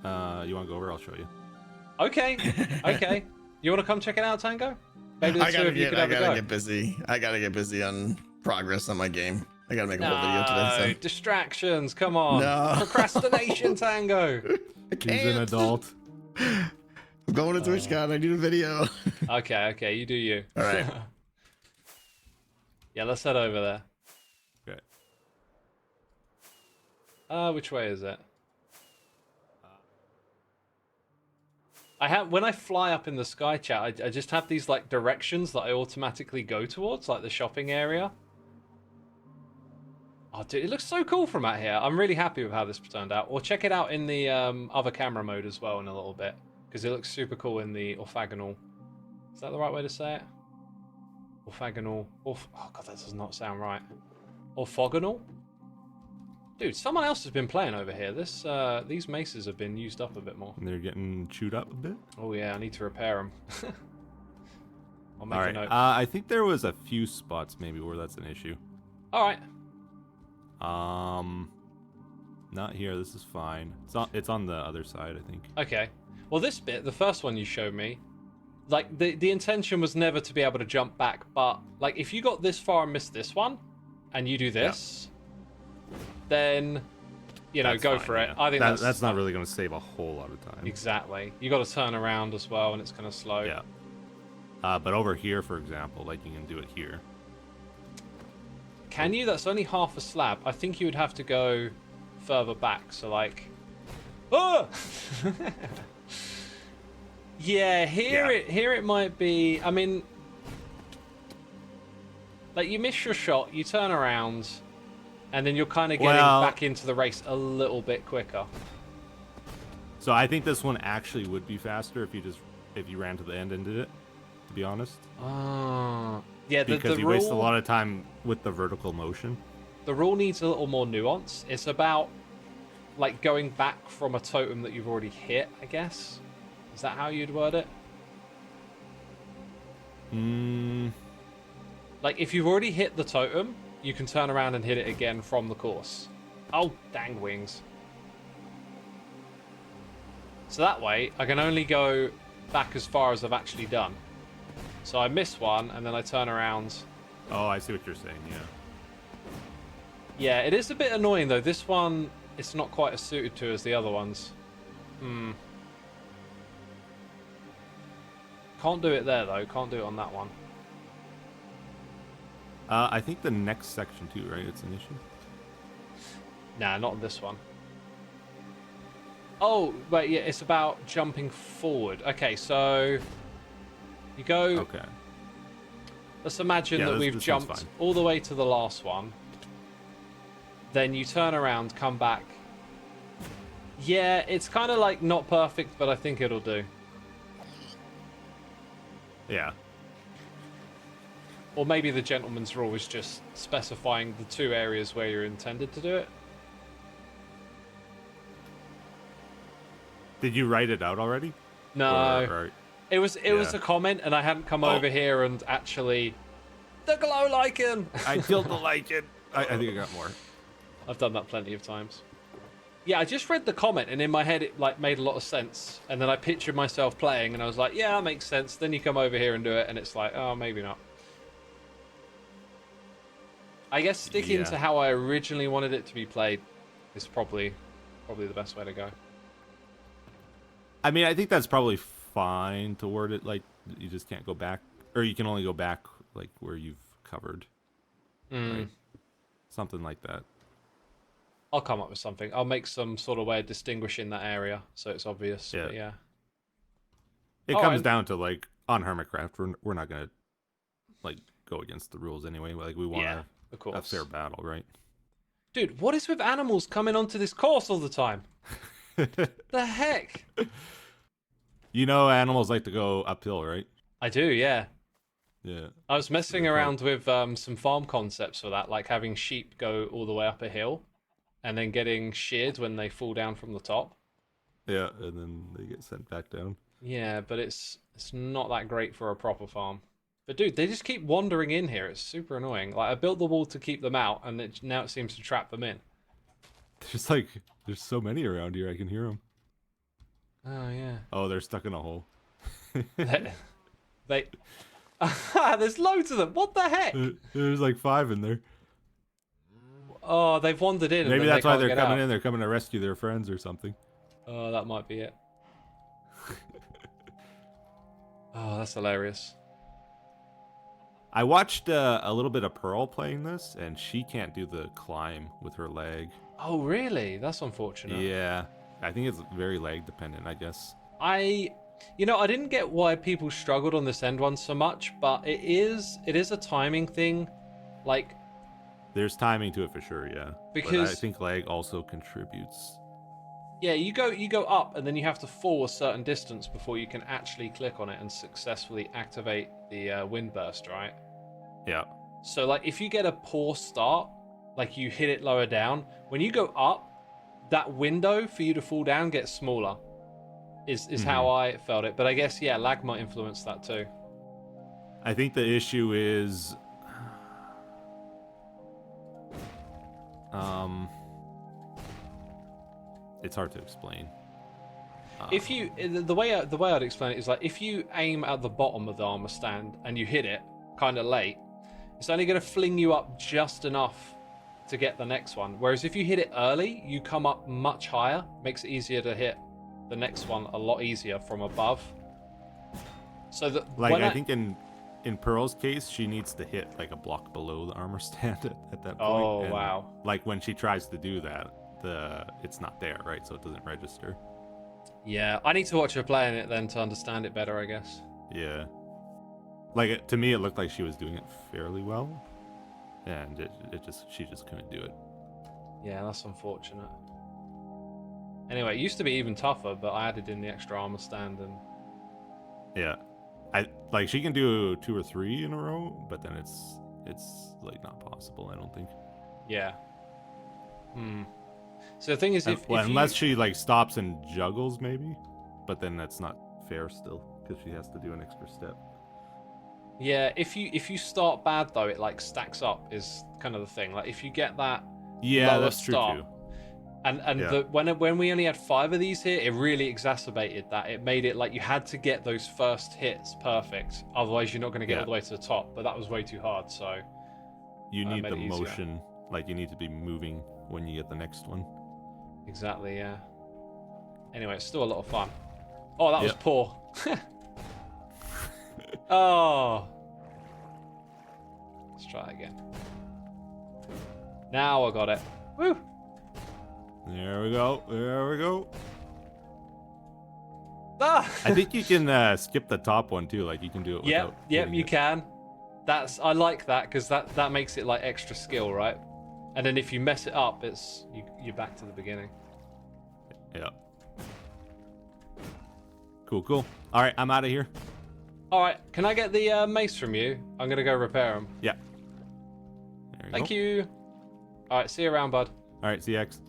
You want to go over? I'll show you. Okay. Okay. You want to come check it out, Tango? Maybe the I two gotta of you get. could I have a gotta go. get busy. I gotta get busy on progress on my game. I gotta make a whole No, video today. distractions. Come on. No. Procrastination, Tango. So I He's an can't. adult. I'm going to Twitch, God. I need a video. Okay. Okay. You do you. All right. Yeah. Let's head over there. Okay. Which way is it? I have when I fly up in the sky chat, I just have these like directions that I automatically go towards, like the shopping area. Oh, dude, it looks so cool from out here. I'm really happy with how this turned out. Or check it out in the other camera mode as well in a little bit, because it looks super cool in the orthogonal. Is that the right way to say it? Orthogonal. Oh god, that does not sound right. Orthogonal. Dude, someone else has been playing over here. These maces have been used up a bit more. And they're getting chewed up a bit. Oh yeah, I need to repair them. I'll make All a right. note. I think there was a few spots maybe where that's an issue. All right. Not here. This is fine. It's on the other side, I think. Okay. Well, this bit, the first one you showed me, like the intention was never to be able to jump back, but like if you got this far and missed this one, and you do this, then you know That's go fine, for it. yeah. I think that's not really going to save a whole lot of time. exactly. You got to turn around as well, and it's kind of slow. Yeah. But over here, for example, like you can do it here. Can you? That's only half a slab. I think you would have to go further back. So like, oh, yeah. Here it might be. I mean, like you miss your shot, you turn around, and then you're kind of getting Well- back into the race a little bit quicker. So I think this one actually would be faster if you ran to the end and did it. To be honest, Ah, yeah. because The you rule, waste a lot of time with the vertical motion. The rule needs a little more nuance. It's about like going back from a totem that you've already hit, I guess. Is that how you'd word it? Like if you've already hit the totem, you can turn around and hit it again from the course. Oh, dang wings. So that way, I can only go back as far as I've actually done. So I miss one, and then I turn around. Oh, I see what you're saying. Yeah. Yeah, it is a bit annoying though. This one, it's not quite as suited to as the other ones. Can't do it there though. Can't do it on that one. I think the next section too, right? It's an issue. Nah, not on this one. Oh, wait, yeah, it's about jumping forward. Okay, so you go. Okay. Let's imagine Yeah, that this we've one's jumped fine. all the way to the last one. Then you turn around, come back. Yeah, it's kind of like not perfect, but I think it'll do. Yeah. Or maybe the gentleman's rule is just specifying the 2 areas where you're intended to do it. Did you write it out already? No. Or- It was Yeah. a comment, and I hadn't come Oh. over here and actually the glow lichen. I killed the lichen. I think I got more. I've done that plenty of times. Yeah, I just read the comment, and in my head it like made a lot of sense. And then I pictured myself playing, and I was like, "Yeah, that makes sense." Then you come over here and do it, and it's like, "Oh, maybe not." I guess sticking Yeah. to how I originally wanted it to be played is probably the best way to go. I mean, I think that's probably fine to word it like you just can't go back, or you can only go back like where you've covered. Right? Something like that. I'll come up with something. I'll make some sort of way of distinguishing that area so it's obvious. Yeah. But yeah. It Oh, comes and- down to like on Hermitcraft, we're not gonna like go against the rules anyway. Like we want Yeah, of a course. fair battle, right? Dude, what is with animals coming onto this course all the time? The heck? You know, animals like to go uphill, right? I do, yeah. Yeah. I was messing Good around with some farm concepts for that, like having sheep go all the way up a hill and then getting sheared when they fall down from the top. Yeah, and then they get sent back down. Yeah, but it's not that great for a proper farm. But dude, they just keep wandering in here. It's super annoying. Like I built the wall to keep them out, and now it seems to trap them in. There's so many around here. I can hear them. Oh yeah. Oh, they're stuck in a hole. they there's loads of them. What the heck? There's like 5 in there. Oh, they've wandered in. Maybe and then that's they why can't they're get coming out. in. They're coming to rescue their friends or something. Oh, that might be it. Oh, that's hilarious. I watched a little bit of Pearl playing this, and she can't do the climb with her leg. Oh, really? That's unfortunate. Yeah, I think it's very lag dependent, I guess. I didn't get why people struggled on this end one so much, but it is a timing thing. Like, There's timing to it for sure, yeah. But Because- I think lag also contributes. yeah, you go up and then you have to fall a certain distance before you can actually click on it and successfully activate the wind burst, right? Yeah. So like if you get a poor start, like you hit it lower down, when you go up, that window for you to fall down gets smaller. Is how I felt it. But I guess yeah, lag might influence that too. I think the issue is it's hard to explain. If you the way I'd explain it is like if you aim at the bottom of the armor stand and you hit it kind of late, it's only going to fling you up just enough to get the next one. Whereas if you hit it early, you come up much higher. Makes it easier to hit the next one a lot easier from above. So that Like when I think in Pearl's case, she needs to hit like a block below the armor stand at that point. Oh, and, wow. Like when she tries to do that, it's not there, right? So it doesn't register. yeah, I need to watch her playing it then to understand it better, I guess. Yeah. Like to me, it looked like she was doing it fairly well, and she just couldn't do it. Yeah, that's unfortunate. Anyway, it used to be even tougher, but I added in the extra armor stand and Yeah. Like she can do 2 or 3 in a row, but then it's like not possible. I don't think. yeah. So the thing is, if Unless you, she like stops and juggles, maybe, but then that's not fair still because she has to do an extra step. yeah, if you start bad though, it like stacks up is kind of the thing. Like if you get that Yeah, lower that's true start, too. And Yeah. when we only had 5 of these here, it really exacerbated that. It made it like you had to get those first hits perfect, otherwise you're not going to get Yeah. all the way to the top. But that was way too hard, so You need made the it easier. motion, like you need to be moving when you get the next one. exactly, yeah. Anyway, it's still a lot of fun. Oh, that was Yep. poor. Oh. Let's try it again. Now I got it. Woo! There we go. There we go. Ah! I think you can skip the top one too. Like you can do it. Yep, without yep, hitting you it. can. I like that because that makes it like extra skill, right? And then if you mess it up, you're back to the beginning. Yeah. Cool, cool. All right, I'm out of here. All right, can I get the mace from you? I'm gonna go repair them. Yeah. There you Thank go. you. All right, see you around, bud. All right, CX.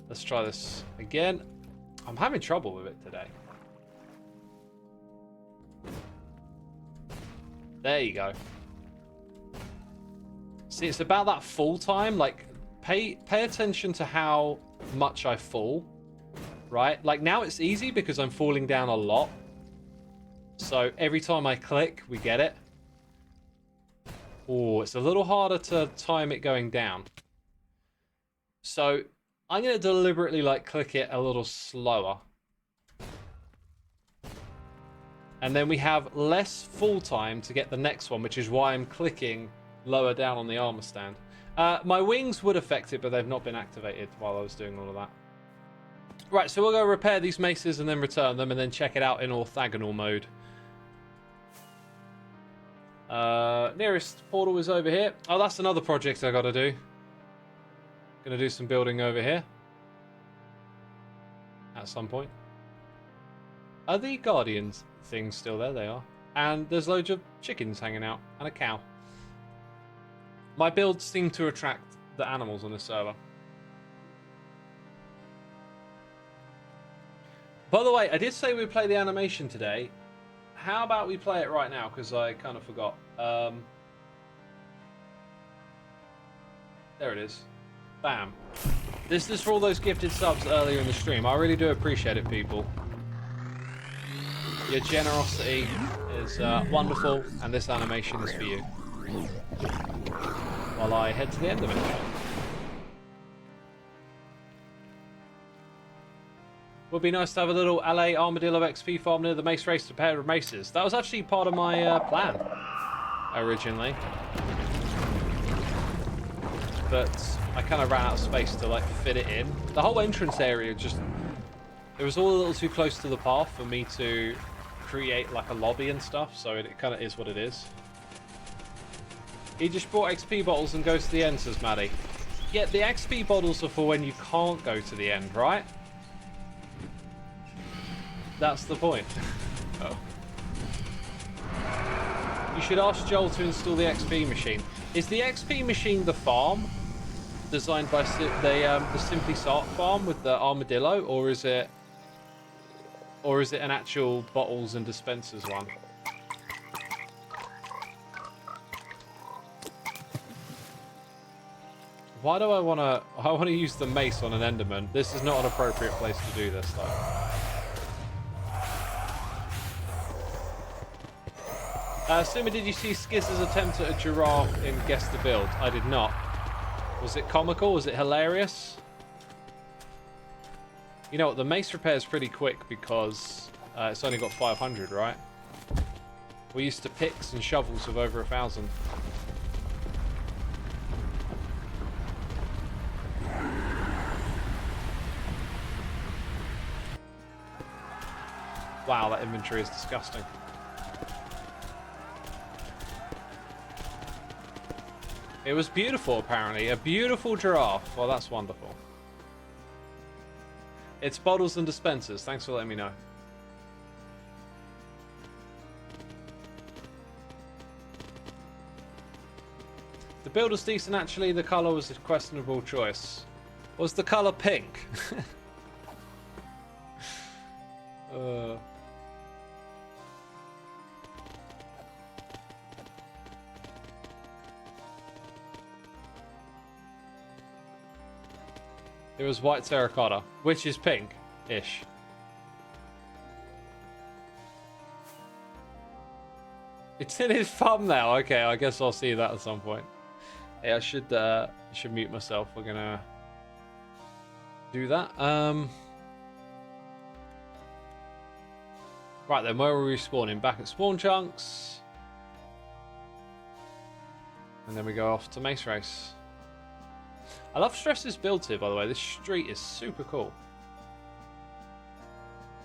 Let's try this again. I'm having trouble with it today. There you go. See, it's about that fall time. Like, pay attention to how much I fall, right? Like, now it's easy because I'm falling down a lot. So every time I click, we get it. Oh, it's a little harder to time it going down. So I'm going to deliberately, like, click it a little slower. And then we have less fall time to get the next one, which is why I'm clicking lower down on the armor stand. My wings would affect it, but they've not been activated while I was doing all of that. Right, so we'll go repair these maces and then return them and then check it out in orthogonal mode. Nearest portal is over here. Oh, that's another project I got to do. Gonna do some building over here. At some point. Are the Guardians things still there? They are. And there's loads of chickens hanging out. And a cow. My builds seem to attract the animals on this server. By the way, I did say we'd play the animation today. How about we play it right now? Because I kind of forgot. There it is. Bam. This is for all those gifted subs earlier in the stream. I really do appreciate it, people. Your generosity is wonderful, and this animation is for you. While I head to the end of it. Would be nice to have a little LA Armadillo XP farm near the Mace race to pair of maces. That was actually part of my plan originally. But I kind of ran out of space to like fit it in. The whole entrance area just... It was all a little too close to the path for me to create like a lobby and stuff, so it kind of is what it is. He just bought XP bottles and goes to the end, says Maddie. Yeah, the XP bottles are for when you can't go to the end, right? That's the point. Oh. You should ask Joel to install the XP machine. Is the XP machine the farm designed by the Simply Sart farm with the armadillo, or is it an actual bottles and dispensers one? Why do I want to use the mace on an Enderman? This is not an appropriate place to do this, though. Suma, did you see Skizz's attempt at a giraffe in Guess the Build? I did not. Was it comical? Was it hilarious? You know what? The mace repair is pretty quick because it's only got 500, right? We're used to picks and shovels of over 1,000. Wow, that inventory is disgusting. It was beautiful, apparently. A beautiful giraffe. Well, that's wonderful. It's bottles and dispensers. Thanks for letting me know. The build was decent, actually. The colour was a questionable choice. Was the colour pink? It was white terracotta, which is pink-ish. It's in his thumbnail. Okay, I guess I'll see that at some point. Hey, I should mute myself. We're gonna do that. Right then, where were we spawning? Back at spawn chunks. And then we go off to Mace Race. I love Stress's build here, by the way. This street is super cool.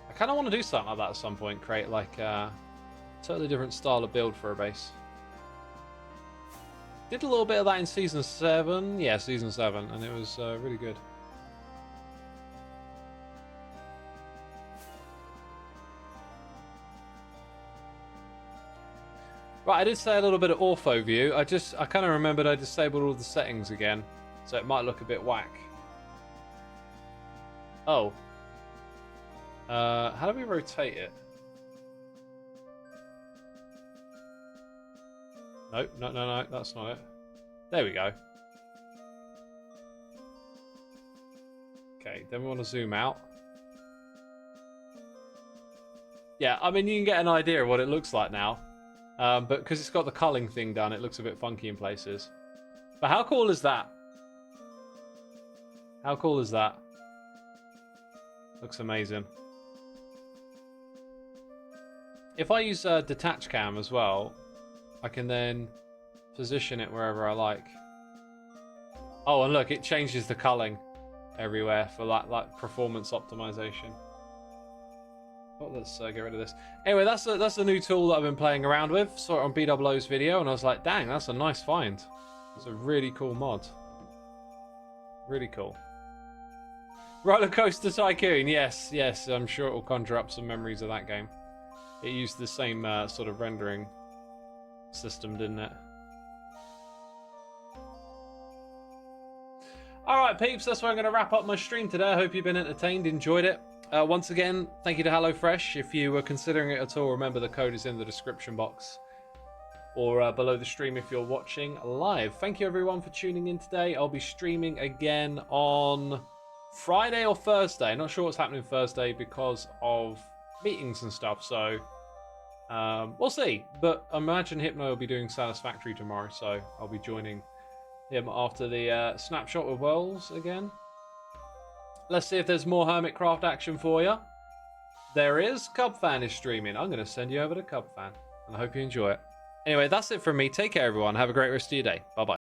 I kind of want to do something like that at some point. Create like a totally different style of build for a base. Did a little bit of that in Season 7. Yeah, Season 7. And it was really good. Right, I did say a little bit of ortho view. I kind of remembered I disabled all the settings again, so it might look a bit whack. Oh. How do we rotate it? Nope, no, that's not it. There we go. Okay, then we want to zoom out. Yeah, I mean, you can get an idea of what it looks like now. But because it's got the culling thing done, it looks a bit funky in places. But how cool is that? How cool is that? Looks amazing. If I use detach cam as well, I can then position it wherever I like. Oh, and look, it changes the culling everywhere for like performance optimization. Oh, let's get rid of this. Anyway, that's a new tool that I've been playing around with. Saw it on BWO's video, and I was like, dang, that's a nice find. It's a really cool mod. Really cool. Roller Coaster Tycoon, yes, I'm sure it will conjure up some memories of that game. It used the same sort of rendering system, didn't it? Alright, peeps, that's where I'm going to wrap up my stream today. I hope you've been entertained, enjoyed it. Once again, thank you to HelloFresh. If you were considering it at all, remember the code is in the description box or below the stream if you're watching live. Thank you everyone for tuning in today. I'll be streaming again on Friday or Thursday. Not sure what's happening Thursday because of meetings and stuff, so we'll see. But I imagine Hypno will be doing Satisfactory tomorrow, so I'll be joining him after the snapshot with Wells again. Let's see if there's more Hermitcraft action for you. There is. Cubfan is streaming. I'm going to send you over to Cubfan, and I hope you enjoy it. Anyway, that's it from me. Take care, everyone. Have a great rest of your day. Bye-bye.